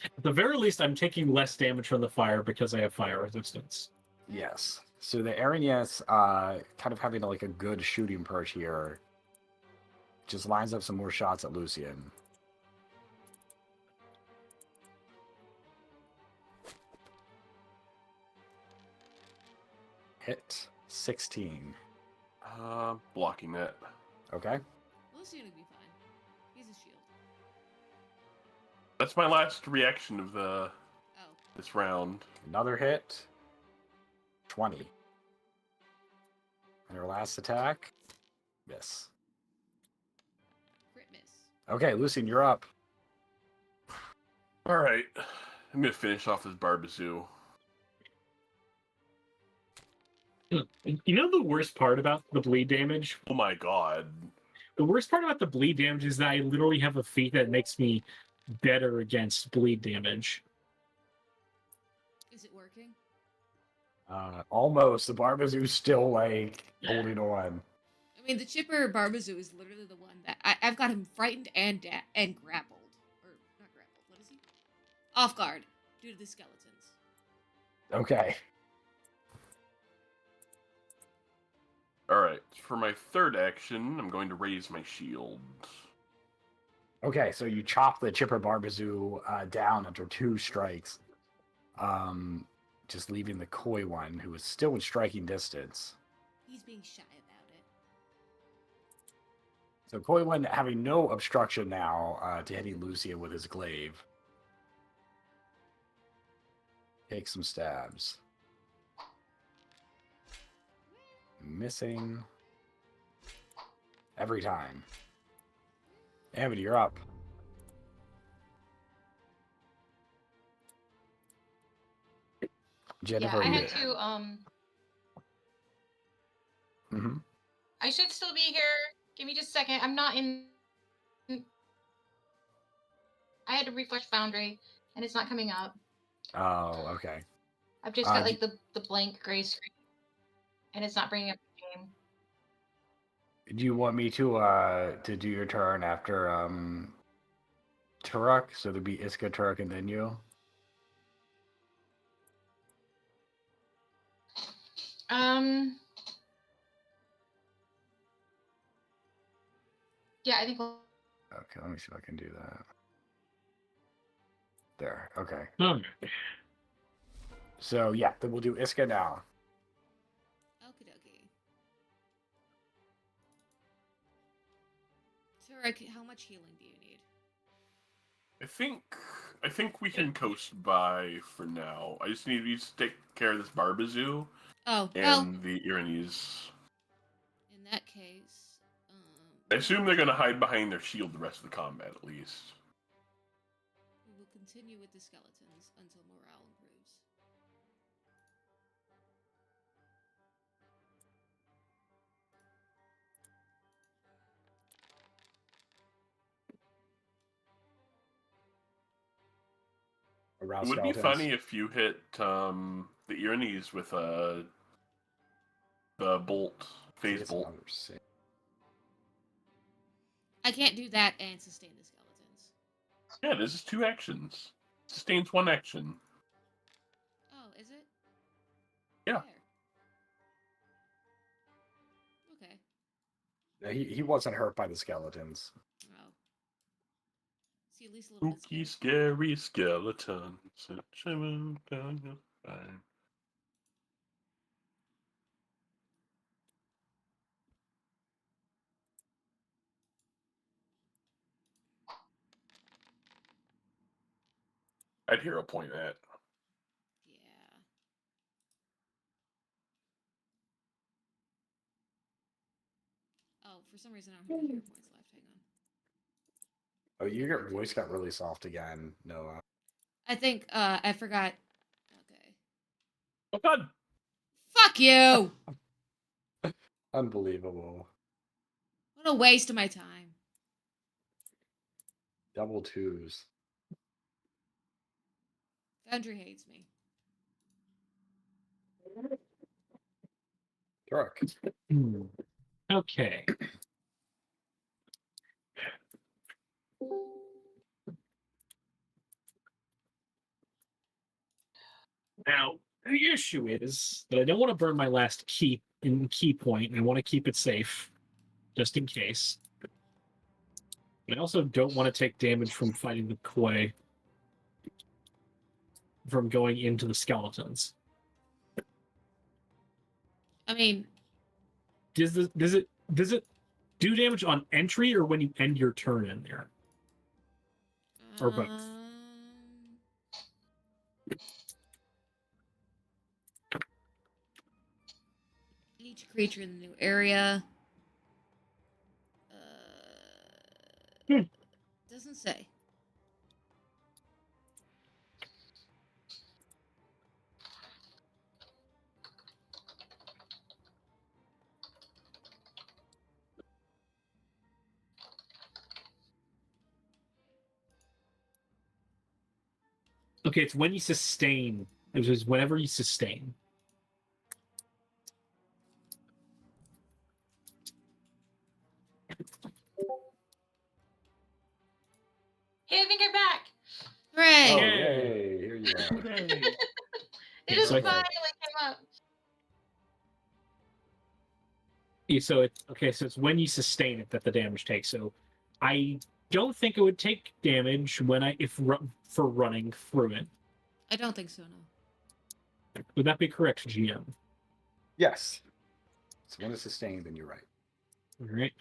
At the very least, I'm taking less damage from the fire because I have fire resistance. Yes. So the Aaron, yes, kind of having like a good shooting perch here, just lines up some more shots at Lucian. Hit 16. Blocking that. Okay. Lucian would be fine. He's a shield. That's my last reaction of the Oh. this round. Another hit. 20. And her last attack. Miss. Crit miss. Okay, Lucian, you're up. All right, I'm gonna finish off this Barbazoo. You know the worst part about the bleed damage? Oh my god. The worst part about the bleed damage is that I literally have a feat that makes me better against bleed damage. Is it working? Almost. The Barbazoo's still like holding on. I mean, the chipper Barbazoo is literally the one that I've got him frightened and grappled. Or not grappled. What is he? Off guard due to the skeletons. Okay. All right, for my third action, I'm going to raise my shield. Okay, so you chop the Chipper Barbazoo down after 2 strikes, just leaving the coy one who is still in striking distance. He's being shy about it. So coy one having no obstruction now to hitting Lucia with his glaive. Take some stabs. Missing. Every time. Amity, you're up. Jennifer, Yeah, I you- had to. Mhm. I should still be here. Give me just a second. I'm not in. I had to refresh Foundry, and it's not coming up. Oh, okay. I've just got like the blank gray screen, and it's not bringing up the game. Do you want me to do your turn after Turok? So there'd be Iska, Turok, and then you? Yeah, I think we'll. Okay, let me see if I can do that. There, okay. Okay. So yeah, then we'll do Iska now. Okie dokie. Turek, how much healing do you need? I think we can coast by for now. I just need you to take care of this Barbazoo Oh, and well, the Irenes. in that case, I assume they're gonna hide behind their shield the rest of the combat at least. we will continue with the skeletons until morale improves. Around It would be skeletons. funny if you hit the Irenes with the bolt, phase It's bolt. another 6. I can't do that and sustain the skeletons. Yeah, this is 2 actions. Sustains 1 action. Oh, is it? Yeah. There. Okay. Yeah, he wasn't hurt by the skeletons. Oh. See, at least a little bit Spooky, scared. scary skeleton. Down your spine. I'd hero point that. Yeah. Oh, for some reason I don't have any hero points left. Hang on. Oh, your voice got really soft again, Noah. I think I forgot. Okay. Oh god! Fuck you! Unbelievable. What a waste of my time. Double 2s. Foundry hates me. Turok. Okay. Now, the issue is that I don't want to burn my last key point, and I want to keep it safe, just in case. But I also don't want to take damage from fighting the Koi from going into the skeletons. I mean, Does it do damage on entry or when you end your turn in there? Or both. Each creature in the new area. Hmm. Doesn't say. Okay, it's when you sustain. It was whenever you sustain. Hey, I think I'm back. Hooray! Oh, Yay. yay! Here you are. It Yeah, just so I- finally came up. Yeah, so it's okay. So it's when you sustain it that the damage takes. So I don't think it would take damage for running through it. I don't think so, no. Would that be correct, GM? Yes. So when it's sustained, then you're right. All right.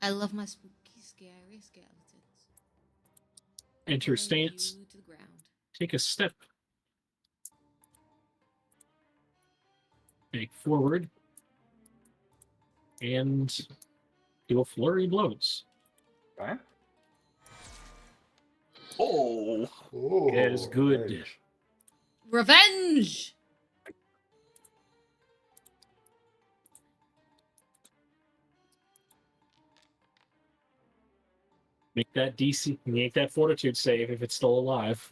I love my spooky, scary skeletons. Enter Throwing stance. you to the ground. Take a step. Make forward. And do a flurry of blows. Okay. Oh, Oh, That is good. revenge. Revenge! Make that DC. Make that fortitude save if it's still alive.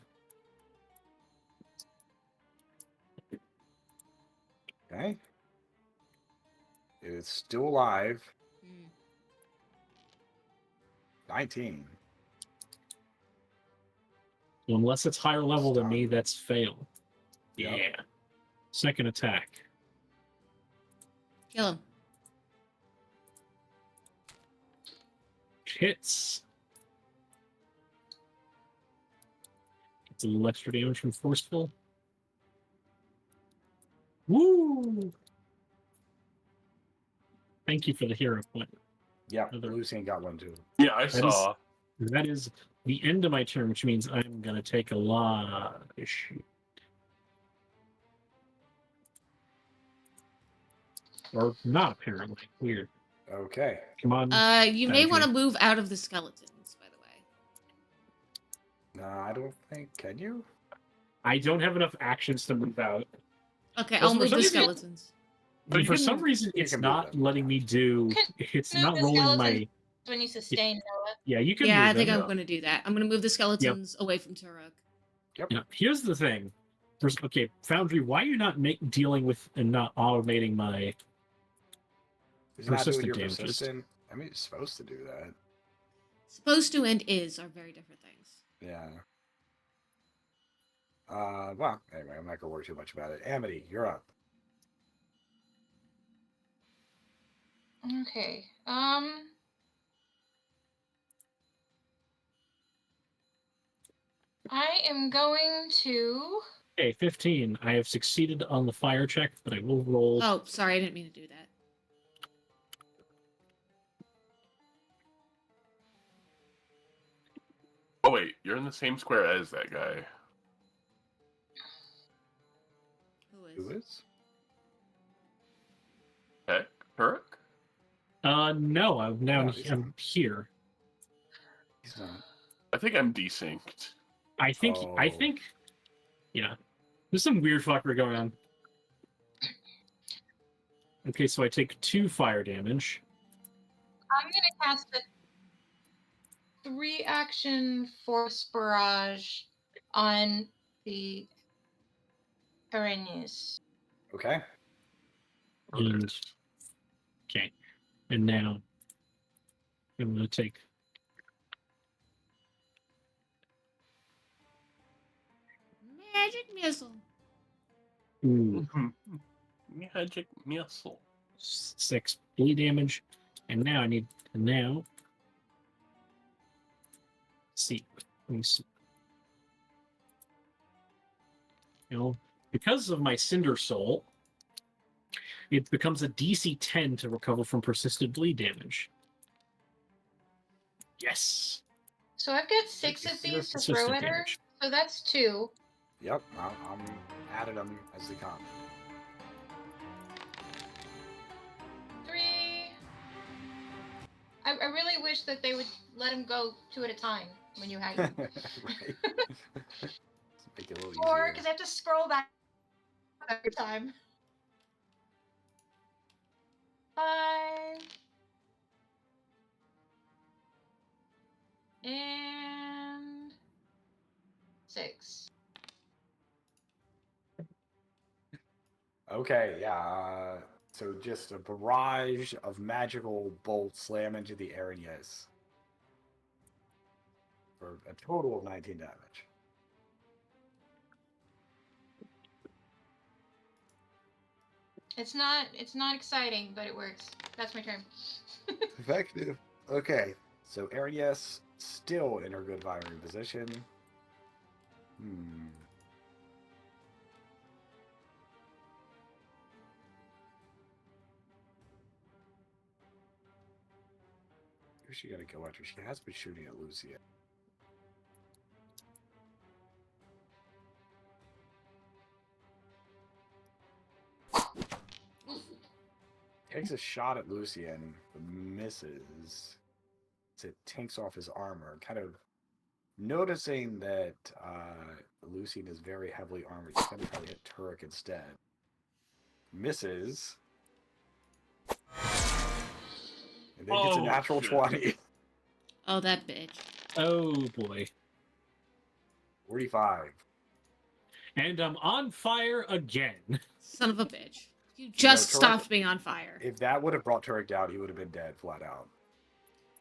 Okay. It is still alive. Mm. 19. Unless it's higher level than Stop. me, that's fail. Yep. Yeah. Second attack. Kill him. Hits. Gets a little extra damage from forceful. Woo! Thank you for the hero point. Yeah, Another- Lucian got one too. yeah, I That saw. That is the end of my turn, which means I'm going to take a lot of issue. Or not, apparently. Weird. Okay. Come on. You may Okay. want to move out of the skeletons, by the way. No, I don't think. Can you? I don't have enough actions to move out. Okay, Well, I'll for move some the reason- skeletons. But you For can- some reason, you it's can move not them. letting me do. It's move not the rolling my. skeletons. When you sustain, Noah. Yeah, you can. Yeah, move I think them. I'm going to do that. I'm going to move the skeletons away from Turok. Yeah, here's the thing. Okay, Foundry, why are you not dealing with and not automating my? Is it not doing Persistent your damages. persistent? I mean, it's supposed to do that. Supposed to and is are very different things. Yeah. Well, anyway, I'm not gonna worry too much about it. Amity, you're up. Okay. I am going to. Okay, 15. I have succeeded on the fire check, but I will roll. Oh, sorry, I didn't mean to do that. Oh wait, you're in the same square as that guy. Who is? Who is? Heck, Turek? No, I'm now No, he's I'm not. here. He's not. I think I'm desynced. I think. I Oh. think. Yeah, there's some weird fuckery going on. Okay, so I take 2 fire damage. I'm going to cast a 3-action force barrage on the Aranis. Okay. Oh, there it And- is. Okay, and now I'm gonna take. Magic missile. Ooh, Magic missile. 6 bleed damage, and now I need to now. See, let me see. You know, because of my Cinder Soul, it becomes a DC 10 to recover from persistent bleed damage. Yes. So I've got 6 of It's these to persistent throw at her. damage. So that's 2. Yep. I'm adding them as they come. 3. I really wish that they would let him go 2 at a time when you had him. Right. Make it a little 4, easier. because I have to scroll back every time. 5. And 6. Okay, yeah. So just a barrage of magical bolts slam into the Arañas. for a total of 19 damage. It's not exciting, but it works. That's my turn. Effective. Okay, so Arias still in her good firing position. Who's she gonna go after? She has been shooting at Lucia. Takes a shot at Lucian, but misses. So it takes off his armor, kind of noticing that Lucian is very heavily armored. He's gonna try to hit Turek instead. Misses. And then gets a Oh, natural shit. 20. Oh, that bitch. Oh boy. 45. And I'm on fire again. Son of a bitch. You just Turek- stopped being on fire. If that would have brought Turek down, he would have been dead flat out.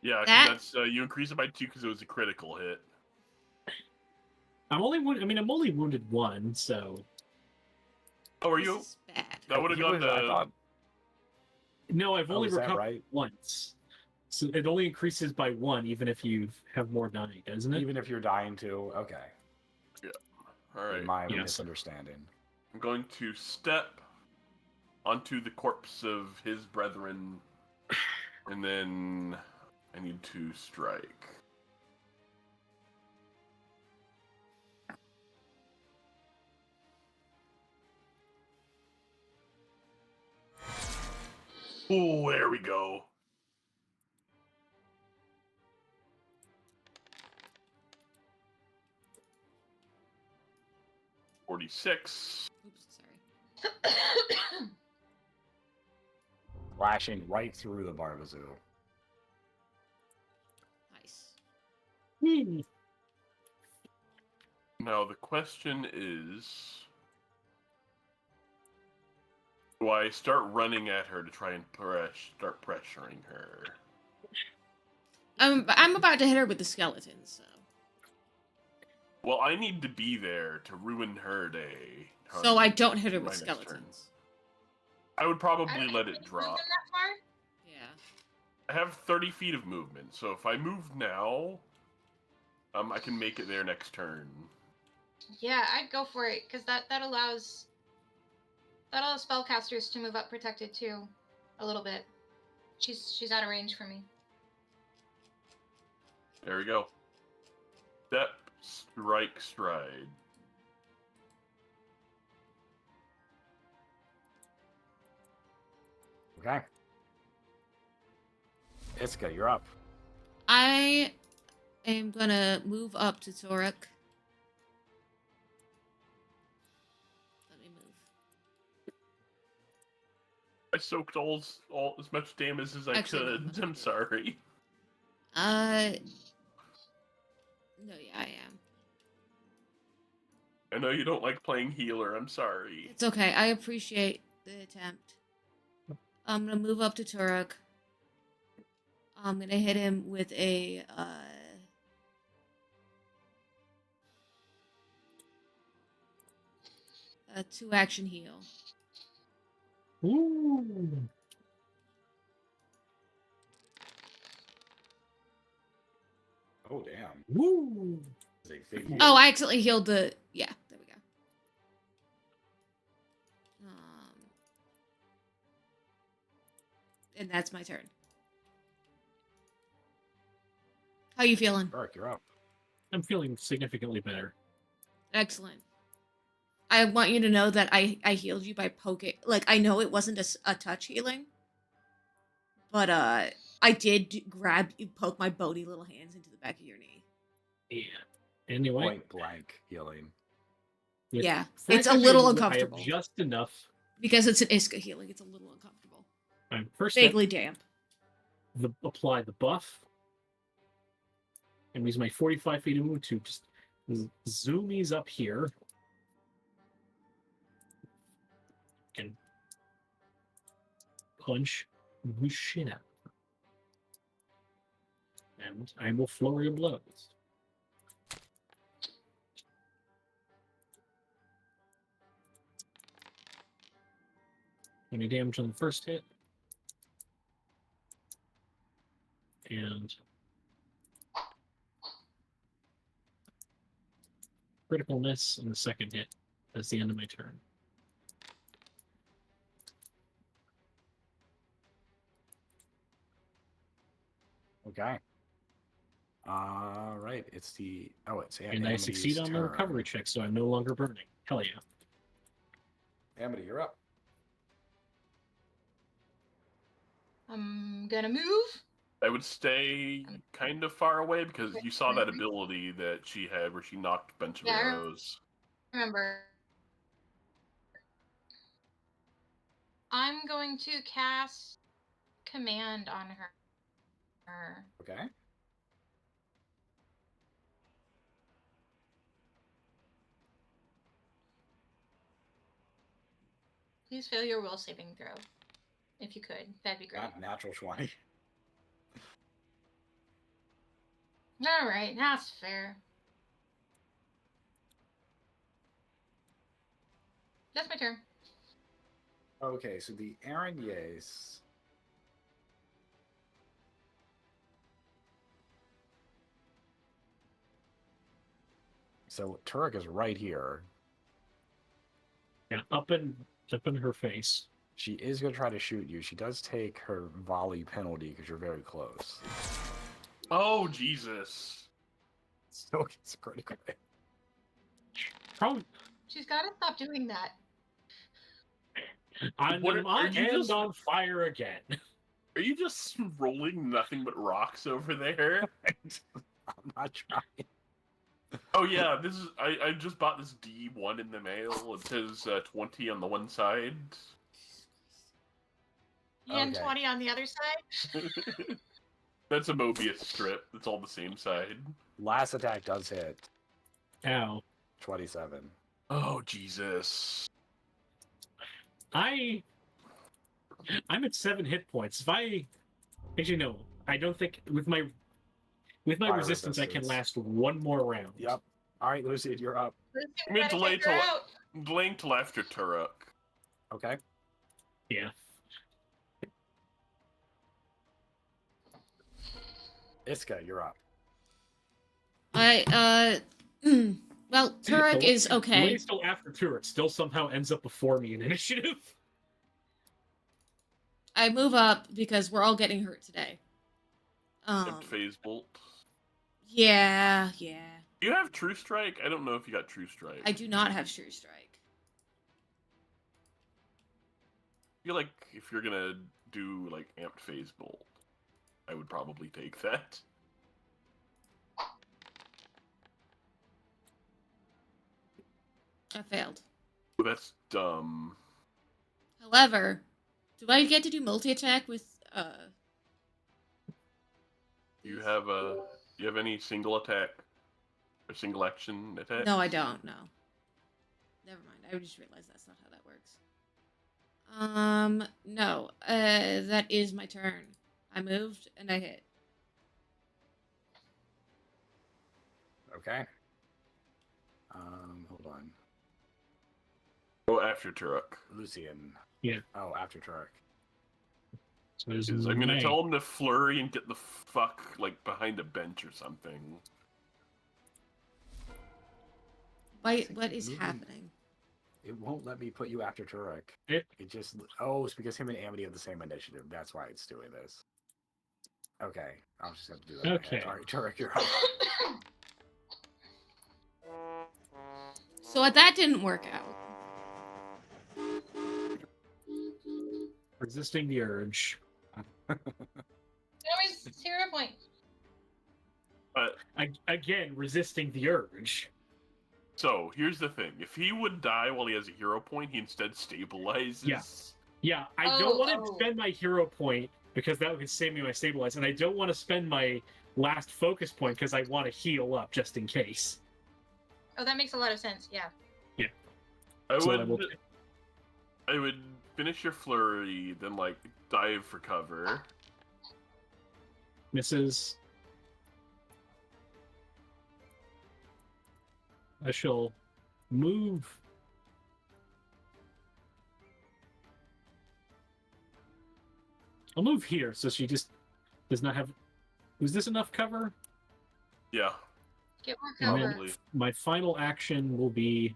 Yeah, 'cause That- that's you increase it by 2 because it was a critical hit. I'm only wounded one, so Oh, are This you? is bad. That would have He gone was- I to. thought- no, I've only is that recovered right? once. So it only increases by one, even if you have more dying, doesn't it? Even if you're dying too, okay. All right. My Yes. misunderstanding. I'm going to step onto the corpse of his brethren, and then I need to strike. Oh, there we go. $46. Oops, sorry. Flashing right through the Barbazoo. Nice. Hmm. Now the question is, do I start running at her to try and start pressuring her? I'm about to hit her with the skeleton, so. Well, I need to be there to ruin her day. So I don't hit her My with next turn. skeletons. I would I probably don't let think it we've drop. moved them that far. Yeah. I have 30 feet of movement, so if I move now, I can make it there next turn. Yeah, I'd go for it because that allows spellcasters to move up protected too, a little bit. She's out of range for me. There we go. Step, strike, stride. Okay. Iska, you're up. I am gonna move up to Torek. Let me move. I soaked all as much damage as I Excellent. could. I'm sorry. No, yeah, I am. I know you don't like playing healer. I'm sorry. It's okay. I appreciate the attempt. I'm gonna move up to Turok. I'm gonna hit him with a 2-action heal. Ooh. Oh, damn. Woo. It's a big Oh, deal. I accidentally healed the. Yeah, there we go. And that's my turn. How you feeling? Turek, you're up. I'm feeling significantly better. Excellent. I want you to know that I healed you by poking. Like, I know it wasn't a touch healing, but I did poke my bony little hands into the back of your knee. Yeah. Anyway. Point blank healing. with Yeah, Frank, it's a I little feel that I have uncomfortable. just enough. Because it's an Iska healing, it's a little uncomfortable. First step, Vaguely damp. apply the buff. And use my 45 feet of movement to just zoomies up here. And punch the shit out of her. And I will flurry of blows. Any damage on the first hit. And critical miss on the second hit. That's the end of my turn. Okay. All right. It's the it's And I succeed on the recovery check, so I'm no longer burning. Hell yeah. Amity, you're up. I'm gonna move. I would stay kind of far away because you saw that ability that she had where she knocked a bunch of Yeah, I arrows. Remember, I'm going to cast command on her. Okay. Please fail your will saving throw. If you could, that'd be great. Not natural 20. All right, that's fair. That's my turn. Okay, so the Araignées. So Turek is right here. Yeah, up in her face. She is going to try to shoot you. She does take her volley penalty because you're very close. Oh, Jesus. So it's critical. Probably She's got to stop doing that. I'm What are you just- on fire again. Are you just rolling nothing but rocks over there? I'm not trying. Oh yeah, this is. I just bought this D1 in the mail. It says 20 on the one side. And Okay. 20 on the other side. That's a Mobius strip. It's all the same side. Last attack does hit. Ow. 27. Oh Jesus! I'm at 7 hit points. If I actually no, I don't think with my Fire resistance I can resistance. last one more round. Yep. All right, Lucy, you're up. I'm gonna delay Take her till out. delaying till after Turok. Okay. Yeah. Iska, you're up. Well, Turek is okay. Wait till after Turek still somehow ends up before me in initiative. I move up because we're all getting hurt today. Except Phase Bolt. Yeah. Do you have True Strike? I don't know if you got True Strike. I do not have True Strike. I feel like if you're gonna do like Amped Phase Bolt, I would probably take that. I failed. But that's dumb. However, do I get to do multi-attack with You have any single attack or single action attack? No, I don't. No. Never mind. I just realized that's not how that works. No. That is my turn. I moved and I hit. Okay. Hold on. Oh, after Turok. Lucian. Yeah. Oh, after Turek. So there's I'm gonna May. tell him to flurry and get the fuck like behind a bench or something. What is Moving. happening? It won't let me put you after Turek. It- just it's because him and Amity have the same initiative. That's why it's doing this. Okay, I'll just have to do that. Okay. All right, Turek, you're up. So that didn't work out. Resisting the urge. Always 0 point. Again, resisting the urge. So here's the thing: if he would die while he has a hero point, he instead stabilizes. Yeah. Yeah, I don't want to spend my hero point because that would save me my stabilize, and I don't want to spend my last focus point because I want to heal up just in case. Oh, that makes a lot of sense. Yeah. I So would. I would finish your flurry, then like dive for cover. Misses. I shall move I'll move here so she just does not have. Was this enough cover? Yeah, Get more And then cover. probably. my final action will be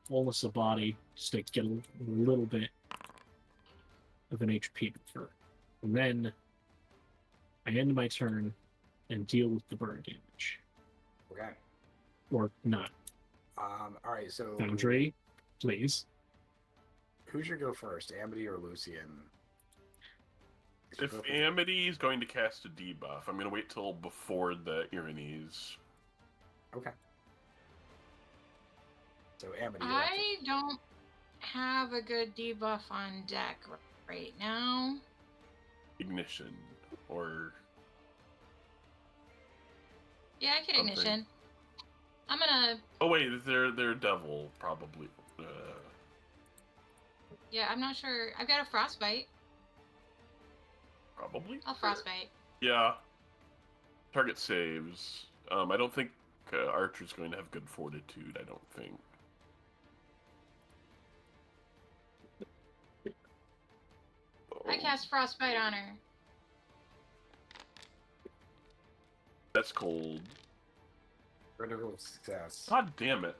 fullness of body, just to get a little bit of an HP for. And then I end my turn and deal with the burn damage. Okay. Or not. All right. So Foundry, please. who should go first, Amity or Lucian? If Amity is going to cast a debuff, I'm going to wait till before the Irenes. Okay. So Amity. I don't have a good debuff on deck right now. Ignition. Or... Yeah, I can Something. ignition. I'm gonna. Oh wait, they're devil, probably. Yeah, I'm not sure. I've got a frostbite. Probably? I'll frostbite. Yeah. Target saves. I don't think Archer's going to have good fortitude, I don't think. I cast frostbite on her. That's cold. Critical success. God damn it.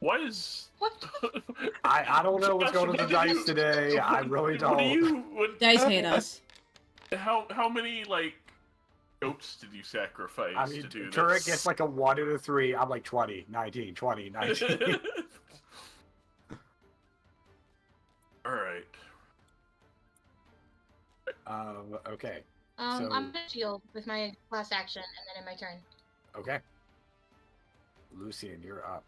Why is... What? I don't know what's going on with the dice today. I really What do don't. you... What, Dice hate us. how many, like, goats did you sacrifice I mean, to do Turek this? gets like a 1 and a 3. I'm like 20, 19, 20, 19. Alright. Okay. So- I'm gonna shield with my last action and then in my turn. Okay. Lucian, you're up.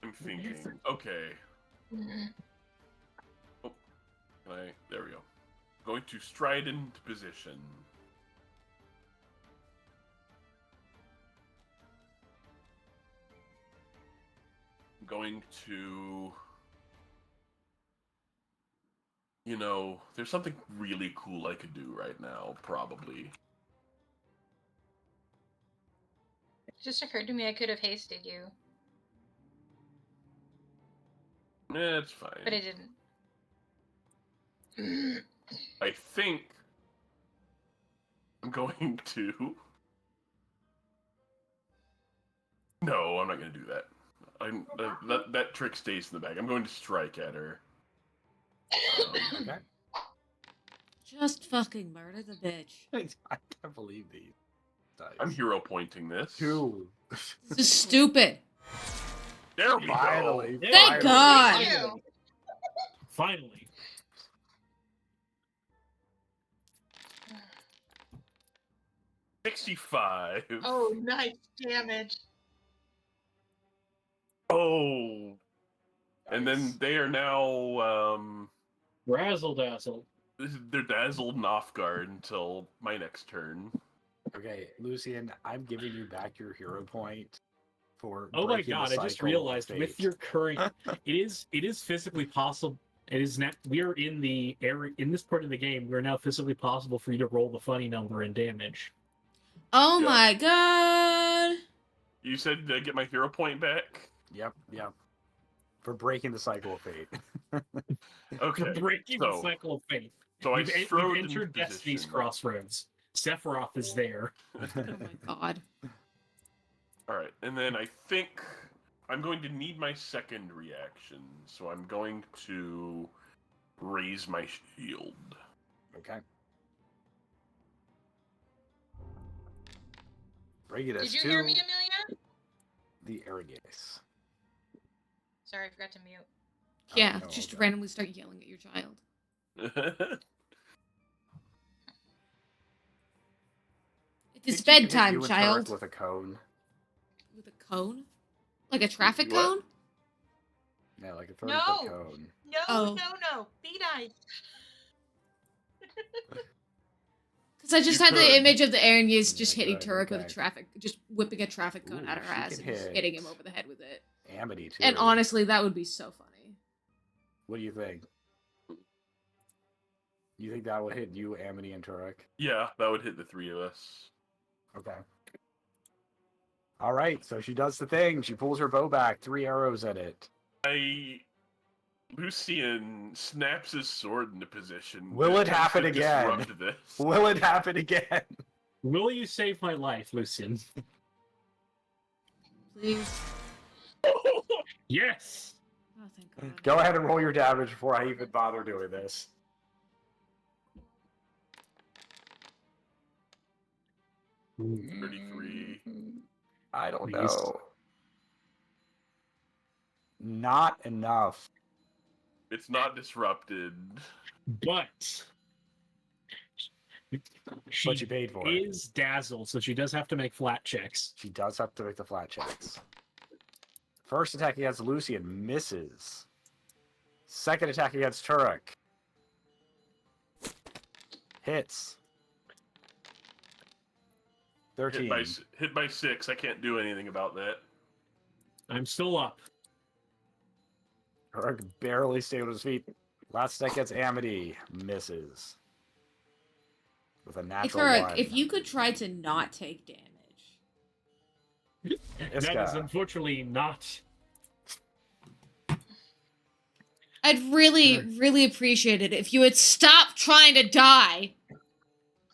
I'm thinking. Okay. Oh, can I? There we go. Going to stride into position. Going to... You know, there's something really cool I could do right now, probably. It just occurred to me I could have hasted you, It's fine. but I didn't. I think I'm going to... No, I'm not going to do that. That trick stays in the bag. I'm going to strike at her. Okay. Just fucking murder the bitch. I can't believe these dice. I'm hero pointing this. 2. This is stupid. There we Finally. go. Thank finally. God. Ew. Finally. $65. Oh, nice damage. Oh. And then they are now, Razzle dazzle. they're dazzled and off guard until my next turn. Okay, Lucian, I'm giving you back your hero point for. Oh my breaking the god! I just cycle of realized fate. with your current, it is physically possible. It is not. We are in the area in this part of the game. We're now physically possible for you to roll the funny number and damage. Oh Yeah. my god. You said to get my hero point back? Yep. For breaking the cycle of fate. Okay. For breaking the so- cycle of fate. So I You've strode into entered Destiny's position. crossroads. Sephiroth is there. Oh my god. Alright, and then I think I'm going to need my second reaction, so I'm going to raise my shield. Okay. Break it as Did you 2. hear me, Amelia? The arrogance. Sorry, I forgot to mute. Yeah, no, just okay. randomly start yelling at your child. It's Did you hit bedtime, you and child. Turek with a cone. With a cone? Like a traffic What? cone? Yeah, like a 30-foot No. cone. No, Oh. no. Be nice. Because I just You had could. the image of the Aaronese just Yeah, hitting good, Turek with a okay. traffic, just whipping a traffic cone Ooh, at her she ass can and just hit. hitting him over the head with it. Amity, too. And honestly, that would be so funny. What do you think? You think that would hit you, Amity, and Turek? Yeah, that would hit the three of us. Okay. All right, so she does the thing. She pulls her bow back, 3 arrows at it. Lucian snaps his sword into position. Will it attempts happen to again? disrupt this. Will it happen again? Will you save my life, Lucian? Please. Yes! Oh, thank God. Go ahead and roll your damage before I even bother doing this. Ooh. 33. I don't Please. know. Not enough. It's not disrupted. But she But you paid for it. is dazzled, so she does have to make flat checks. She does have to make the flat checks. First attack against Lucian misses. Second attack against Turek. Hits. 13. Hit by 6. I can't do anything about that. I'm still up. Turek barely stayed on his feet. Last attack against Amity. Misses. With a Hey, natural Turek, 1. if you could try to not take damage. That is Iska. unfortunately not. I'd really appreciate it if you would stop trying to die.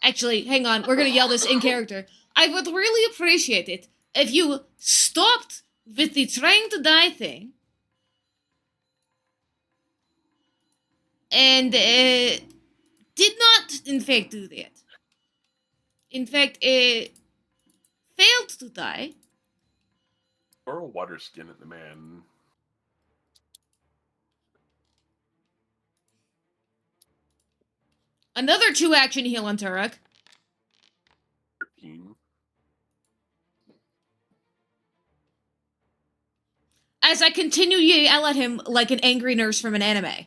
Actually, hang on. We're gonna yell this in character. I would really appreciate it if you stopped with the trying to die thing. And did not, in fact, do that. In fact, failed to die. Or a water skin at the man. Another 2-action heal on Turek. 13. As I continue to yell at him like an angry nurse from an anime.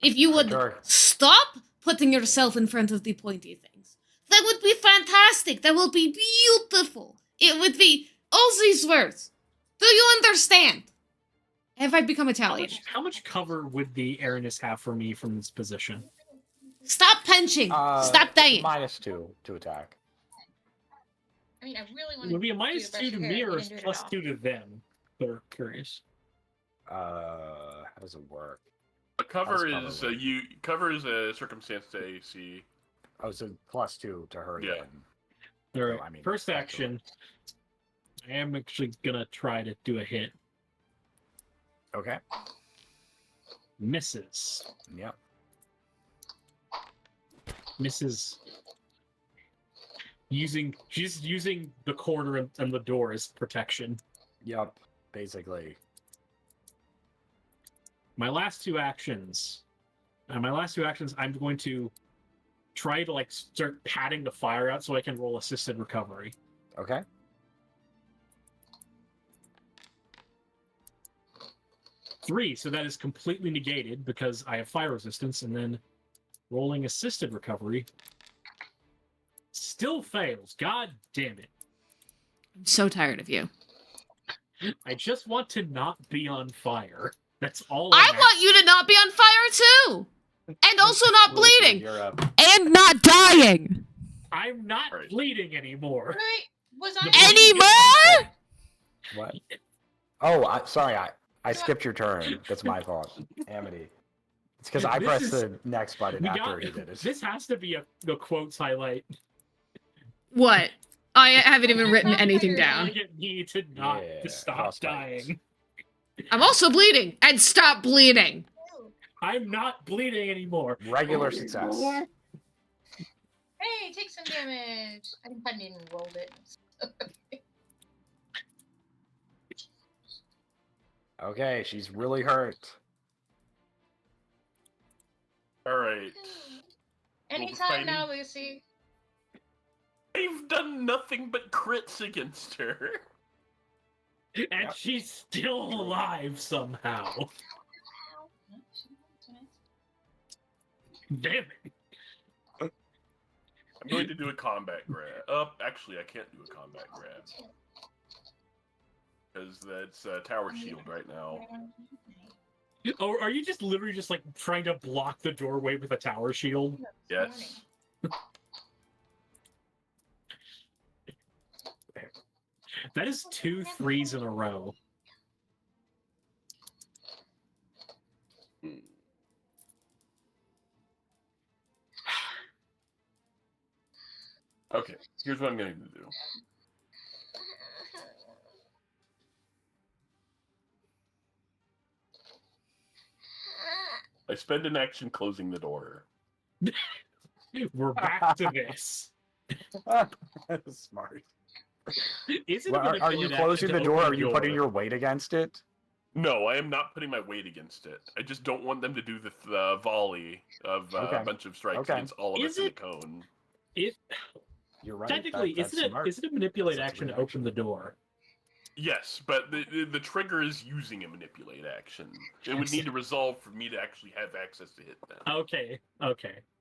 If you would Turek. stop putting yourself in front of the pointy things, that would be fantastic. That would be beautiful. It would be all these words. Do you understand? Have I become Italian? How much cover would the Aranis have for me from this position? Stop punching. Stop dying. -2 to attack. I mean, I really want It would be a do -2 brush to your me hair, or you didn't do it at all. +2 to them. They're curious. How does it work? A cover That's is probably- cover is a circumstance to AC. Oh, so +2 to her Yeah. then. All right. I mean, First that's action. I am actually gonna try to do a hit. Okay. Misses. Yep. Misses. She's using the corner and the door as protection. Yep. Basically. My last two actions. I'm going to try to start patting the fire out so I can roll assisted recovery. Okay. Three, so that is completely negated because I have fire resistance, and then rolling assisted recovery still fails. God damn it. I'm so tired of you. I just want to not be on fire. That's all I want you to not be on fire too! And also not bleeding! You're up. And not dying! I'm not Right. bleeding anymore. Wait, was I? The- Anymore? What? Oh, sorry. I skipped your turn. That's my fault. Amity. It's because I This pressed is- the next button We after got he did it. this has to be the quotes highlight. What? I haven't even written anything Trying to down. get me to not Yeah, to stop frostbite. dying. I'm also bleeding! And stop bleeding! I'm not bleeding anymore. Regular success. Hey, take some damage. I think I didn't even rolled it. Okay, she's really hurt. All right. Anytime fighting. now, Lucy. I've done nothing but crits against her. And Yep. she's still alive somehow. Damn it. I'm going to do a combat grab. Actually, I can't do a combat grab. Because that's tower shield right now. Oh, are you just literally just trying to block the doorway with a tower shield? Yes. That is 2 3s in a row. Okay, here's what I'm going to do. I spend an action closing the door. We're back to this. Smart. Isn't Well, it are you closing the door? Or are you putting your weight against it? No, I am not putting my weight against it. I just don't want them to do the volley of Okay. a bunch of strikes Okay. against all of Is us in a it- cone. You're right. Technically, That's isn't smart. it a manipulate That's a action to great open the door? Yes, but the trigger is using a manipulate action. It would need to resolve for me to actually have access to hit them. Okay.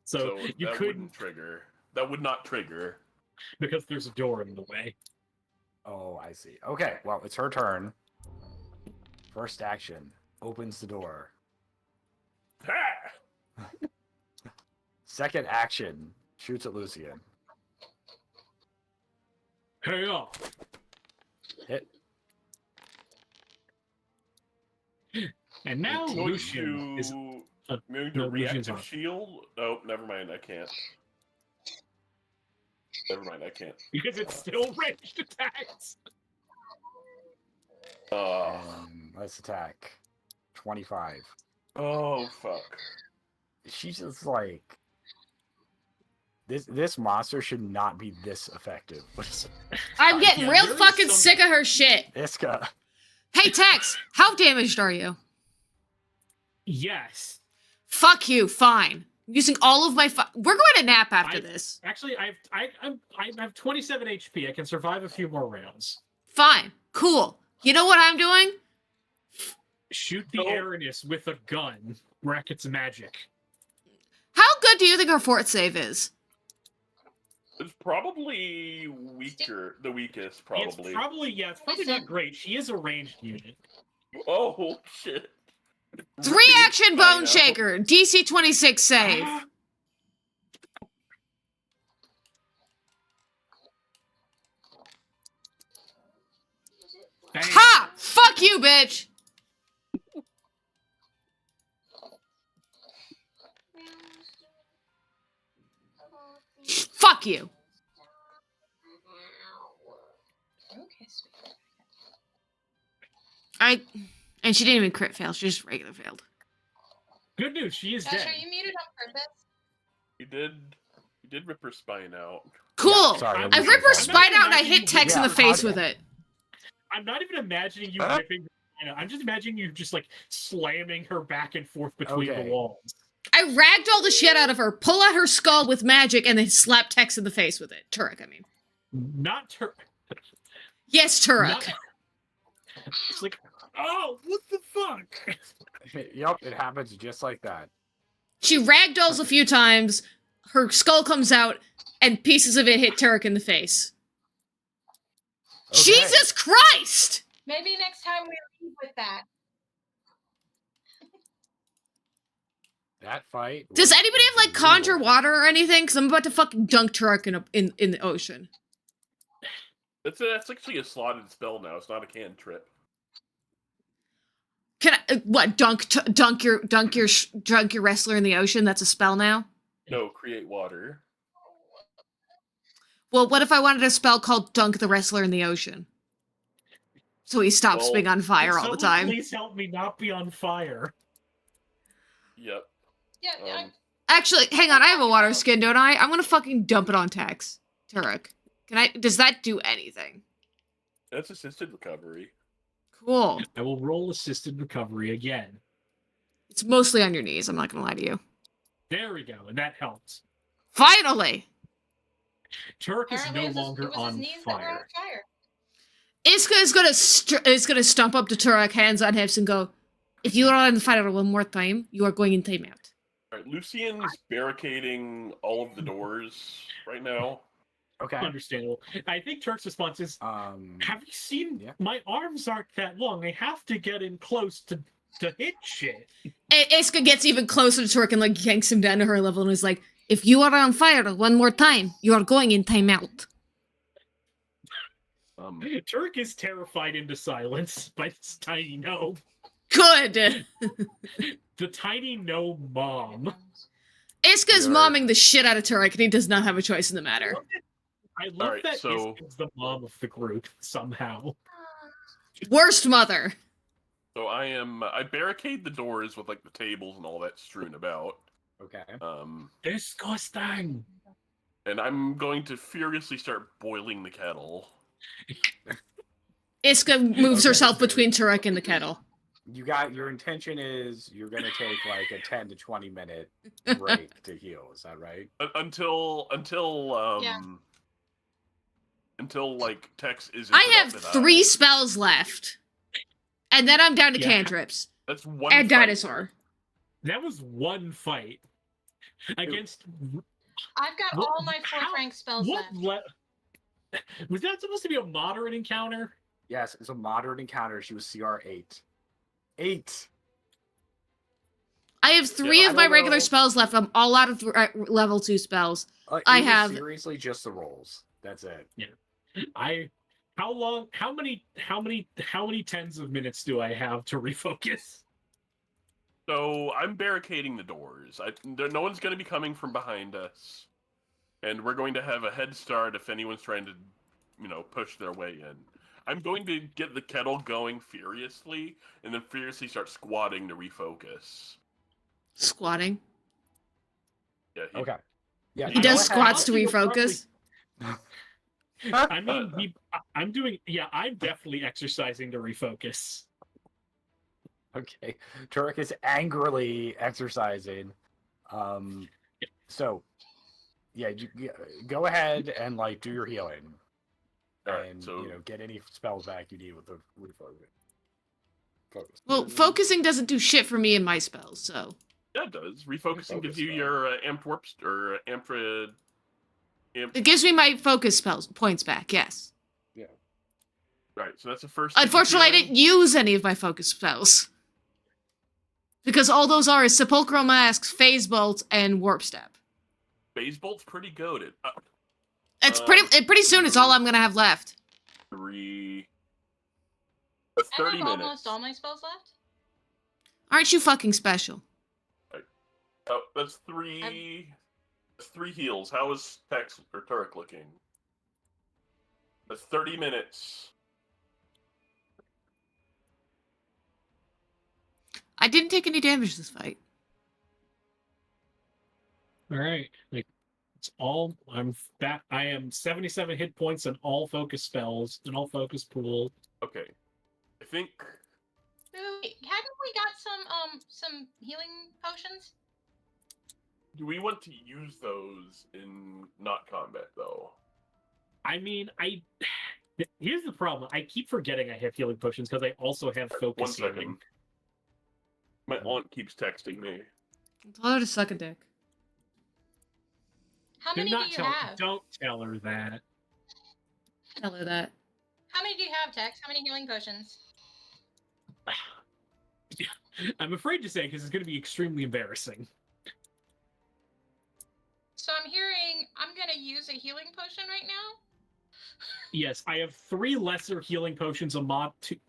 So So you that couldn't wouldn't trigger. That would not trigger. because there's a door in the way. Oh, I see. Okay, well, it's her turn. First action, opens the door. Ha! Second action, shoots at Lucian. Hey up! Hit. And now I'm going Lucian is to, uh, I'm going no, to Lucian's reactive on. shield. Oh, never mind. I can't. Never mind. I can't. because it's still ranged attacks. Let's attack. 25. Oh fuck. She's just like... This monster should not be this effective. I'm getting Yeah, real there is fucking some- sick of her shit. Iska. Hey, Tex, how damaged are you? Yes. Fuck you, fine. I'm using all of my we're going to nap after this. Actually, I have 27 HP. I can survive a few more rounds. Fine. Cool. You know what I'm doing? Shoot the Aranus with a gun. Brackets magic. How good do you think her fort save is? It's probably weaker. The weakest, probably. It's probably not great. She is a ranged unit. Oh shit. 3 action I bone know. shaker. DC 26 save. Bang. Ha! Fuck you, bitch! Fuck you. Okay, sweet. And she didn't even crit fail, she just regular failed. Good news, she is Josh, dead. are you muted on purpose? You did rip her spine out. Cool. Sorry, I rip her spine out and I hit Tex in the Yeah, face how with did- it. I'm not even imagining you ripping her spine out. I'm just imagining you just like slamming her back and forth between Okay. the walls. I ragdoll the shit out of her, pull out her skull with magic, and then slap Tex in the face with it. Turek, I mean. Not her. Yes, Turek. Not- It's like, oh, what the fuck? Yep, it happens just like that. She ragdolls a few times, her skull comes out, and pieces of it hit Turek in the face. Okay. Jesus Christ! Maybe next time we leave with that. That fight. Does was anybody have, like, conjure brutal. water or anything? Because I'm about to fucking dunk Turek in the ocean. That's actually a slotted spell now. It's not a cantrip. Can I, what, dunk your wrestler in the ocean? That's a spell now? No, create water. Well, what if I wanted a spell called Dunk the Wrestler in the Ocean? So he stops Well, being on fire all the Someone time. Please help me not be on fire. Yep. Yeah, Actually, hang on, I have a water skin, don't I? I'm gonna fucking dump it on Tex. Turek. Does that do anything? That's assisted recovery. Cool. I will roll assisted recovery again. It's mostly on your knees, I'm not gonna lie to you. There we go, and that helps. Finally! Turk is apparently no it was his longer knees on that were on fire. fire. Iska is gonna stomp up to Turek, hands on hips, and go, if you are on fire one more time, you are going in timeout. Alright, Lucian's barricading all of the doors right now. Okay. Understandable. I think Turk's response is, have you seen Yeah. my arms aren't that long. I have to get in close to hit shit. And Iska gets even closer to Turek and like yanks him down to her level and is like, if you are on fire one more time, you are going in timeout. Turk is terrified into silence by this tiny gnome. Good. The tiny gnome mom. Iska's You're- momming the shit out of Turek, and he does not have a choice in the matter. I love Alright, that so- Iska's the mom of the group somehow. Worst mother. So I barricade the doors with like the tables and all that strewn about. Okay. Disgusting. And I'm going to furiously start boiling the kettle. Iska moves Okay, herself so- between Turek and the kettle. Your intention is you're gonna take like a 10 to 20 minute break to heal. Is that right? Until like Tex is. I have 3 spells left. And then I'm down to Yeah. cantrips. That's one. And fight. dinosaur. That was one fight against I've got What- all my 4th how- rank spells what left. was that supposed to be a moderate encounter? Yes, it's a moderate encounter. She was CR 8. 8. I have 3 I of my don't regular know. spells left. I'm all out of level 2 spells. It I was have- seriously just the rolls. That's it. How many tens of minutes do I have to refocus? So I'm barricading the doors. No one's going to be coming from behind us, and we're going to have a head start if anyone's trying to, push their way in. I'm going to get the kettle going furiously, and then furiously start squatting to refocus. Squatting. Yeah. Okay. Yeah. He go does ahead. squats to refocus. I mean, I'm definitely exercising to refocus. Okay. Turek is angrily exercising. So, yeah, go ahead and like do your healing, Alright, and so get any spells back you need with the refocus. Focus. Well, focusing doesn't do shit for me in my spells, so. yeah, it does. Refocusing gives Refocus you spell. your amp warps or amp. It gives me my focus spells points back, yes. Right, so that's the first. Unfortunately, I healing. didn't use any of my focus spells. Because all those are is Sepulchral Mask, Phase Bolt, and Warp Step. Phase bolt's pretty goaded. It's pretty soon it's all I'm gonna have left. 3. That's I 30 have minutes. almost all my spells left. Aren't you fucking special? Oh, that's 3. That's 3 heals. How is Tex or Turek looking? That's 30 minutes. I didn't take any damage this fight. All right, it's all I am 77 hit points and all focus spells and all focus pool. Okay. I think. Wait, hadn't we got some healing potions? Do we want to use those in not combat, though? I mean, here's the problem. I keep forgetting I have healing potions because I also have One focus second. healing. My aunt keeps texting me. Tell her to suck a dick. How many do you have? Don't tell her that. Tell her that. How many do you have, Tex? How many healing potions? I'm afraid to say because it's going to be extremely embarrassing. So I'm hearing I'm gonna use a healing potion right now. Yes, I have 3 lesser healing potions,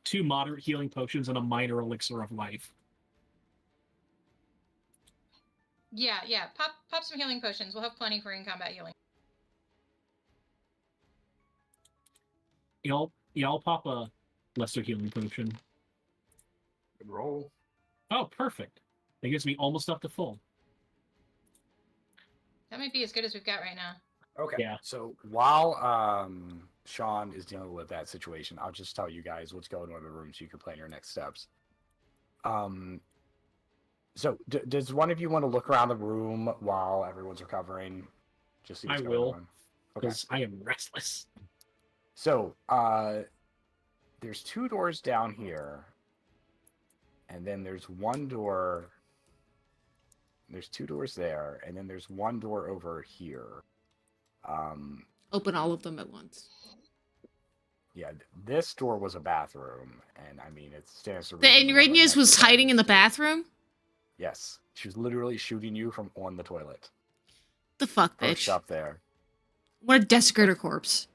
two moderate healing potions, and a minor elixir of life. Yeah. Pop some healing potions. We'll have plenty for in-combat healing. I'll pop a lesser healing potion. Good roll. Oh, perfect. That gives me almost up to full. That might be as good as we've got right now. Okay. Yeah. So while Sean is dealing with that situation, I'll just tell you guys what's going on in the room so you can plan your next steps. So does one of you want to look around the room while everyone's recovering? Just see what's I going will. on? Okay. Because I am restless. So there's 2 doors down here, and then there's 1 door. There's 2 doors there, and then there's 1 door over here. Open all of them at once. Yeah, this door was a bathroom, and I mean, it stands to The reason the one right Inradius next was to it hiding in is the too. bathroom? Yes, she was literally shooting you from on the toilet. The fuck, Perched bitch. up there. What a desecrator corpse.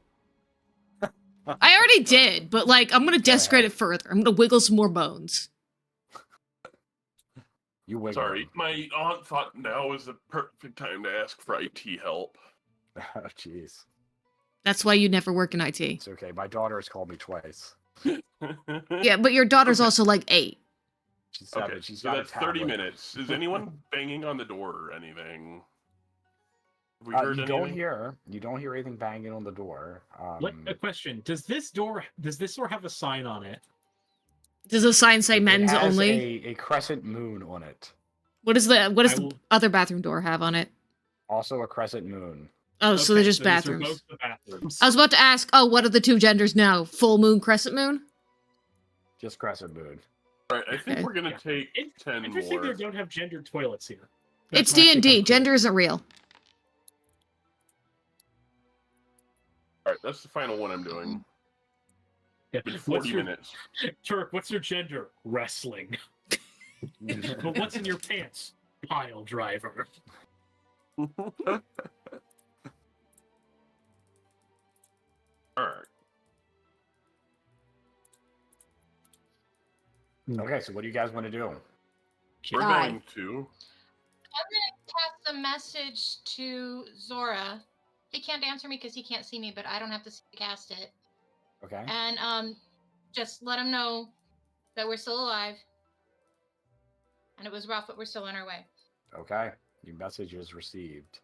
I already did, but like I'm gonna desecrate it further. I'm gonna wiggle some more bones. You wiggle. Sorry, my aunt thought now is the perfect time to ask for IT help. Oh, jeez. That's why you never work in IT. It's okay. My daughter has called me twice. Yeah, but your daughter's Okay. also like 8. She's 7. Okay, She's so got that's a tablet. 30 minutes. Is anyone banging on the door or anything? Have we You heard don't anything? hear anything banging on the door. A question: Does this door have a sign on it? Does the sign say it men's has only? a crescent moon on it. What does the I will- other bathroom door have on it? Also a crescent moon. Oh, so they're Okay, just these are bathrooms. both the bathrooms. I was about to ask, oh, what are the two genders now? Full moon, crescent moon? Just crescent moon. All right, I think Okay. we're gonna Yeah. take 10 Interesting, more. they don't have gendered toilets here. It's That's actually D&D. kinda cool. Gender isn't real. All right, that's the final one I'm doing. Yeah. Been What's 40 your minutes. Turk? What's your gender? Wrestling. But what's in your pants? Pile driver. All right. Okay, so what do you guys want to do? We're Die. going to. I'm gonna cast a message to Zora. He can't answer me because he can't see me, but I don't have to cast it. Okay. And just let him know that we're still alive. And it was rough, but we're still on our way. Okay. Your message is received.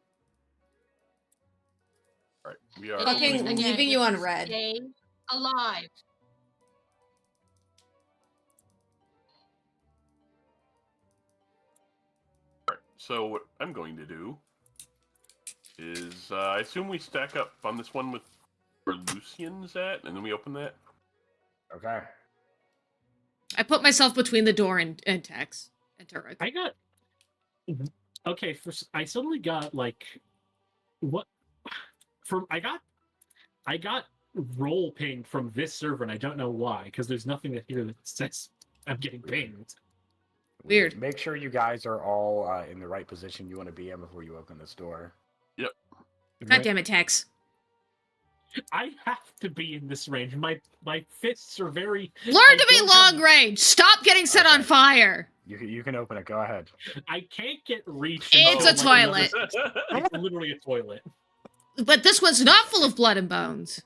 All right, we are. Fucking opening- leaving you on red. Stay alive. All right, so what I'm going to do is, I assume we stack up on this one with where Lucian's at, and then we open that. Okay. I put myself between the door and Tex and Turek. I got okay. I suddenly got like what from I got role pinged from this server, and I don't know why because there's nothing here that says I'm getting pinged. Weird. Make sure you guys are all in the right position you want to be in before you open this door. God damn it, Tex. I have to be in this range. My fists are very. Learn I to be don't long have- range. Stop getting set on Okay. fire. You can open it. Go ahead. I can't get reach. It's until, a like, toilet. It's literally a toilet. But this one's not full of blood and bones.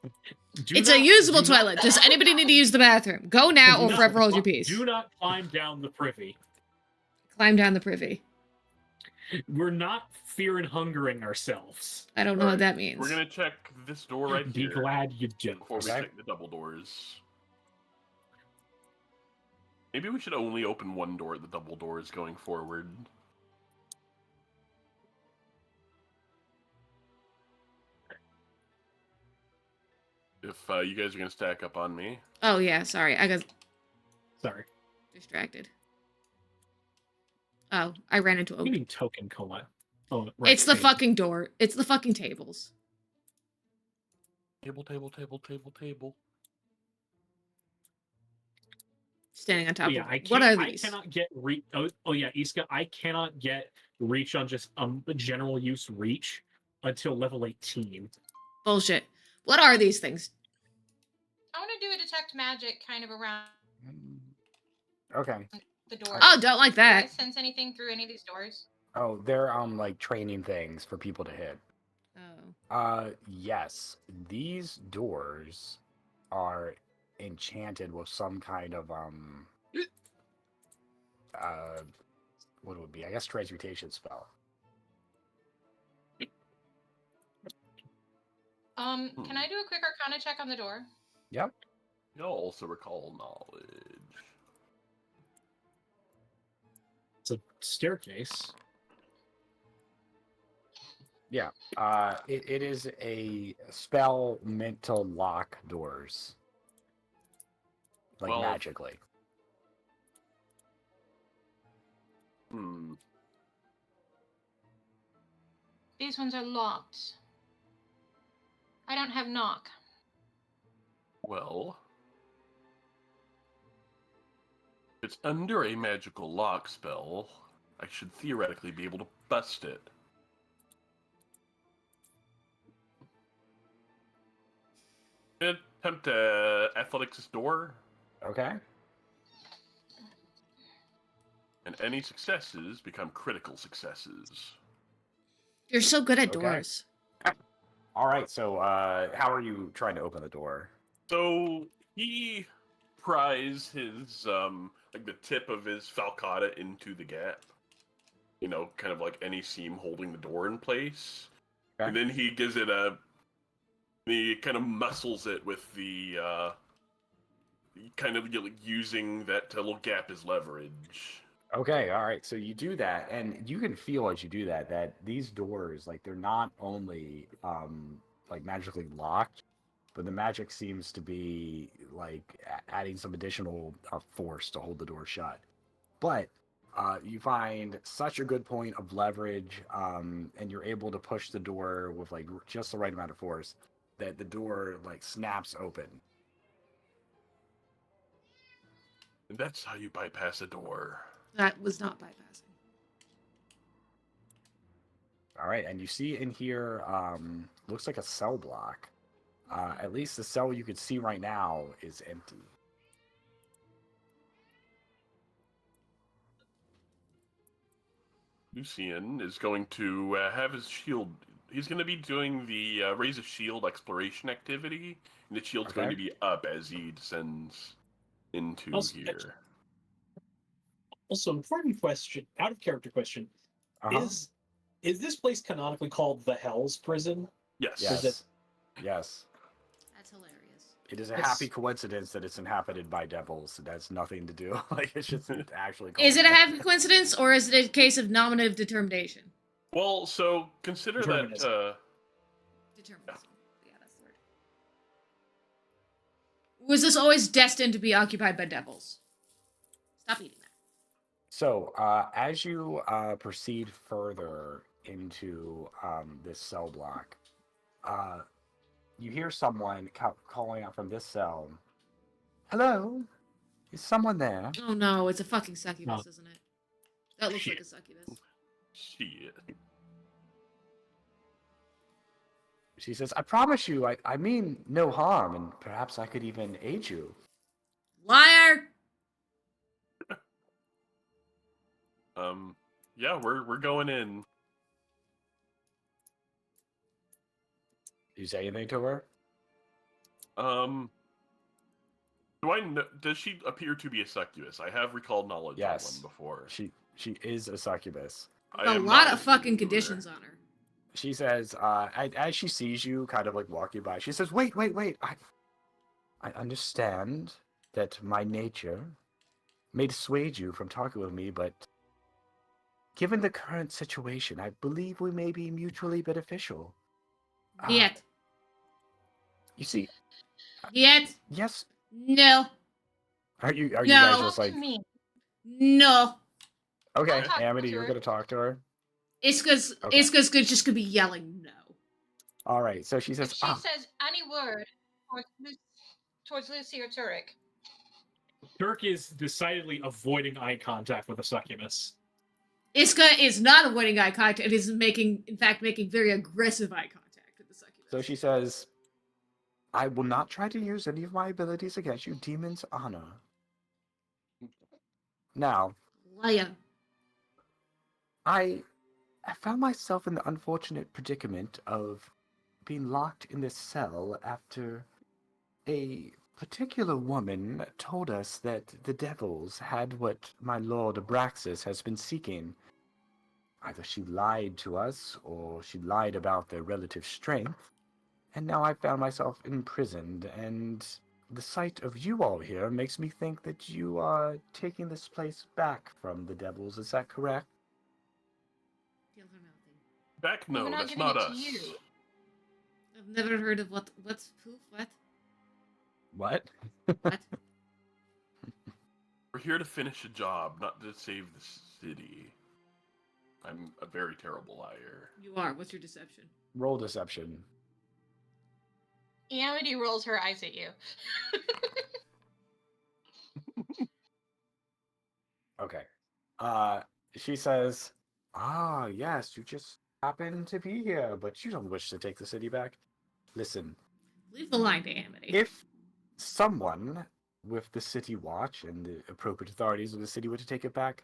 Do It's not- a usable do not- toilet. Does anybody need to use the bathroom? Go now do or not forever hold cli- your peace. Do not climb down the privy. Climb down the privy. We're not fear and hungering ourselves. I don't know what Alright, that means. We're gonna check this door right Be here glad you don't. before we Okay. check the double doors. Maybe we should only open one door at the double doors going forward. If you guys are gonna stack up on me, Oh, yeah, sorry. I got Sorry. distracted. Oh, I ran into What a... do you mean token collect? Oh, right. It's the table. fucking door. It's the fucking tables. table. Standing on top Yeah, of... I can't. What are I these? cannot get reach. Oh yeah, Iska. I cannot get reach on just general use reach until level 18. Bullshit. What are these things? I want to do a detect magic kind of around Okay. the door. Oh, don't like Do I that. sense anything through any of these doors? Oh, they're like training things for people to hit. Oh. Yes. These doors are enchanted with some kind of what would it be? I guess transmutation spell. Can I do a quick Arcana check on the door? Yep. You'll also recall knowledge. It's a staircase. Yeah. It is a spell meant to lock doors. Like Well- magically. These ones are locked. I don't have knock. Well, if it's under a magical lock spell, I should theoretically be able to bust it. Attempt athletics door, Okay. and any successes become critical successes. You're so good at Okay. doors. All right. So, how are you trying to open the door? So he pries his like the tip of his falcata into the gap. You know, kind of like any seam holding the door in place. Okay. And then he gives it he kind of muscles it with the kind of using that little gap as leverage. Okay, all right. So you do that, and you can feel as you do that that these doors, like they're not only like magically locked, but the magic seems to be like adding some additional force to hold the door shut. But you find such a good point of leverage, and you're able to push the door with like just the right amount of force that the door like snaps open. And that's how you bypass a door. That was not bypassing. All right, and you see in here, looks like a cell block. At least the cell you can see right now is empty. Lucian is going to have his shield. He's going to be doing the raise a shield exploration activity, and the shield's going Okay. to be up as he descends into Also, here. Also, important question, out of character question: Uh-huh. is this place canonically called the Hell's Prison? Yes. Yes. Is Yes. That's hilarious. It is a It's- happy coincidence that it's inhabited by devils. It has nothing to do. Like it's just actually. Is it a called- happy coincidence or is it a case of nominative determination? Well, so consider that. Determinism. Determinism. Yeah, that's the word. Was this always destined to be occupied by devils? Stop eating that. So, as you proceed further into this cell block, you hear someone calling out from this cell. Hello, is someone there? Oh no, it's a fucking succubus, No. isn't it? That looks like Shit. a succubus. Shit. She says, "I promise you, I mean no harm, and perhaps I could even aid you." Liar! Yeah, we're going in. You say anything to her? Do I know? Does she appear to be a succubus? I have recalled knowledge Yes. on one before. She is a succubus. I A am lot not of fucking familiar. conditions on her. She says, as she sees you kind of like walking by, she says, wait. I understand that my nature may dissuade you from talking with me, but given the current situation, I believe we may be mutually beneficial. Yet. You see, Yet. yes. No. Are you guys No. just Talk like to me. No. okay, I'll talk Amity, to you're her. gonna talk to her? Iska's Okay. Iska's good just could be yelling no. All right, so she If says, she says any word towards Lucy or Turek, Dirk is decidedly avoiding eye contact with a succubus. Iska is not avoiding eye contact. It is making very aggressive eye contact with the succubus. so she says, I will not try to use any of my abilities against you, demon's honor. Now, Liar. I found myself in the unfortunate predicament of being locked in this cell after a particular woman told us that the devils had what my lord Abraxas has been seeking. Either she lied to us, or she lied about their relative strength, and now I found myself imprisoned, and the sight of you all here makes me think that you are taking this place back from the devils. Is that correct? Feel her mouthing. Back? Well, No, we're not that's giving not it to us. you. I've never heard of what? What? What? We're here to finish a job, not to save the city. I'm a very terrible liar. You are. What's your deception? Roll deception. Amity rolls her eyes at you. Okay. She says, yes, you just happen to be here, but you don't wish to take the city back. Listen, Leave the line to Amity. If someone with the city watch and the appropriate authorities of the city were to take it back,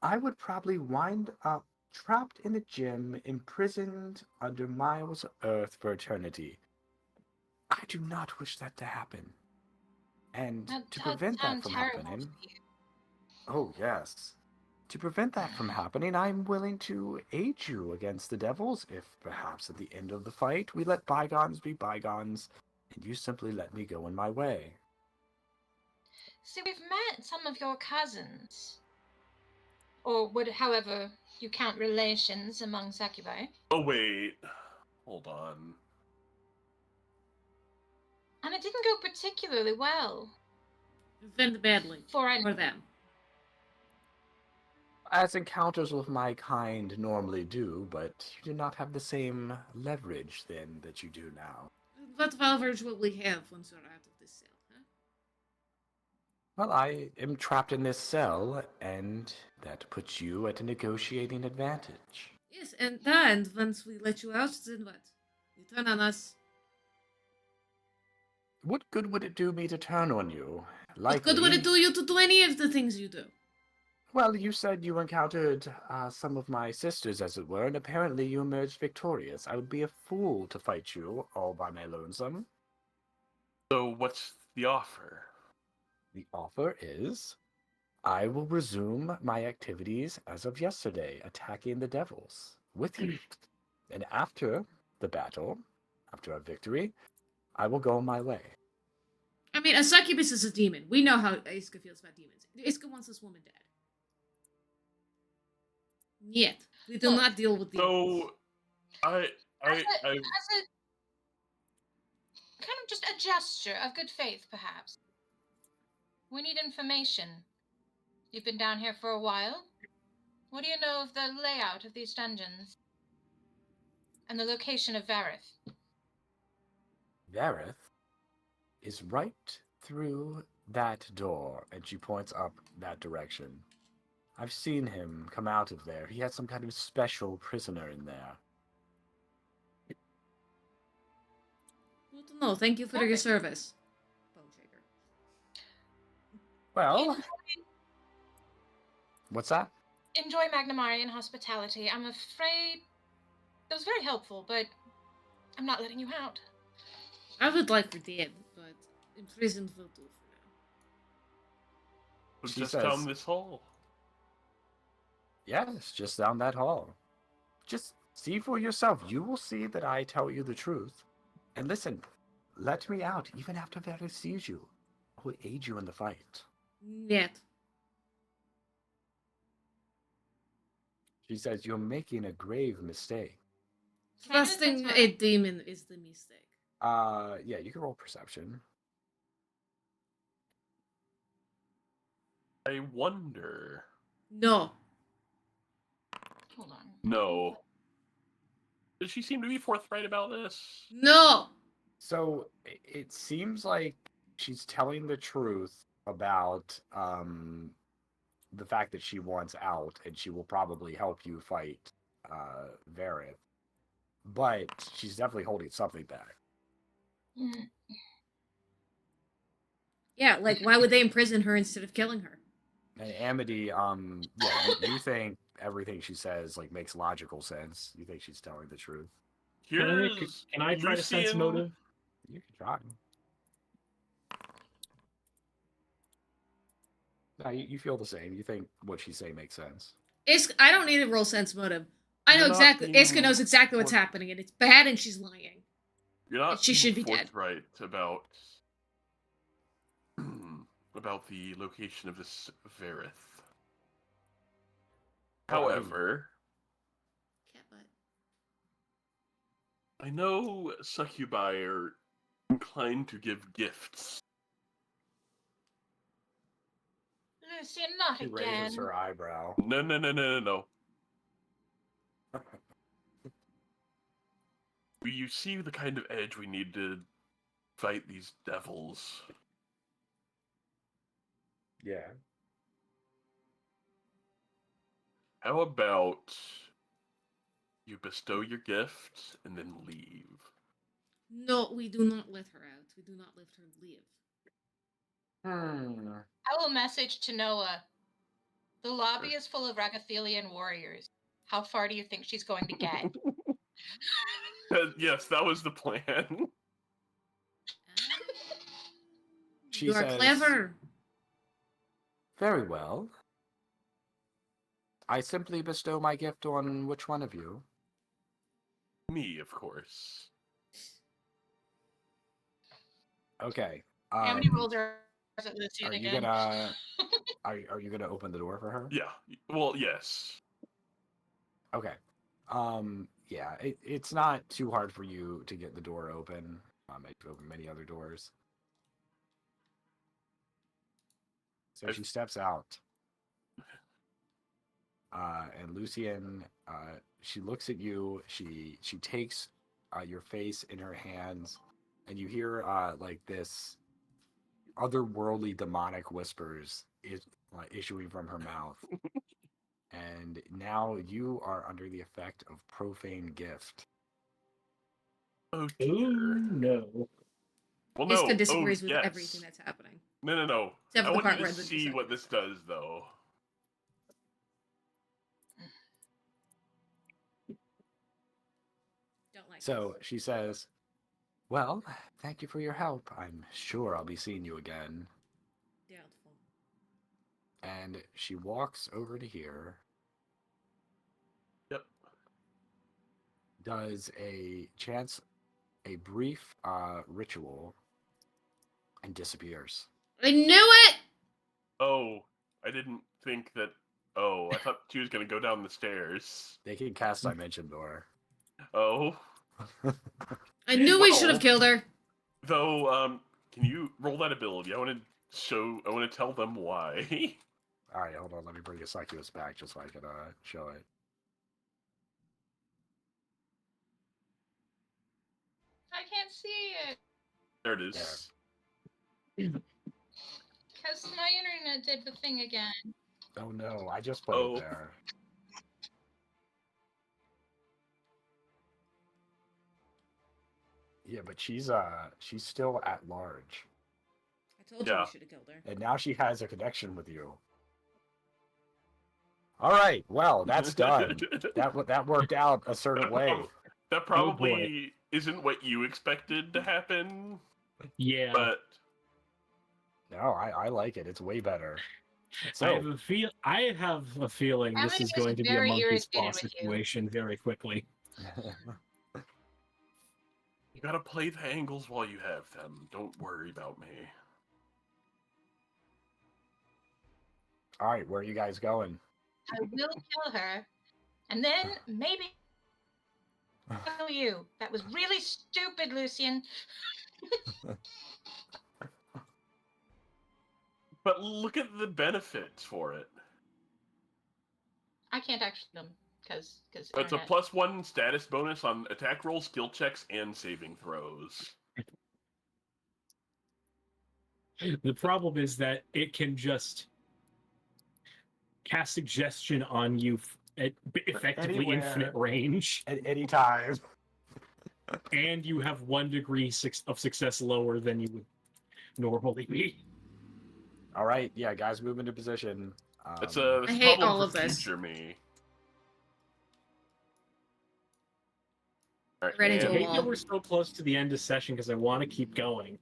I would probably wind up trapped in a gym, imprisoned under miles of earth for eternity. I do not wish that to happen. And That to does prevent that sound from terrible happening, for you. oh yes. To prevent that from happening, I'm willing to aid you against the devils if perhaps at the end of the fight we let bygones be bygones and you simply let me go in my way. See, we've met some of your cousins. Or however you count relations among succubi. Oh, wait. Hold on. And it didn't go particularly well. Defend badly. For them. As encounters with my kind normally do, but you do not have the same leverage then that you do now. What leverage will we have once we're out of this cell, huh? Well, I am trapped in this cell, and that puts you at a negotiating advantage. Yes, and then once we let you out, then what? You turn on us. What good would it do me to turn on you? What good would it do you to do any of the things you do? Well, you said you encountered some of my sisters, as it were, and apparently you emerged victorious. I would be a fool to fight you all by my lonesome. So what's the offer? The offer is, I will resume my activities as of yesterday, attacking the devils with you. And after the battle, after our victory, I will go my way. I mean, a succubus is a demon. We know how Iska feels about demons. Iska wants this woman dead. Yet, we do not deal with demons. So, I as a kind of just a gesture of good faith, perhaps. We need information. You've been down here for a while. What do you know of the layout of these dungeons? And the location of Vareth? Vareth is right through that door, and she points up that direction. I've seen him come out of there. He has some kind of special prisoner in there. Good to know. Thank you for your service. Bone shaker. Well, what's that? Enjoy Magnamarian hospitality. I'm afraid that was very helpful, but I'm not letting you out. I would like her dead, but imprisoned will do for now. Just down this hall. Yes, just down that hall. Just see for yourself. You will see that I tell you the truth. And listen, let me out even after Vareth sees you. I will aid you in the fight. Yet. She says you're making a grave mistake. Trusting a demon is the mistake. Yeah, you can roll perception. I wonder. No. Hold on. No. Does she seem to be forthright about this? No! So it seems like she's telling the truth about the fact that she wants out, and she will probably help you fight Vareth. But she's definitely holding something back. Yeah, like, why would they imprison her instead of killing her? And Amity, you think everything she says like makes logical sense. You think she's telling the truth. Can I try to sense motive? You can try. No, you feel the same. You think what she's saying makes sense. I don't need to roll sense motive. I know exactly. Iska knows exactly what's happening, and it's bad, and she's lying. You're not she should be dead. Forthright about about the location of this Vareth. However, I know succubi are inclined to give gifts. Lucian, not She again. raises her eyebrow. No. You see the kind of edge we need to fight these devils. Yeah. How about you bestow your gift and then leave? No, we do not let her out. We do not let her live. I will message to Noah. The lobby is full of Ragathelian warriors. How far do you think she's going to get? Yes, that was the plan. She You are says, clever. Very well. I simply bestow my gift on which one of you? Me, of course. Okay. How many rolls are it Lucian Are you again? gonna are you gonna open the door for her? Yeah. Well, yes. Okay. Yeah, it's not too hard for you to get the door open. You've opened many other doors. So she steps out. And Lucian, she looks at you. She takes your face in her hands, and you hear like this otherworldly demonic whispers issuing from her mouth. And now you are under the effect of profane gift. Oh, Oh dear. no. Well, no. Iska disagrees oh, with yes. everything that's happening. No. Except I for the want part you where to the see what this does, though. Don't like So this. she says, "Well, thank you for your help. I'm sure I'll be seeing you again." Doubtful. And she walks over to here, Yep. does a brief ritual, and disappears. I knew it! Oh, I didn't think that. Oh, I thought she was going to go down the stairs. They can cast Dimension Door. Oh. I knew we Well, should have killed her. Though, can you roll that ability? I want to tell them why. All right, hold on. Let me bring a Succubus back just so I can show it. I can't see it There it is. because my internet did the thing again. Oh no, I just put Oh. it there. Yeah, but she's still at large. I told you Yeah. we should have killed her. And now she has a connection with you. All right, well, that's done. that worked out a certain way. That probably isn't what you expected to happen, Yeah. but No, I like it. It's way better. I So have a feeling this Emily is was going to be a very monkey's irritated paw with you. situation very quickly. you gotta play the angles while you have them. Don't worry about me. all right, where are you guys going? I will kill her, and then maybe kill you. That was really stupid, Lucian. But look at the benefits for it. I can't actually them because It's a +1 status bonus on attack rolls, skill checks, and saving throws. The problem is that it can just cast suggestion on you at effectively Anywhere. infinite range, At any time. and you have 1 degree of success lower than you would normally be. All right, yeah, guys, move into position. That's a I hate problem all for of this. future me. All right, Right into I a and- hate that we're so close to the end of session because I want to keep going.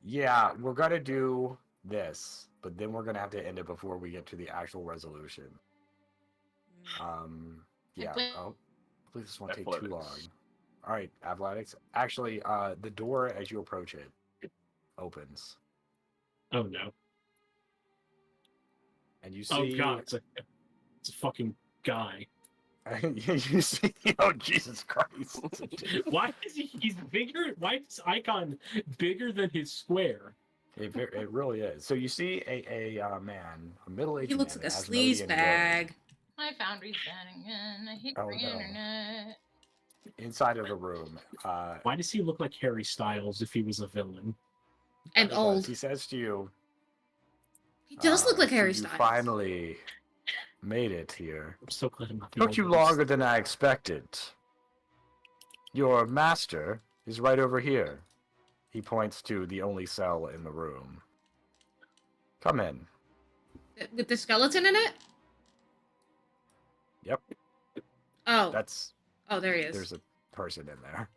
Yeah, we're gonna do this, but then we're gonna have to end it before we get to the actual resolution. Yeah. Athletics. Oh, please, this won't take too long. Athletics. All right, athletics. Actually, the door as you approach it opens, Oh no! and you see. Oh god! It's a fucking guy. You see. Oh Jesus Christ! Why is he's bigger? Why is Icon bigger than his square? It really is. So you see a man, a middle-aged He looks man like a in sleaze Asmodean bag. My foundry's down again. I hate Oh, the no. internet. robe. Inside of the room, Why does he look like Harry Styles if he was a villain? And because old. he says to you, He does look like "So Harry you Styles. finally made it here. I'm so glad I'm not the Took you only one. longer than I expected. Your master He's right over here. He points to the only cell in the room. Come in. With the skeleton in it? Yep, Oh. that's... Oh, there he is. There's a person in there.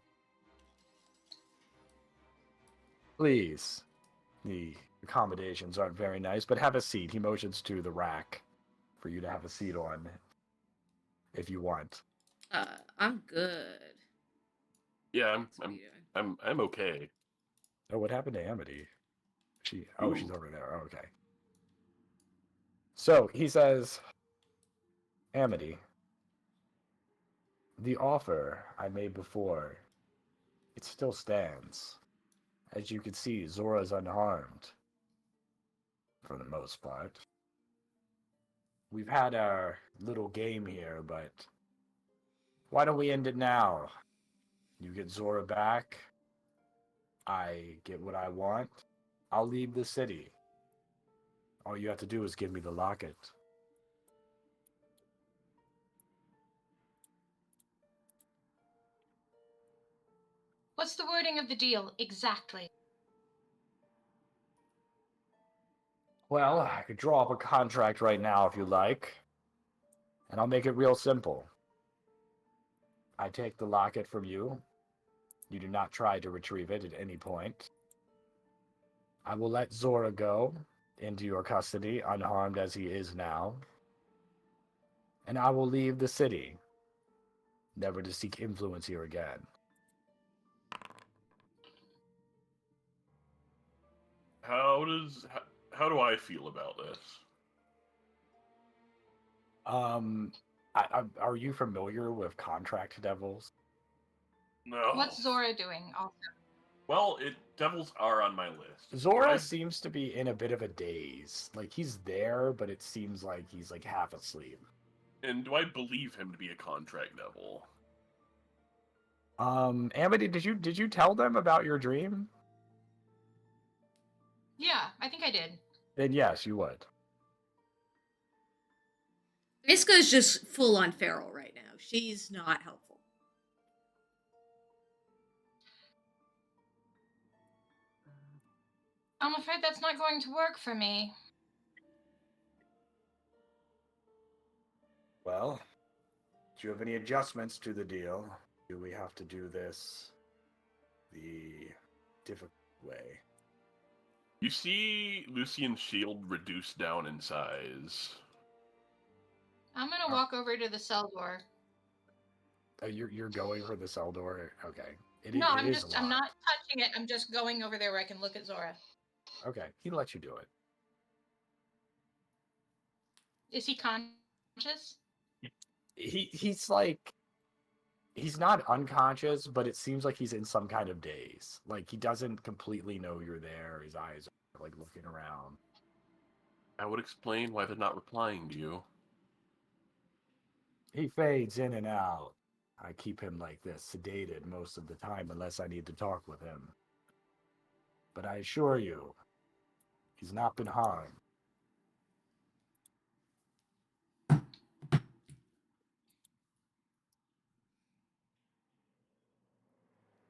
Please. The accommodations aren't very nice, but have a seat. He motions to the rack for you to have a seat on if you want. I'm good. Yeah, What are you doing? I'm okay. Oh, what happened to Amity? She's over there. Oh, okay. So he says, Amity, the offer I made before, it still stands. As you can see, Zora's unharmed. For the most part. We've had our little game here, but why don't we end it now? You get Zora back. I get what I want. I'll leave the city. All you have to do is give me the locket. What's the wording of the deal exactly? Well, I could draw up a contract right now if you like. And I'll make it real simple. I take the locket from you. You do not try to retrieve it at any point. I will let Zora go into your custody, unharmed as he is now. And I will leave the city, never to seek influence here again. How do I feel about this? Are you familiar with contract devils? No. What's Zora doing also? Well, devils are on my list. Zora Right? seems to be in a bit of a daze. Like, he's there, but it seems like he's, like, half asleep. And do I believe him to be a contract devil? Amity, did you tell them about your dream? Yeah, I think I did. Then yes, you would. Iska's just full on feral right now. She's not helpful. I'm afraid that's not going to work for me. Well, do you have any adjustments to the deal? Do we have to do this the difficult way? You see Lucian's shield reduce down in size. I'm gonna walk over to the cell door. You're going for the cell door? Okay. No, it is I'm not locked. touching it. I'm just going over there where I can look at Zora. Okay, he lets you do it. Is he conscious? He's like, he's not unconscious, but it seems like he's in some kind of daze. Like, he doesn't completely know you're there. His eyes are like looking around. I would explain why they're not replying to you. He fades in and out. I keep him like this, sedated most of the time, unless I need to talk with him. But I assure you, he's not been harmed.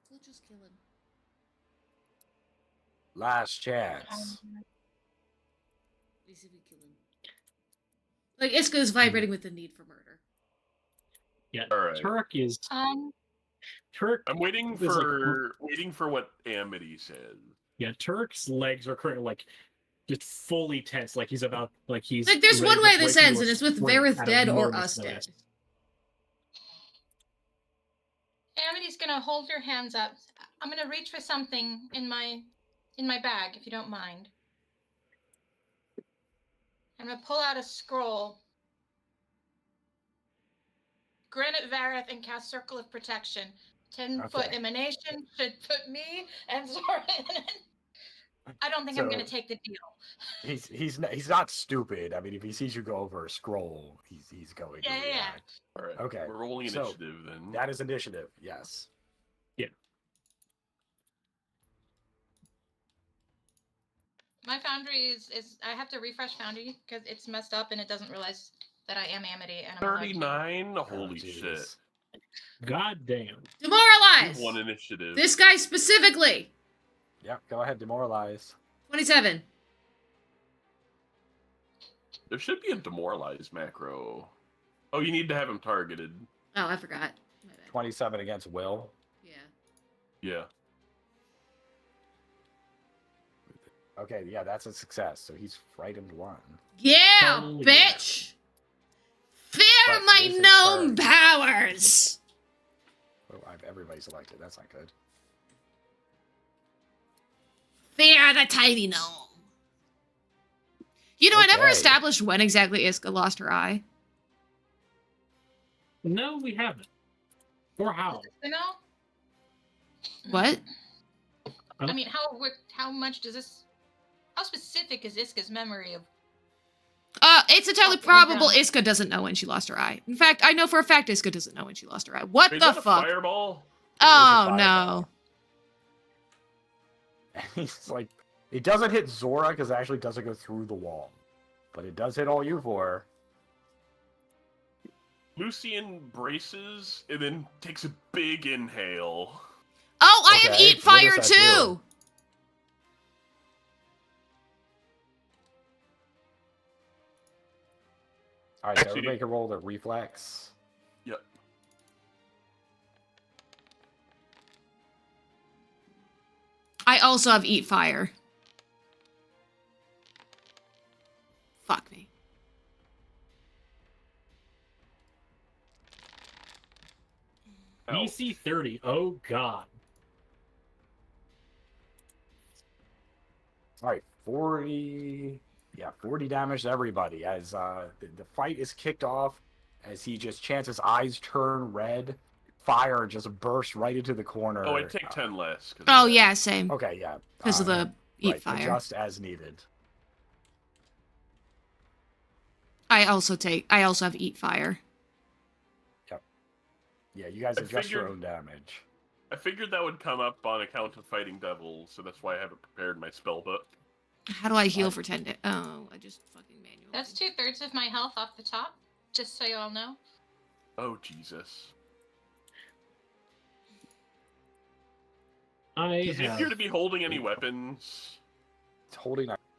We'll just kill him. Last chance. At least if we kill him. Like, Iska's vibrating with the need for murder. Yeah, All right. Turk is Turk. I'm waiting is, like, for what Amity says. Yeah, Turk's legs are currently like just fully tense, like he's about he's Like, there's ready one to way break this into ends, a and it's with sprint Vareth at a dead or moment's us dead. notice. Amity's gonna hold your hands up. I'm gonna reach for something in my bag, if you don't mind. I'm gonna pull out a scroll. Granite Vareth and cast Circle of Protection. 10-foot Okay. emanation should put me and Zora in it. I don't think I'm gonna take the deal. He's not stupid. I mean, if he sees you go over a scroll, he's going to react. All right. Okay. We're rolling so initiative then. That is initiative. Yes. My Foundry is I have to refresh Foundry because it's messed up and it doesn't realize that I am Amity and I'm allowed to. 39. Holy Oh, shit! God damn. Demoralize. One initiative. This guy specifically. Yep, go ahead, demoralize. 27. There should be a demoralize macro. Oh, you need to have him targeted. Oh, I forgot. My bad. 27 against Will. Yeah. Yeah. Okay, yeah, that's a success. So he's frightened 1. Yeah, Hell bitch. Fear But my it is his gnome turn. powers. Oh, I have everybody selected. That's not good. Fear the tiny gnome. You know, I never Okay. established when exactly Iska lost her eye. No, we haven't. Or how? You know? What? I mean, how much does this? How specific is Iska's memory of? It's entirely Oh, probable yeah. Iska doesn't know when she lost her eye. In fact, I know for a fact Iska doesn't know when she lost her eye. What Is the that a fuck? fireball? Oh It is a no. fireball. He's like, it doesn't hit Zora because it actually doesn't go through the wall. But it does hit all you four. Lucian braces and then takes a big inhale. Oh, I have Okay, eat what fire does that do? too. Alright, so Actually- everybody can roll the reflex. Yep. I also have eat fire. Fuck me. Ow. DC 30. Oh god. Alright, 40... Yeah, 40 damage to everybody as the fight is kicked off as he just chants his eyes turn red. Fire just bursts right into the corner. Oh, I'd take 10 less. 'cause of Oh that. yeah, same. Okay, yeah. Because of the eat right, fire. Adjust as needed. I also have eat fire. Yeah, you guys I adjust your figured- own damage. I figured that would come up on account of fighting devils, so that's why I haven't prepared my spell book. How do I heal for 10 days? Oh, I just fucking manually. That's 2/3 of my health off the top. Just so you all know. Oh, Jesus. I Does he have. appear to be holding any weapons?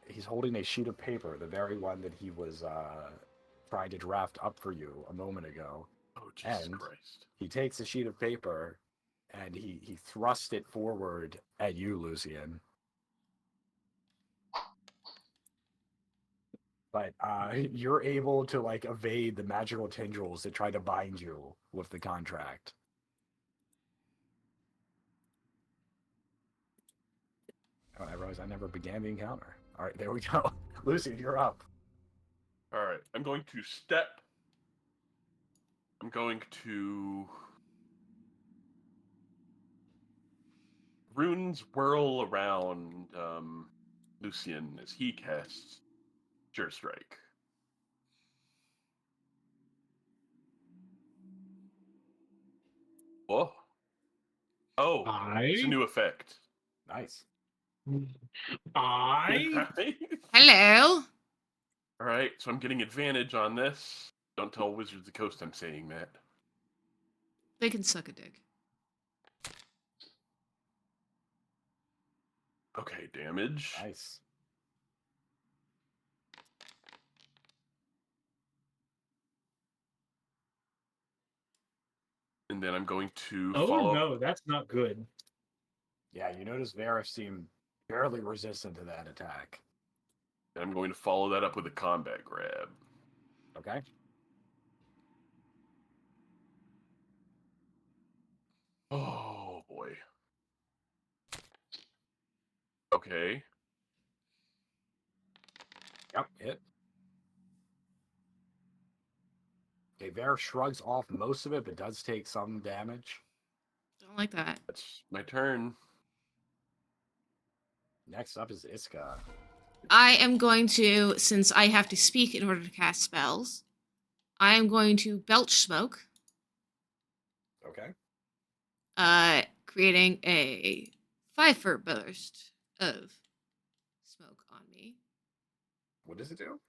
He's holding a sheet of paper, the very one that he was trying to draft up for you a moment ago. Oh, Jesus And- Christ. He takes a sheet of paper and he thrusts it forward at you, Lucian. But you're able to like evade the magical tendrils that try to bind you with the contract. Oh, I realized I never began the encounter. All right, there we go. Lucian, you're up. Alright, I'm going to step. I'm going to. Runes whirl around Lucian as he casts Sure Strike. Whoa. Oh, it's a new effect. Nice. I Hello. Alright, so I'm getting advantage on this. Don't tell Wizards of the Coast I'm saying that. They can suck a dick. Okay, damage. Nice. And then I'm going to Oh follow. no, that's not good. Yeah, you notice Varys seemed barely resistant to that attack. And I'm going to follow that up with a combat grab. Okay? Oh boy. Okay. Yep, hit. Okay, Varys shrugs off most of it, but does take some damage. Don't like that. That's my turn. Next up is Iska. I am going to, since I have to speak in order to cast spells, I am going to belch smoke, Okay. creating a 5-foot burst of smoke on me. What does it do?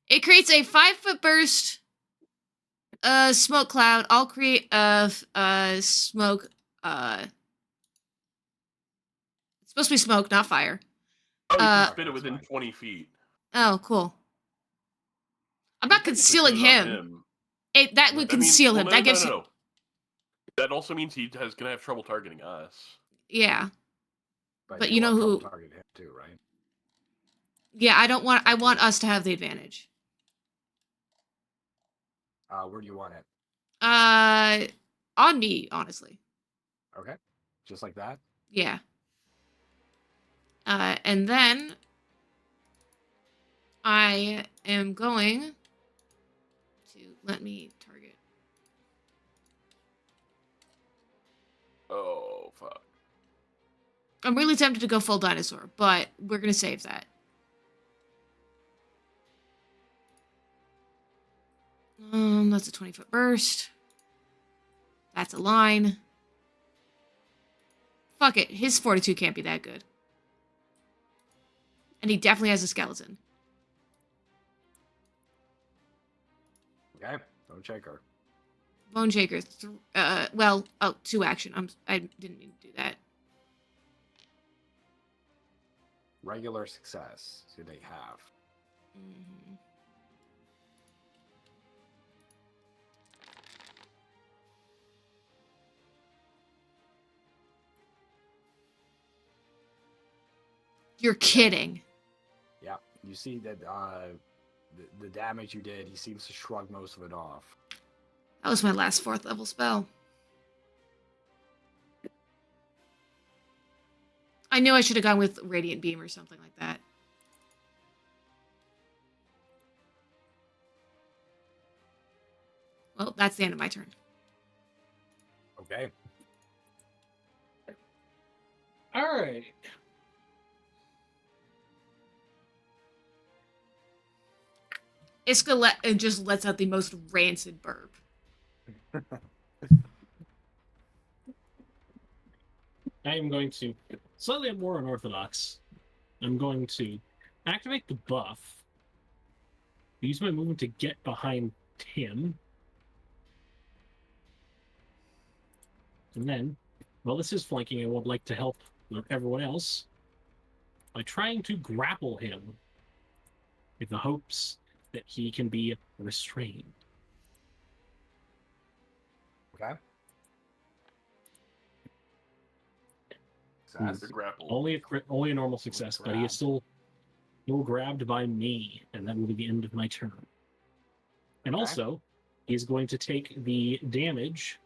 It creates a 5-foot burst smoke cloud. I'll create a smoke. It's supposed to be smoke, not fire. Oh, you can Uh, spin it within 20 feet. Oh, cool. I'm not Technically concealing put it on him. That would That means- conceal well, him. no, That no, gives no, him. no. That also means he is gonna have trouble targeting us. Yeah. But you want know trouble who- target him too, right? Yeah, I want us to have the advantage. Where do you want it? On me, honestly. Okay, just like that. Yeah. And then I am going to let me target. Oh, fuck. I'm really tempted to go full dinosaur, but we're gonna save that. That's a 20-foot burst. That's a line. Fuck it, his fortitude can't be that good. And he definitely has a skeleton. Okay, don't check her. Bone Shaker. 2 action. I didn't mean to do that. Regular success. Do they have? Mhm. You're kidding. Yeah, you see that the damage you did, he seems to shrug most of it off. That was my last 4th level spell. I knew I should have gone with Radiant Beam or something like that. Well, that's the end of my turn. Okay. All right. Iska just lets out the most rancid burp. I am going to slightly more unorthodox. I'm going to activate the buff. Use my movement to get behind him. And then, while this is flanking, I would like to help everyone else by trying to grapple him with the hopes that he can be restrained. Okay. Hmm. Success. The grapple. Only a normal success, but he is still grabbed by me, and that will be the end of my turn. And Okay. also, he's going to take the damage.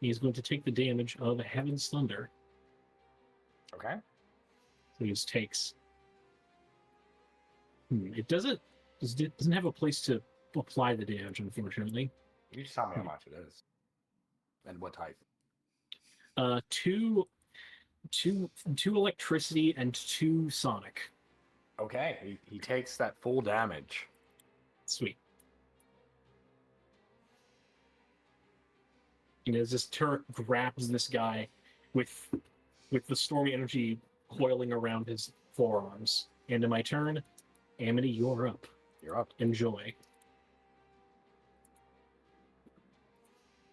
He's going to take the damage of Heaven's Thunder. Okay. So he just takes. It doesn't have a place to apply the damage, unfortunately. You just tell me how much it is. And what type. Two electricity and 2 sonic. Okay, he takes that full damage. Sweet. As this turret grabs this guy with the stormy energy coiling around his forearms. End of my turn. Amity, you're up. You're up. Enjoy.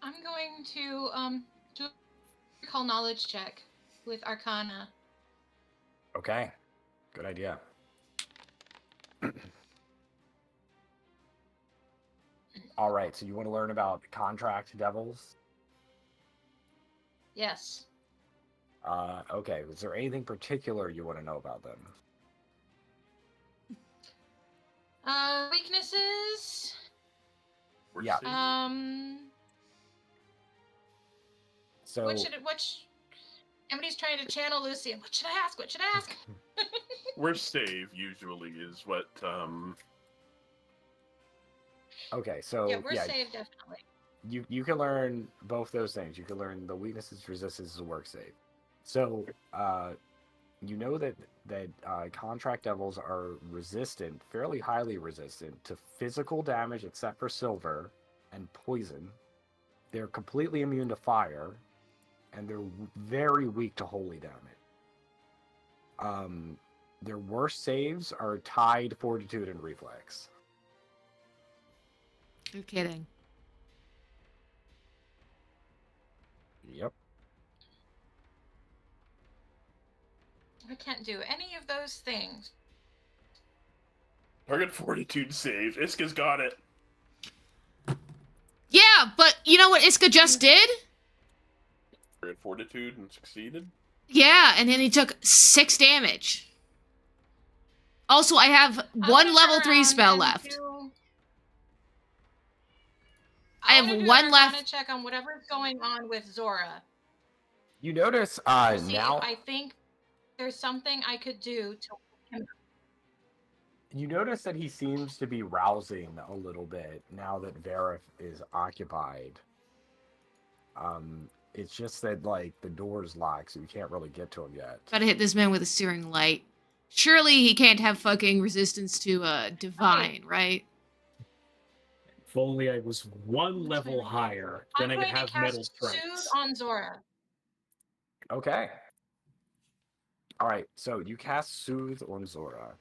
I'm going to do a recall knowledge check with Arcana. Okay. Good idea. All right, so you want to learn about contract devils? Yes. Okay. Is there anything particular you want to know about them? Weaknesses. We're Yeah. safe. So Which Amity's trying to channel Lucy. What should I ask? What should I ask? We're save usually is what okay, so Yeah, we're safe definitely. you can learn both those things. You can learn the weaknesses, resistances, and work save. So you know that contract devils are resistant, fairly highly resistant to physical damage except for silver and poison. They're completely immune to fire, and they're very weak to holy damage. Their worst saves are tied, fortitude, and reflex. You're kidding. Yep. I can't do any of those things. Target fortitude save. Iska's got it. Yeah, but you know what Iska just did? Target fortitude and succeeded. Yeah, and then he took 6 damage. Also, I have I'm one gonna level turn 3 around spell and left. I have wanna do one an left. Arcana check on whatever's going on with Zora. You notice To see now. if I think there's something I could do to. You notice that he seems to be rousing a little bit now that Vareth is occupied. It's just that like the door's locked, so you can't really get to him yet. Gotta hit this man with a searing light. Surely he can't have fucking resistance to divine, right? If only I was one Which level way are we higher, I'm then I could going to have cast metal Soothe strikes. on Zora. Okay. All right. So you cast Soothe on Zora.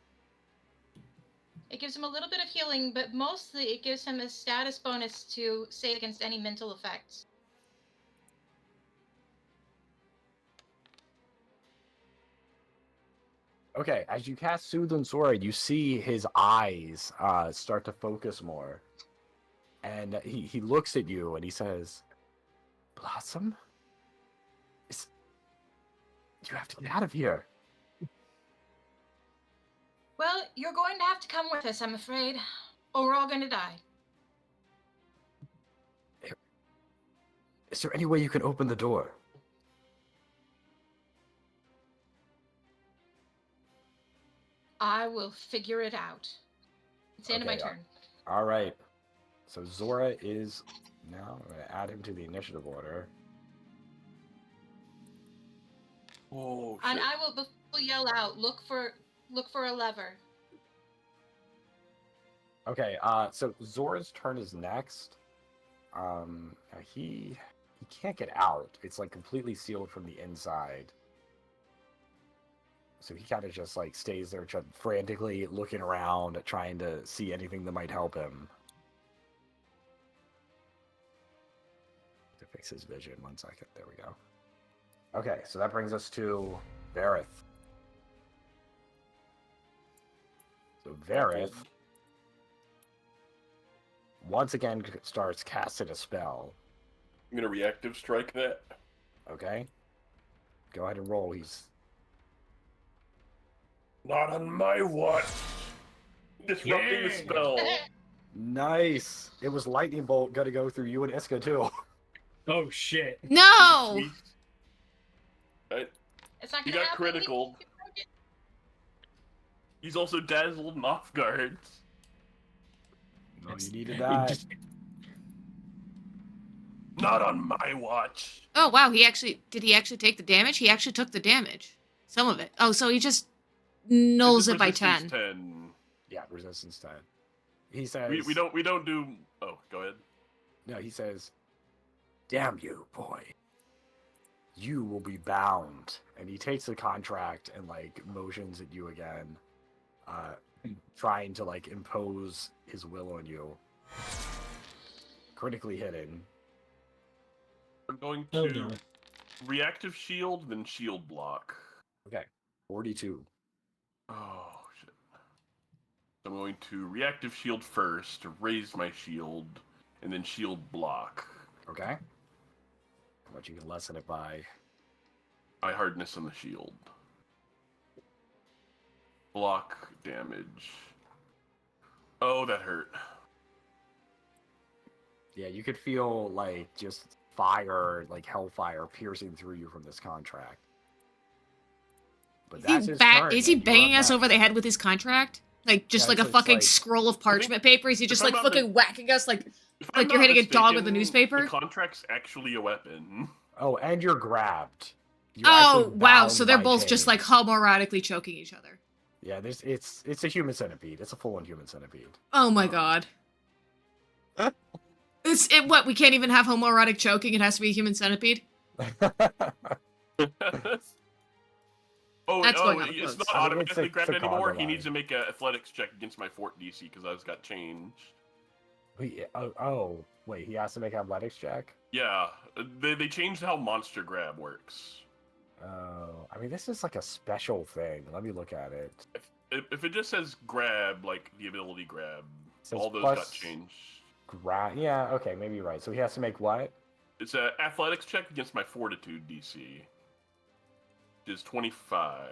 It gives him a little bit of healing, but mostly it gives him a status bonus to save against any mental effects. Okay. As you cast Soothe on Zora, you see his eyes start to focus more, and he looks at you and he says, "Blossom, you have to get out of here." Well, you're going to have to come with us, I'm afraid, or we're all going to die. Is there any way you can open the door? I will figure it out. It's the end of my Okay, turn. All right. So Zora is now. I'm going to add him to the initiative order. Oh shit. And I will yell out, look for a lever. Okay. So Zora's turn is next. He can't get out. It's like completely sealed from the inside. So he kind of just like stays there, frantically looking around, trying to see anything that might help him. To fix his vision, 1 second. There we go. Okay, so that brings us to Vareth. So Vareth once again starts casting a spell. I'm gonna reactive strike that. Okay? Go ahead and roll. He's Not on my watch. Disrupting the Yeah. spell. nice. It was lightning bolt gonna go through you and Iska too. Oh shit. No! Sweet. Right. It's not He going to got happen. critical. He's also dazzled and off guard. No, you needed It that. just- Not on my watch. Oh wow, did he actually take the damage? He actually took the damage. Some of it. Oh, so he just nulls it by Resistance 10. 10. Yeah, resistance 10. He says We don't do. Oh, go ahead. No, he says, "Damn you, boy. You will be bound." And he takes the contract and like motions at you again, trying to like impose his will on you. Critically hitting. I'm going Oh, to no. reactive shield, then shield block. Okay, 42. Oh shit. I'm going to reactive shield first to raise my shield, and then shield block. Okay. How much you can lessen it by? High hardness on the shield. Block damage. Oh, that hurt. Yeah, you could feel like just fire, like hellfire, piercing through you from this contract. But that's his turn. Is he and you're banging up us over next. the head with his contract? Like just Yeah, like a it's fucking like- scroll of parchment paper? Is he just if I'm like not fucking whacking us like If I'm Like you're not hitting a dog with a mistaken, newspaper? The contract's actually a weapon. Oh, and you're grabbed. You're oh actually wow, bound so they're by both just like chains. homoerotically choking each other. Yeah, it's a human centipede. It's a full-on human centipede. Oh my god. What, we can't even have homoerotic choking, it has to be a human centipede? Oh, That's going on the it's quotes. not I mean, automatically it's grabbed a anymore. conga He needs line. to make an athletics check against my fort DC because I've got changed. Wait, he has to make athletics check? Yeah, they changed how monster grab works. Oh, I mean, this is like a special thing. Let me look at it. If it just says grab, like the ability grab, Says all those plus got changed. Yeah, okay, maybe you're right. So he has to make what? It's an athletics check against my fortitude DC, which is 25.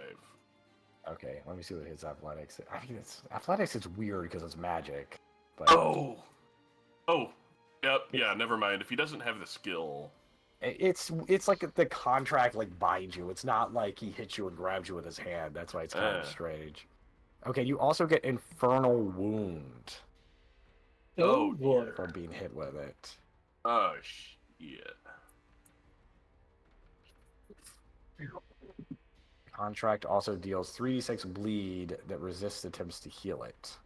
Okay, let me see what his athletics. I mean, athletics is weird because it's magic. But Oh, yep, yeah. Never mind. If he doesn't have the skill, it's like the contract like binds you. It's not like he hits you and grabs you with his hand. That's why it's kind of strange. Okay, you also get infernal wound Oh, boy. from being hit with it. oh shit. Contract also deals 3d6 bleed that resists attempts to heal it.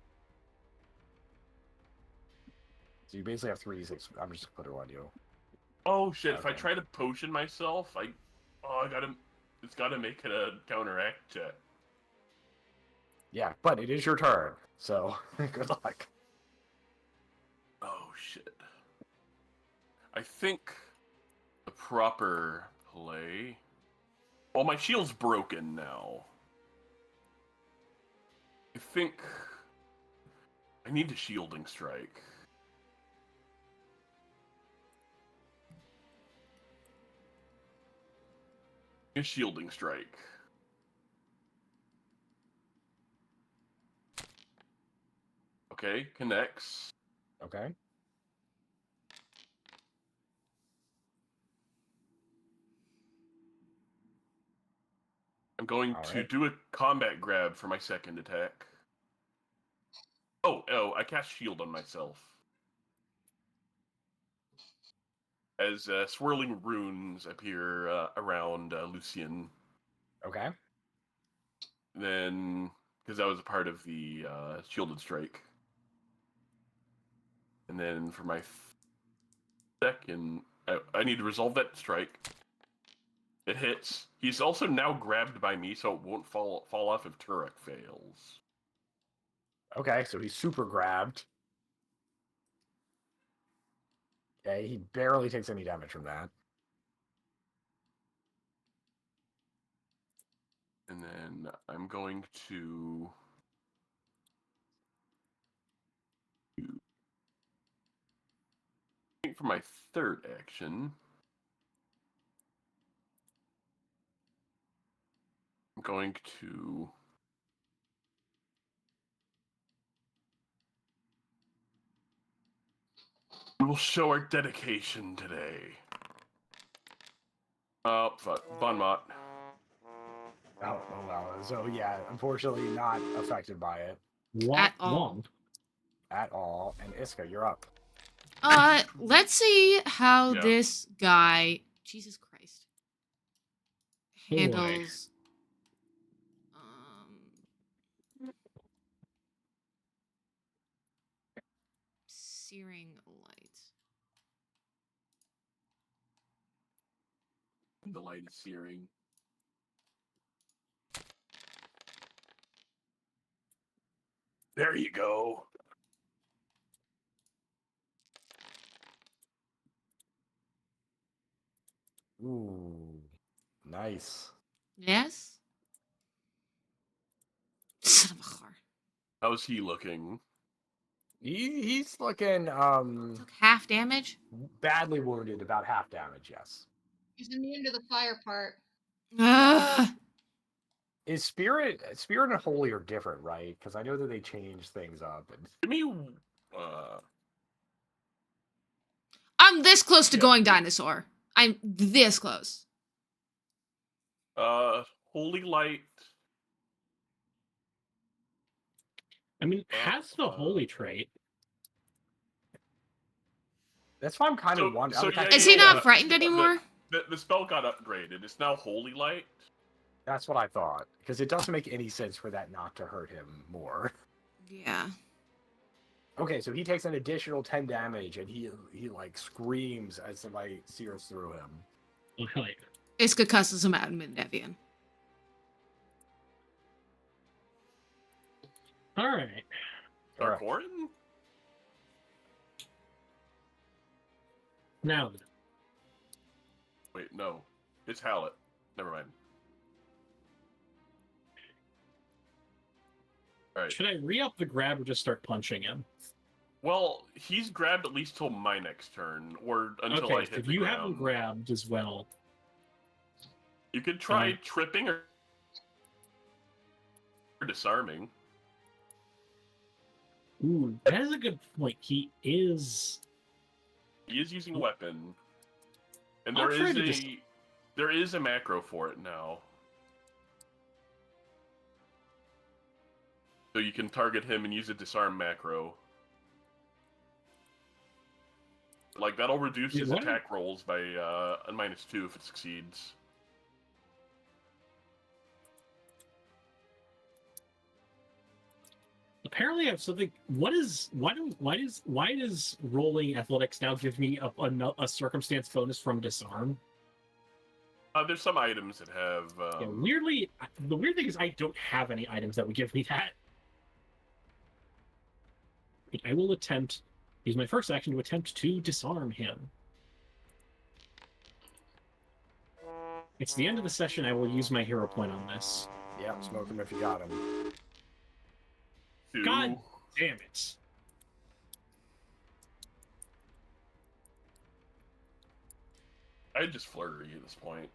So you basically have 3d6. I'm just gonna put it on you. Oh shit! If I Okay. try to potion myself, it's gotta make it a counteract check. Yeah, but it is your turn, so good luck. Oh shit! I think the proper play. Well, my shield's broken now. I think I need a shielding strike. A shielding strike. Okay, connects. Okay. I'm going All to right. do a combat grab for my second attack. Oh, I cast shield on myself. As swirling runes appear around Lucian. Okay. Then, because that was a part of the shielded strike. And then for my second, I need to resolve that strike. It hits. He's also now grabbed by me, so it won't fall off if Turek fails. Okay, so he's super grabbed. Okay, he barely takes any damage from that. And then I'm going to... For my third action, I'm going to... We will show our dedication today. Oh, fuck. Bon mot. Oh wow. So yeah, unfortunately not affected by it At all. at all. And Iska, you're up. Let's see how Yeah. this guy, Jesus Christ, Boy. handles. Searing light. The light is searing. There you go. Ooh, nice. Yes. Son of a whore. How's he looking? He's looking Took half damage. badly wounded, about half damage. Yes. He's immune to the fire part. Ugh. Is spirit and holy are different, right? Because I know that they change things up. And Give me... I'm this close to Yeah. going dinosaur. I'm this close. Holy light. I mean, has the holy trait. that's why I'm kind of wondering. So yeah, Is he not yeah. frightened anymore? The spell got upgraded. It's now holy light. That's what I thought. Because it doesn't make any sense for that not to hurt him more. Yeah. Okay, so he takes an additional 10 damage, and he like screams as the light sears through him. Oh, hell yeah. Iska cusses him out in Mid-Nevian. All right. Alright. Corin? Now then. Wait, no. It's Hallett. Never mind. Alright. Should I re-up the grab or just start punching him? Well, he's grabbed at least till my next turn, or until I Okay, hit if the you ground. haven't grabbed as well. You could try tripping or disarming. Ooh, that is a good point. He is using a weapon. And I'll there try is to just- there is a macro for it now. So you can target him and use a disarm macro. Like, that'll reduce his What? attack rolls by a -2 if it succeeds. Apparently, I have something. Why does rolling athletics now give me a circumstance bonus from disarm? There's some items that have. Yeah, weirdly, the weird thing is I don't have any items that would give me that. But I will use my first action to attempt to disarm him. It's the end of the session. I will use my hero point on this. Yeah, smoke him if you got him. 2. God damn it! I'd just flurry at this point.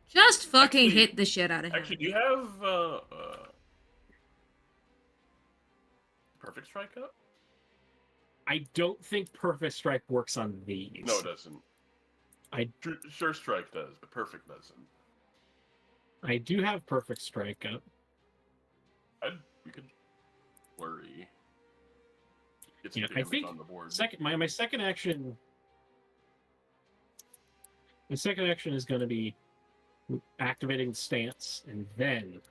Just fucking Actually- hit the shit out of him. Actually, do you have Perfect Strike up? I don't think Perfect Strike works on these. No, it doesn't. Sure Strike does, but Perfect doesn't. I do have Perfect Strike up. We could flurry. Get Yeah, some I damage think on the board. my second action. My second action is going to be activating the stance, and then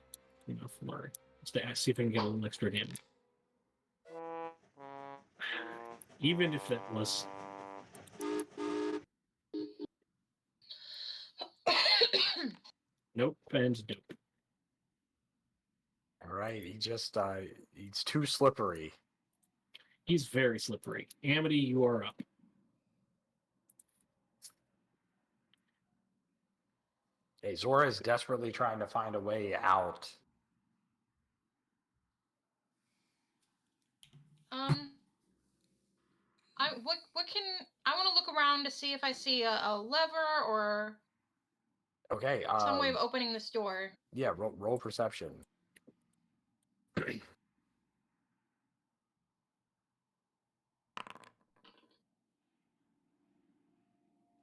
flurry. Just to see if I can get a little extra damage. Even if that was. Nope, and nope. All right, he's too slippery. He's very slippery. Amity, you are up. Hey, Zora is desperately trying to find a way out. I want to look around to see if I see a lever or Okay. some way of opening this door. Yeah, roll perception.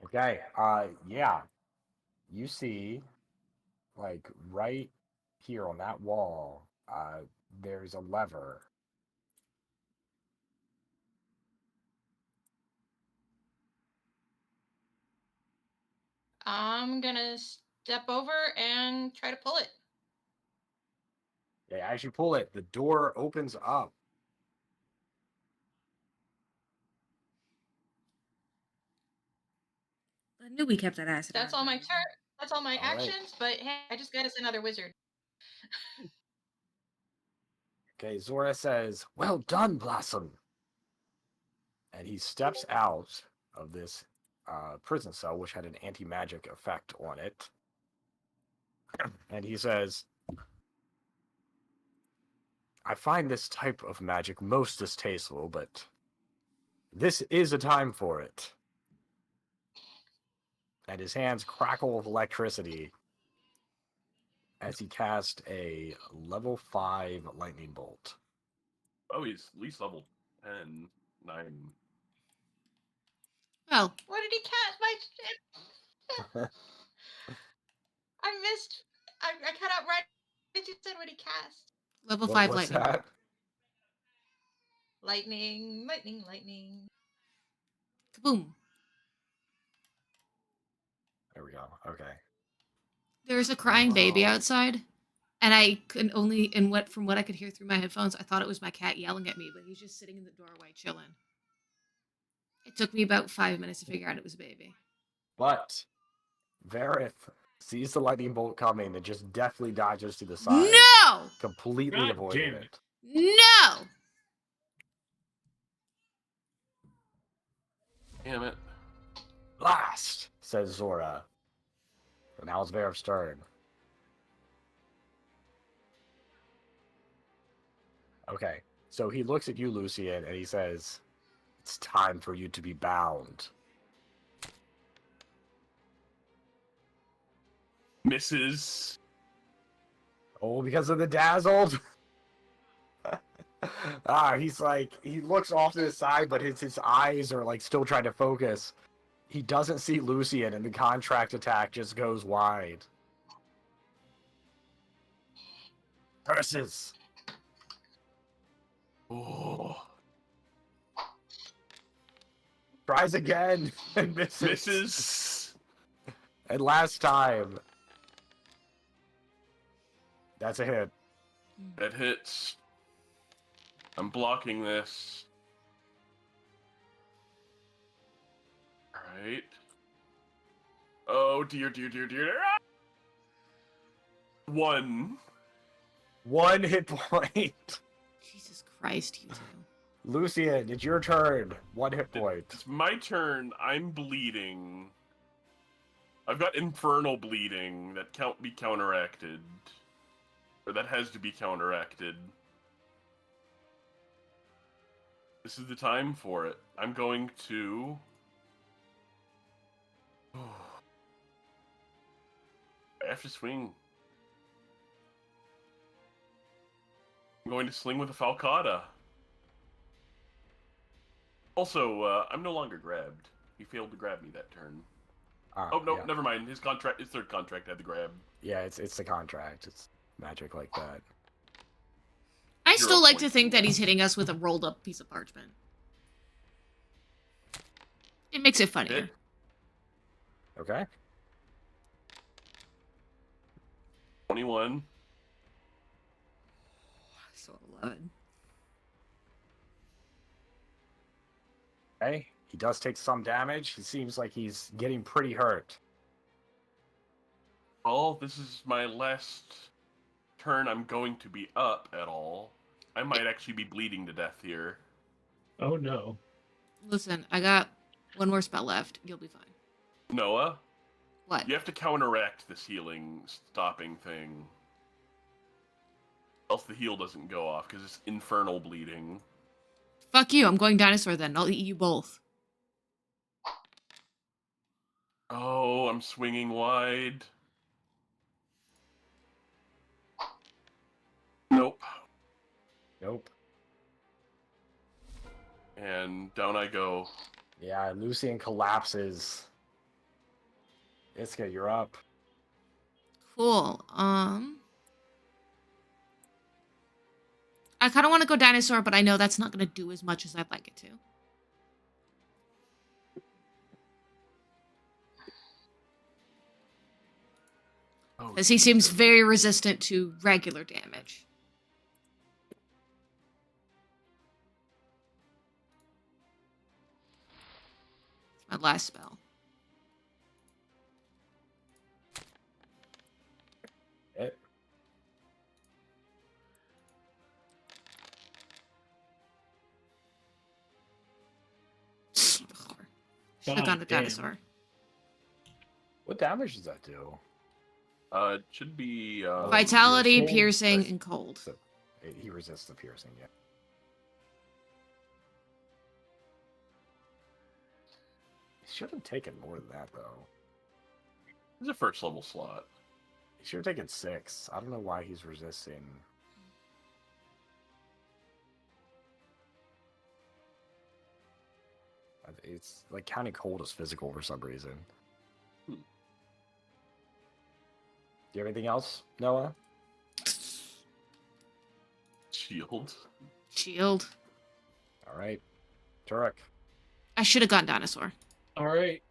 Okay. Yeah. You see, like right here on that wall, there's a lever. I'm gonna step over and try to pull it. Yeah, as you pull it, the door opens up. I knew we kept that acid. That's all my turn. That's all my All right. actions. But hey, I just got us another wizard. Okay, Zora says, "Well done, Blossom." And he steps out of this prison cell, which had an anti-magic effect on it. And he says, "I find this type of magic most distasteful, but this is a time for it." And his hands crackle with electricity as he casts a level 5 lightning bolt. Oh, he's at least level 10, 9. Well, What did he cast? My I missed. I cut out right. Did you said what he cast? level 5 What's lightning. that? Lightning, lightning, lightning. Kaboom. There we go. Okay. There's a crying baby outside, and I can only, from what I could hear through my headphones, I thought it was my cat yelling at me, but he's just sitting in the doorway chilling. It took me about 5 minutes to figure out it was a baby. But Varith sees the lightning bolt coming and just deftly dodges to the side, No! completely God avoiding damn it. No! Damn it. Last, says Zora. And now it's Varev's turn. Okay, so he looks at you, Lucian, and he says, "It's time for you to be bound." Misses. Oh, because of the dazzled? He's like, he looks off to the side, but his eyes are like still trying to focus. He doesn't see Lucian, and the contract attack just goes wide. Curses! Oh. Tries again and misses. Misses. And last time. That's a hit. That hits. I'm blocking this. Alright. Oh, dear, dear, dear, dear. Ah! 1. 1 hit point. Jesus Christ, you two. Lucian, it's your turn. 1 hit point. It's my turn. I'm bleeding. I've got infernal bleeding that can't be counteracted. Or that has to be counteracted. This is the time for it. I'm going to... I have to swing. I'm going to sling with a falcata. Also, I'm no longer grabbed. He failed to grab me that turn. Oh, no, yeah. never mind. His third contract had the grab. Yeah, it's the contract. It's magic like that. I still like to 0.4. think that he's hitting us with a rolled up piece of parchment. It makes it funnier. Hit. Okay. 21. So 11. Okay. He does take some damage. He seems like he's getting pretty hurt. Well, this is my last turn I'm going to be up at all. I might actually be bleeding to death here. Oh no. Listen, I got one more spell left. You'll be fine. Noah, What? you have to counteract this healing stopping thing. Else the heal doesn't go off, because it's infernal bleeding. Fuck you. I'm going dinosaur then. I'll eat you both. Oh, I'm swinging wide. Nope. Nope. And down I go. Yeah, Lucian collapses. Iska, you're up. Cool. I kind of want to go dinosaur, but I know that's not going to do as much as I'd like it to. Oh, Because he seems very resistant to regular damage. It's my last spell. It. Should have gone to damn. dinosaur. What damage does that do? it should be Vitality, cold, piercing, but- and cold. So, he resists the piercing, yeah. He should have taken more than that, though. It's a first level slot. He should have taken 6. I don't know why he's resisting. It's like counting cold as physical for some reason. Hmm. Do you have anything else, Noah? Shield. Shield. All right. Turek. I should have gone dinosaur. All right.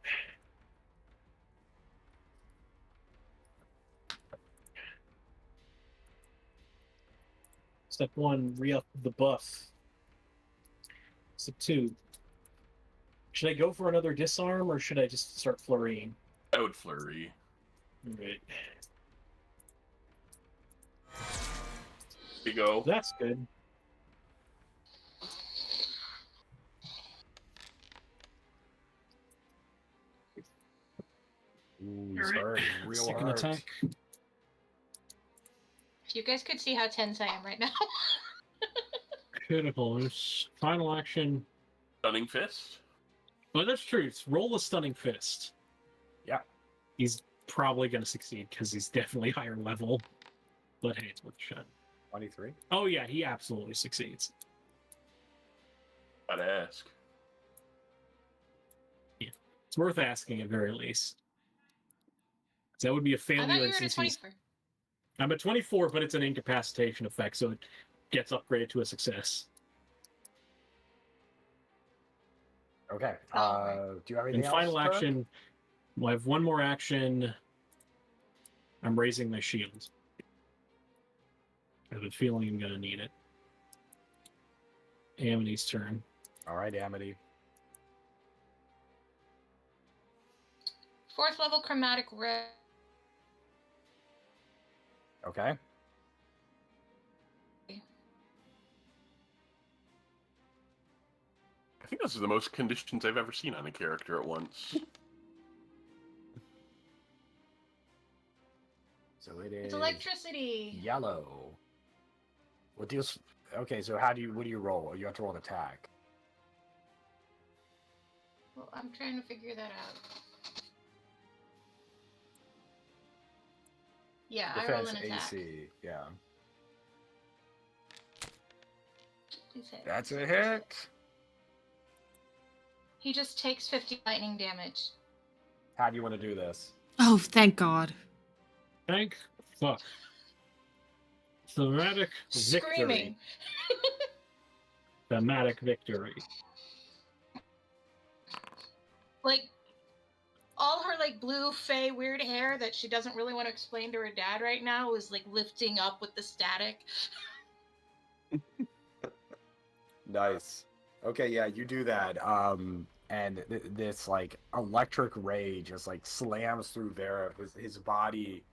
Step 1, re-up the buff. Step 2. Should I go for another disarm or should I just start flurrying? I would flurry. Right. Here you go. That's good. Ooh, he's Alright. hurt. He's real Second hurt. attack. If you guys could see how tense I am right now. Critical. Final action. Stunning fist. Well, that's true. It's roll a stunning fist. Yeah. He's probably going to succeed because he's definitely higher level. But hey, it's worth a shot. 23. Oh, yeah, he absolutely succeeds. Gotta ask. It's worth asking at very least. That would be a I failure. thought you and were at a since he's- 24. I'm at 24, but it's an incapacitation effect, so it gets upgraded to a success. Okay. Oh, right. Do you have In anything else? final Turk? action, I have one more action. I'm raising my shield. I have a feeling I'm going to need it. Amity's turn. All right, Amity. 4th level chromatic red. Okay. I think those are the most conditions I've ever seen on a character at once. So it is It's electricity. yellow. What deals? Okay, so what do you roll? You have to roll an attack. Well, I'm trying to figure that out. Yeah, I roll Defense an attack. AC. Yeah. Please hit. That's a hit. He just takes 50 lightning damage. How do you want to do this? Oh, thank God. Thank fuck. Thematic victory. Screaming. Thematic victory. Like, all her, like, blue, fey, weird hair that she doesn't really want to explain to her dad right now is, like, lifting up with the static. Nice. Okay, yeah, you do that. And this like electric ray just like slams through Vera. His body,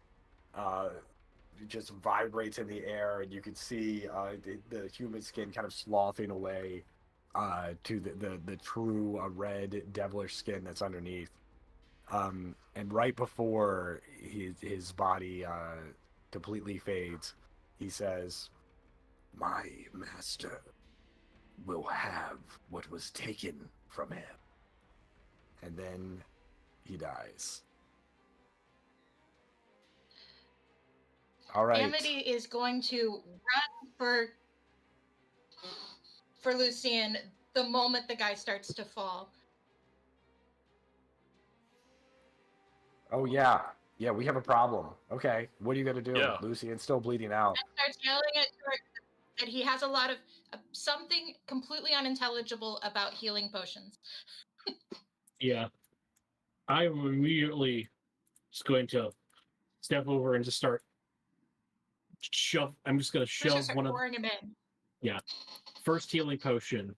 just vibrates in the air, and you can see the human skin kind of sloughing away, to the true red devilish skin that's underneath. And right before his body completely fades, he says, "My master will have what was taken from him." And then he dies. All right. Amity is going to run for Lucian the moment the guy starts to fall. Oh yeah, yeah. We have a problem. Okay, what are you gonna do, Yeah. Lucy? It's still bleeding out. And starts yelling at her that he has a lot of something completely unintelligible about healing potions. Yeah. I'm immediately just going to step over and just start I'm just going to Let's just shove start one of pouring him in. first healing potion.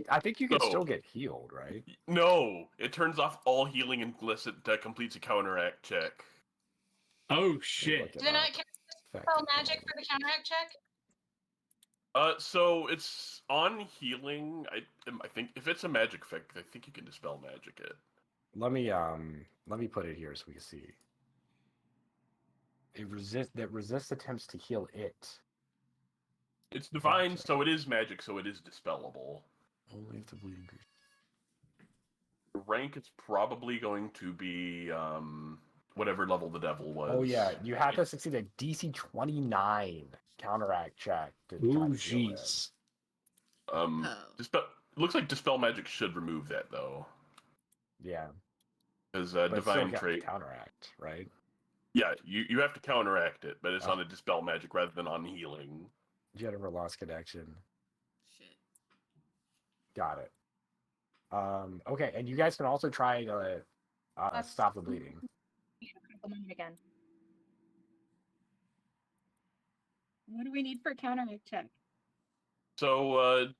I think you can No. still get healed, right? No, it turns off all healing unless it completes a counteract check. Oh shit. Look it Then I up. can Effect spell of magic for the counteract check. So it's on healing. I think if it's a magic effect, I think you can dispel magic it. Let me put it here so we can see. It resists attempts to heal it. It's divine, Gotcha. so it is magic, so it is dispellable. Only if the bleeding increases. The rank is probably going to be whatever level the devil was. Oh yeah, you have to succeed a DC 29 counteract check to try Ooh to heal it. jeez. Oh. Looks like dispel magic should remove that though, Yeah, because but it's still divine got trait. counteract, right? Yeah, you have to counteract it, but it's Oh. on a dispel magic rather than on healing. Jennifer lost connection. Shit. Got it. Okay, and you guys can also try to stop the bleeding. Again. What do we need for a counteract check? So,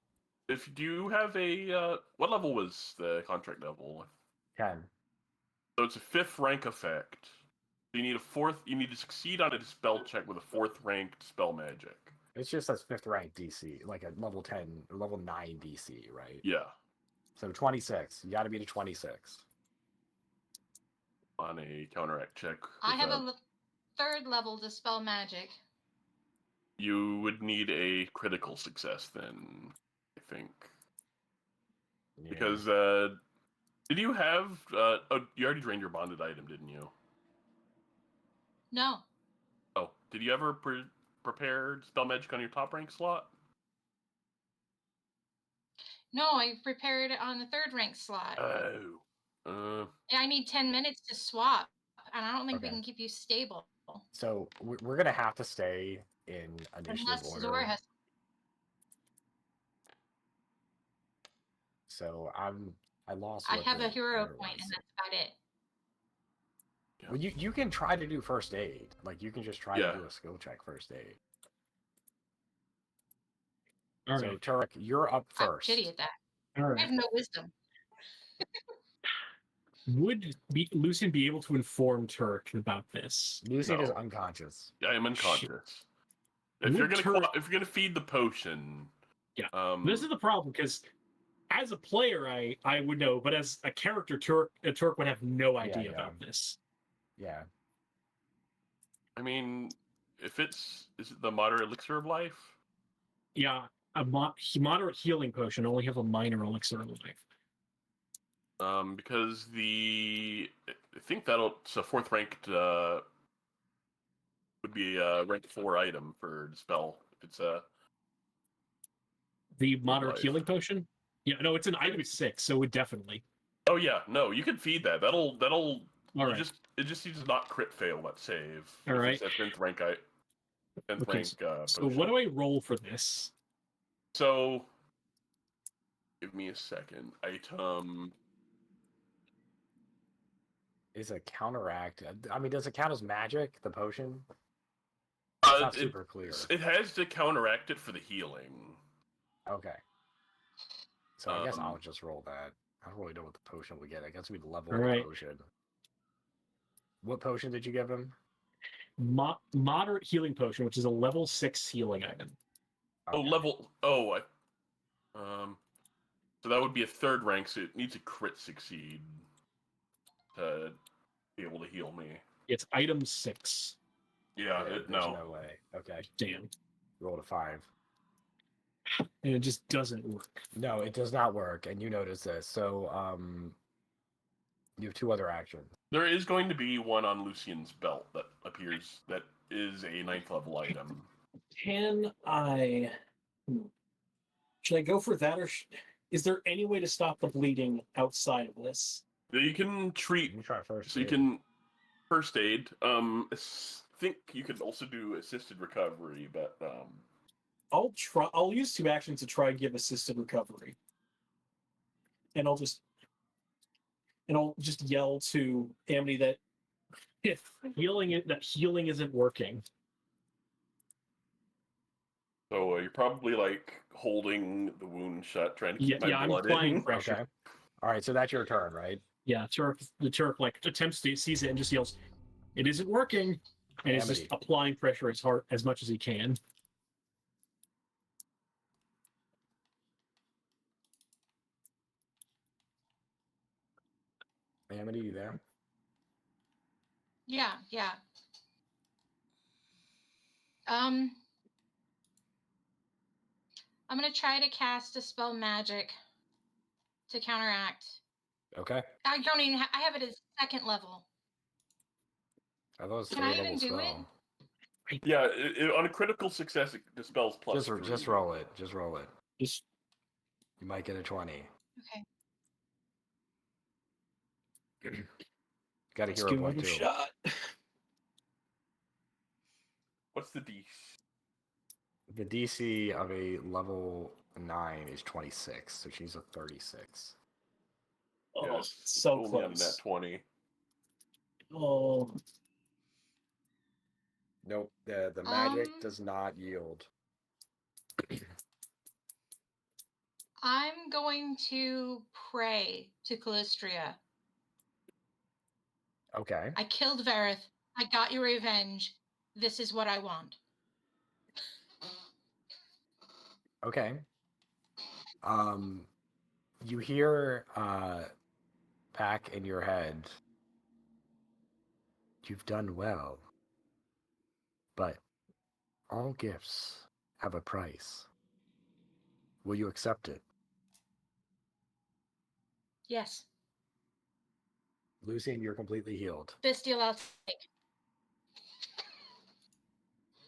if you have a what level was the contract level? 10. So it's a 5th rank effect. So you need a 4th. You need to succeed on a dispel check with a 4th rank dispel magic. It's just as 5th rank DC, like a level 10 or level 9 DC, right? Yeah. So 26. You got to beat a 26. on a counteract check. I have a third level Dispel Magic. You would need a critical success then, I think. Yeah. Because, did you have, you already drained your bonded item, didn't you? No. Oh, did you ever prepare Spell Magic on your top rank slot? No, I prepared it on the third rank slot. Oh. I need 10 minutes to swap, and I don't think we Okay. can keep you stable. So we're gonna have to stay in initiative Unless order. Zora has. So I lost. I what have the a hero order point, was. and that's about it. Well, you can try to do first aid. Like you can just try to do a skill check first aid. All So right. Turek, you're up I'm first. shitty at that. All I right. have no wisdom. Would Lucian be able to inform Turk about this? Lucian is No. unconscious. I am unconscious. If Would you're gonna feed the potion, Yeah. This is the problem because as a player, I would know, but as a character, Turk would have no idea about this. Yeah. I mean, if is it the moderate elixir of life? Yeah, a moderate healing potion only have a minor elixir of life. Because I think it's a fourth ranked would be a rank 4 item for dispel. If it's The moderate life. healing potion. Yeah, no, it's an item 6, so it would definitely. Oh yeah, no, you can feed that. That'll All right. it just needs to not crit fail that save. All right. It's that 10th rank Okay, potion. so what do I roll for this? So give me a second. Item. Is a counteract. I mean, does it count as magic? The potion? It's not super clear. It has to counteract it for the healing. Okay. So I guess I'll just roll that. I don't really know what the potion we get. I guess we'd level the potion. What potion did you give him? Moderate healing potion, which is a level 6 healing item. Okay. So that would be a third rank, so it needs a crit succeed to be able to heal me. It's item 6. Yeah, There's no way. Okay. Damn. Roll a 5. And it just doesn't work. No, it does not work, and you notice this. So, you have 2 other actions. There is going to be one on Lucian's belt that appears that is a 9th level item. Can I... Should I go for that, or is there any way to stop the bleeding outside of this? You can treat. You try first. So you can first aid. I think you could also do assisted recovery, but I'll try. I'll use 2 actions to try and give assisted recovery, and I'll just yell to Amity that if healing isn't working. So you're probably like holding the wound shut, trying to keep my I'm blood applying in. pressure. Okay. All right, so that's your turn, right? Yeah, the Turk like attempts to sees it and just yells, "It isn't working," and is just applying pressure as much as he can. Amity, you there? Yeah. I'm gonna try to cast Dispel Magic to counteract. Okay. I don't even. I have it as 2nd level. I thought it was Can I even 3-level do spell. it? Yeah, on a critical success, it dispels plus. Just roll it. Just roll it. Just You might get a 20. Okay. Got a let's hero give point it a too. shot. What's the DC? The DC of a level 9 is 26, so she's a 36. Oh, Yes, so only on close. that 20. Oh, Nope, the magic does not yield. I'm going to pray to Callistria. Okay. I killed Vareth. I got your revenge. This is what I want. Okay. You hear back in your head, You've done well. But all gifts have a price. Will you accept it? Yes. Lucian, you're completely healed. This deal I'll take.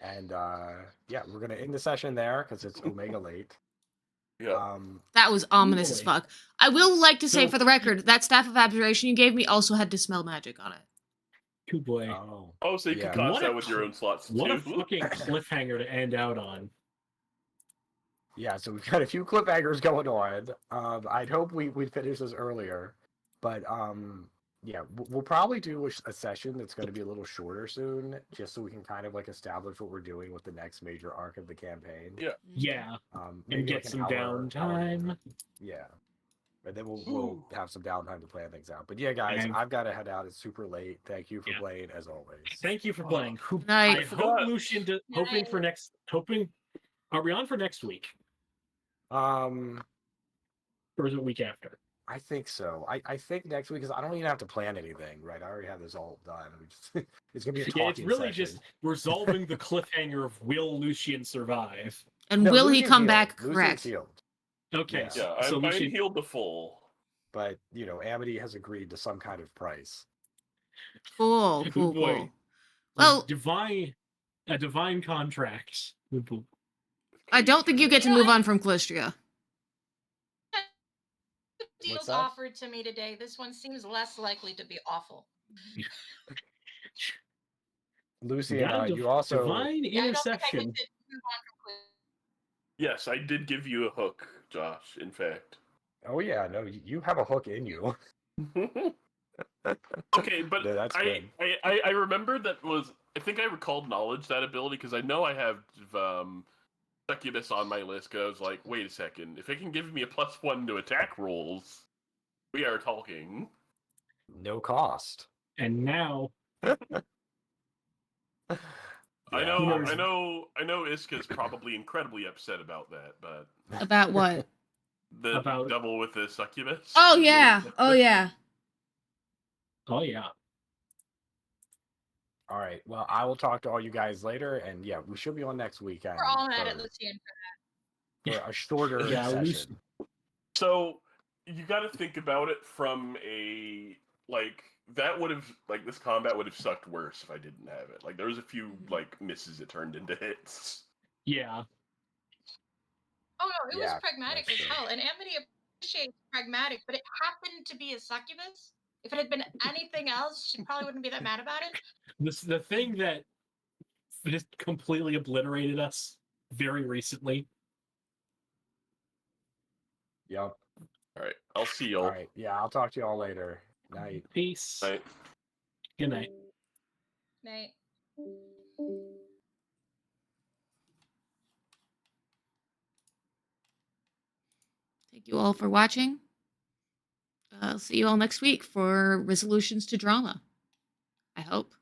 And yeah, we're gonna end the session there because it's Omega late. Yeah. That was ominous as Boy. fuck. I will like to say So- for the record, that staff of abjuration you gave me also had dispel magic on it. Good boy. Oh, so you Yeah. can cause What a that with your own slots What a too. fucking cliffhanger to end out on. Yeah, so we've got a few cliffhangers going on. I'd hope we'd finish this earlier, but yeah, we'll probably do a session that's going to be a little shorter soon, just so we can kind of like establish what we're doing with the next major arc of the campaign. Yeah. Yeah, Maybe and get like an some hour. downtime. Yeah, and then we'll have some downtime to plan things out. But yeah, guys, And- I've got to head out. It's super late. Thank you for Yeah. playing as always. Thank you for playing. Night. I hope forgot. Lucian. Hoping for next. Hoping. Are we on for next week, Um, or is it week after? I think so. I think next week, because I don't even have to plan anything, right? I already have this all done. We just, it's gonna be a talking Yeah, it's really session. just resolving the cliffhanger of will Lucian survive. And No, will he Lucian's come healed. back Lucian's correct? healed. Okay, Yeah. Yeah, so I'm Lucian. healed to full. But you know, Amity has agreed to some kind of price. Cool, Good cool, boy. cool. Well, A divine contract. I don't think you get to move on from Calistria. Deals that? offered to me today. This one seems less likely to be awful. Lucian, Got a you also divine Yeah, I don't think I intersection. get to move on from Yes, I did give you a hook, Josh, in fact. Oh yeah, no, you have a hook in you. Okay, but No, that's I good. remember that was I think I recalled knowledge that ability because I know I have succubus on my list. Cause I was like, wait a second, if it can give me a +1 to attack rolls, we are talking. No cost. And now, I Yeah. know Iska's probably incredibly upset about that, but About what? the About- double with the succubus. Oh yeah. Oh yeah. oh yeah, All right. Well, I will talk to all you guys later, and yeah, we should be on next weekend. We're all mad at for- Lucian. for a shorter Yeah, session. So you got to think about it from a that would have this combat would have sucked worse if I didn't have it. Like there was a few misses it turned into hits. yeah. Oh no, it Yeah, was pragmatic that's as true. hell. And Amity appreciates pragmatic, but it happened to be a succubus. If it had been anything else, she probably wouldn't be that mad about it. The thing that just completely obliterated us very recently. Yep. All right, I'll see y'all. All right. Yeah, I'll talk to you all later. Night. Peace. Right. Good night. Night. Thank you all for watching. I'll see you all next week for resolutions to drama. I hope.